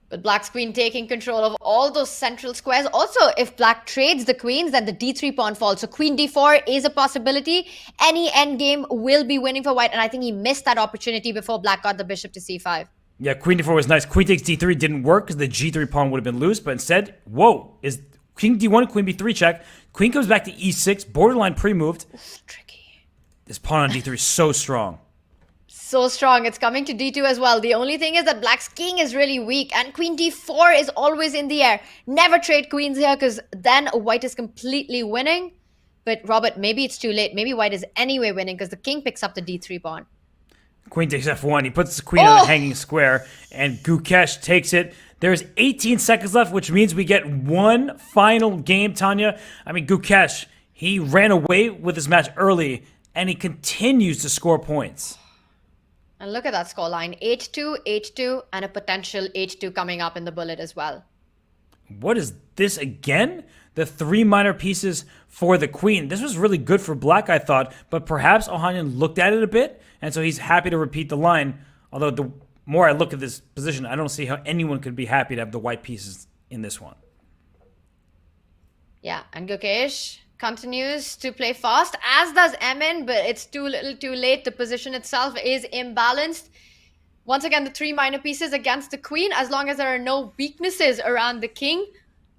But Black's queen taking control of all those central squares. Also, if Black trades the queens, then the d3 pawn falls. So queen d4 is a possibility. Any endgame will be winning for White, and I think he missed that opportunity before Black got the bishop to c5. Yeah, queen d4 was nice. Queen takes d3 didn't work because the g3 pawn would have been loose, but instead, whoa, is king d1, queen b3 check. Queen comes back to e6, borderline pre-moved. Tricky. This pawn on d3 is so strong. So strong. It's coming to d2 as well. The only thing is that Black's king is really weak, and queen d4 is always in the air. Never trade queens here, because then White is completely winning. But Robert, maybe it's too late. Maybe White is anyway winning because the king picks up the d3 pawn. Queen takes f1. He puts the queen on the hanging square, and Gukesh takes it. There's 18 seconds left, which means we get one final game, Tanya. I mean, Gukesh, he ran away with this match early, and he continues to score points. And look at that scoreline. 8-2, 8-2, and a potential 8-2 coming up in the bullet as well. What is this again? The 3 minor pieces for the queen. This was really good for black, I thought, but perhaps Ohanyan looked at it a bit, and so he's happy to repeat the line. Although the more I look at this position, I don't see how anyone could be happy to have the white pieces in this one. Yeah, and Gukesh continues to play fast, as does Emin, but it's too little too late. The position itself is imbalanced. Once again, the 3 minor pieces against the queen, as long as there are no weaknesses around the king,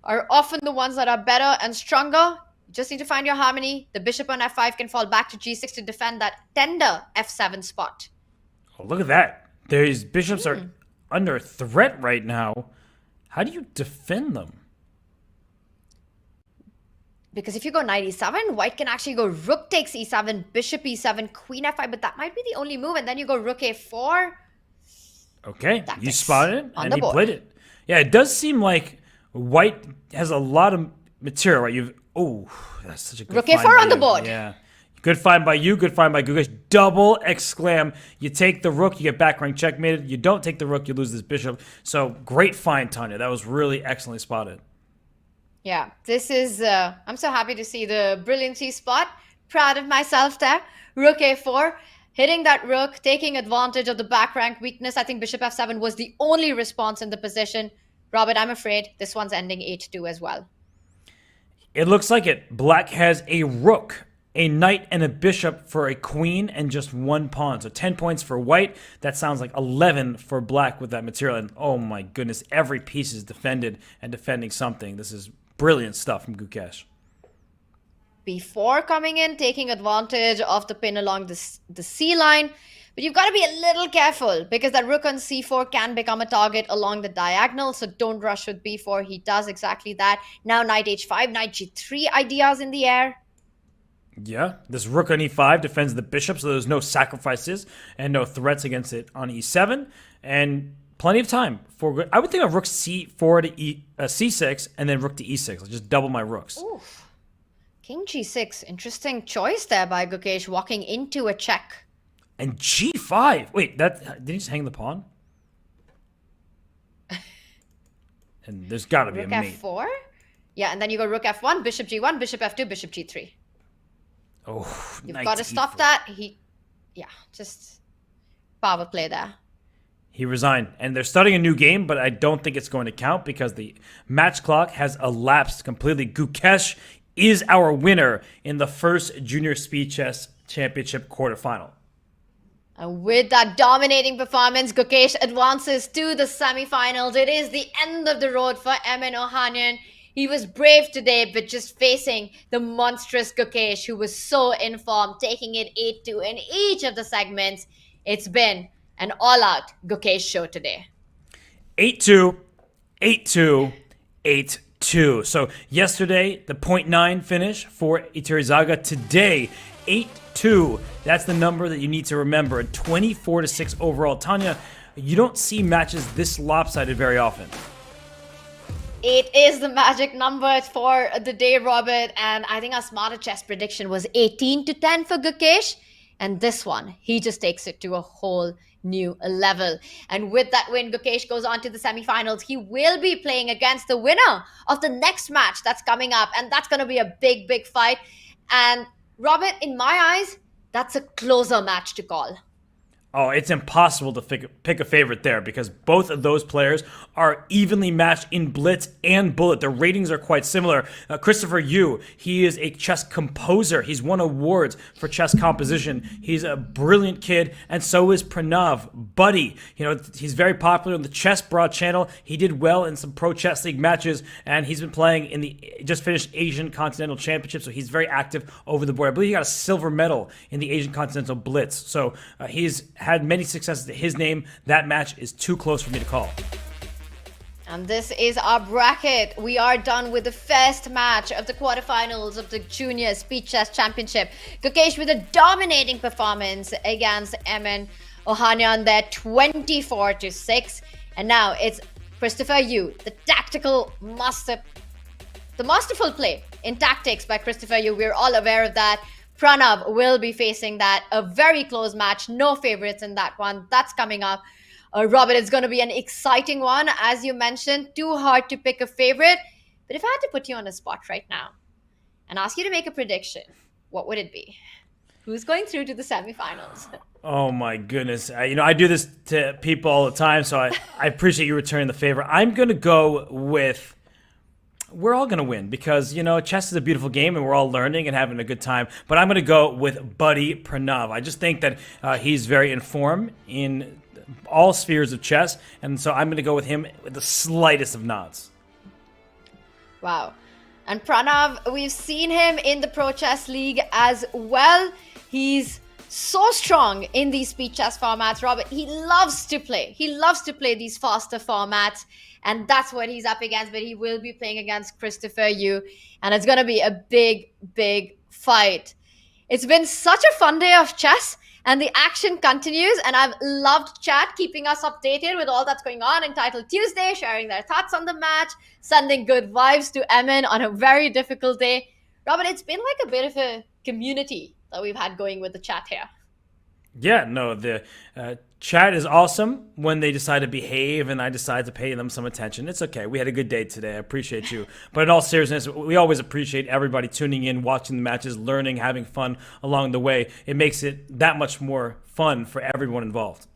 are often the ones that are better and stronger. You just need to find your harmony. The bishop on f5 can fall back to g6 to defend that tender f7 spot. Oh, look at that. These bishops are under threat right now. How do you defend them? Because if you go knight e7, white can actually go rook takes e7, bishop e7, queen f5, but that might be the only move. And then you go rook a4. Okay, Tactics you spotted it, on and the he board. played it. Yeah, it does seem like white has a lot of material, right? That's such a good Rook find a4 by on the you. board. Yeah. Good find by you, good find by Gukesh. Double exclam. You take the rook, you get back rank checkmated. You don't take the rook, you lose this bishop. So great find, Tanya. That was really excellently spotted. Yeah, this is, I'm so happy to see the brilliancy spot. Proud of myself there. Rook a4, hitting that rook, taking advantage of the back rank weakness. I think bishop f7 was the only response in the position. Robert, I'm afraid this one's ending 8-2 as well. It looks like it. Black has a rook, a knight, and a bishop for a queen and just 1 pawn. So 10 points for white. That sounds like 11 for black with that material. And oh my goodness, every piece is defended and defending something. This is brilliant stuff from Gukesh. Before coming in, taking advantage of the pin along the C line. But you've got to be a little careful because that rook on c4 can become a target along the diagonal. So don't rush with b4. He does exactly that. Now knight h5, knight g3 ideas in the air. Yeah, this rook on e5 defends the bishop, so there's no sacrifices and no threats against it on e7. And plenty of time for good. I would think of rook c4 to c6 and then rook to e6. I'll just double my rooks. Oof. King g6. Interesting choice there by Gukesh, walking into a check. And g5. Wait, did he just hang the pawn? And there's got to be Rook a mate. f4. Yeah, and then you go rook f1, bishop g1, bishop f2, bishop g3. Oh, You've knight got to to stop e4. that. Just power play there. He resigned. And they're starting a new game, but I don't think it's going to count because the match clock has elapsed completely. Gukesh is our winner in the first Junior Speed Chess Championship quarterfinal. And with that dominating performance, Gukesh advances to the semifinals. It is the end of the road for Emin Ohanyan. He was brave today, but just facing the monstrous Gukesh, who was so in form, taking it 8-2 in each of the segments. It's been an all-out Gukesh show today. 8-2, 8-2, 8-2. So yesterday, the 0.9 finish for Itirizaga. Today, 8-2. That's the number that you need to remember. 24-6 overall. Tanya, you don't see matches this lopsided very often. 8 is the magic number for the day, Robert. And I think our Smarter Chess prediction was 18-10 for Gukesh. And this one, he just takes it to a whole new level. And with that win, Gukesh goes on to the semifinals. He will be playing against the winner of the next match that's coming up. And that's going to be a big, big fight. And Robert, in my eyes, that's a closer match to call. Oh, it's impossible to pick a favorite there because both of those players are evenly matched in blitz and bullet. Their ratings are quite similar. Christopher Yu, he is a chess composer. He's won awards for chess composition. He's a brilliant kid, and so is Pranav. Buddy, he's very popular on the Chess Broad channel. He did well in some Pro Chess League matches, and he's been playing in the just finished Asian Continental Championship, so he's very active over the board. I believe he got a silver medal in the Asian Continental Blitz, so he's had many successes to his name. That match is too close for me to call. And this is our bracket. We are done with the first match of the quarterfinals of the Junior Speed Chess Championship. Gukesh with a dominating performance against Emin Ohanyan there, 24-6. And now it's Christopher Yu, the masterful play in tactics by Christopher Yu. We're all aware of that. Pranav will be facing that. A very close match. No favorites in that one. That's coming up. Robert, it's going to be an exciting one. As you mentioned, too hard to pick a favorite. But if I had to put you on a spot right now and ask you to make a prediction, what would it be? Who's going through to the semifinals? Oh my goodness. I do this to people all the time, so I appreciate you returning the favor. I'm going to go with, we're all going to win because, chess is a beautiful game and we're all learning and having a good time. But I'm going to go with Buddy Pranav. I just think that he's very informed in all spheres of chess. And so I'm going to go with him with the slightest of nods. Wow. And Pranav, we've seen him in the Pro Chess League as well. He's so strong in these speed chess formats, Robert. He loves to play. He loves to play these faster formats. And that's what he's up against. But he will be playing against Christopher Yu. And it's going to be a big, big fight. It's been such a fun day of chess. And the action continues. And I've loved chat keeping us updated with all that's going on in Title Tuesday, sharing their thoughts on the match, sending good vibes to Emin on a very difficult day. Robert, it's been like a bit of a community that we've had going with the chat here. Yeah, no, the chat is awesome when they decide to behave and I decide to pay them some attention. It's okay. We had a good day today. I appreciate you. But in all seriousness, we always appreciate everybody tuning in, watching the matches, learning, having fun along the way. It makes it that much more fun for everyone involved.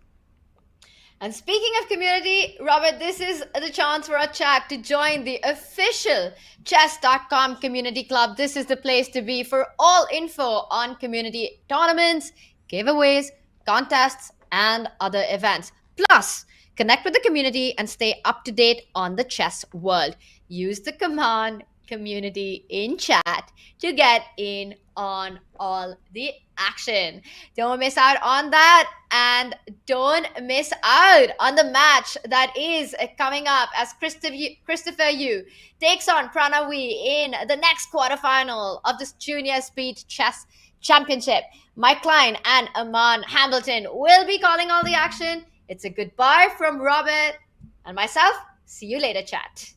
And speaking of community, Robert, this is the chance for our chat to join the official Chess.com community club. This is the place to be for all info on community tournaments, giveaways, contests, and other events. Plus, connect with the community and stay up to date on the chess world. Use the command community in chat to get in on all the action. Don't miss out on that, and don't miss out on the match that is coming up as Christopher Yu takes on Pranav in the next quarterfinal of this Junior Speed Chess Championship. Mike Klein and Aman Hamilton will be calling all the action. It's a goodbye from Robert and myself. See you later, chat.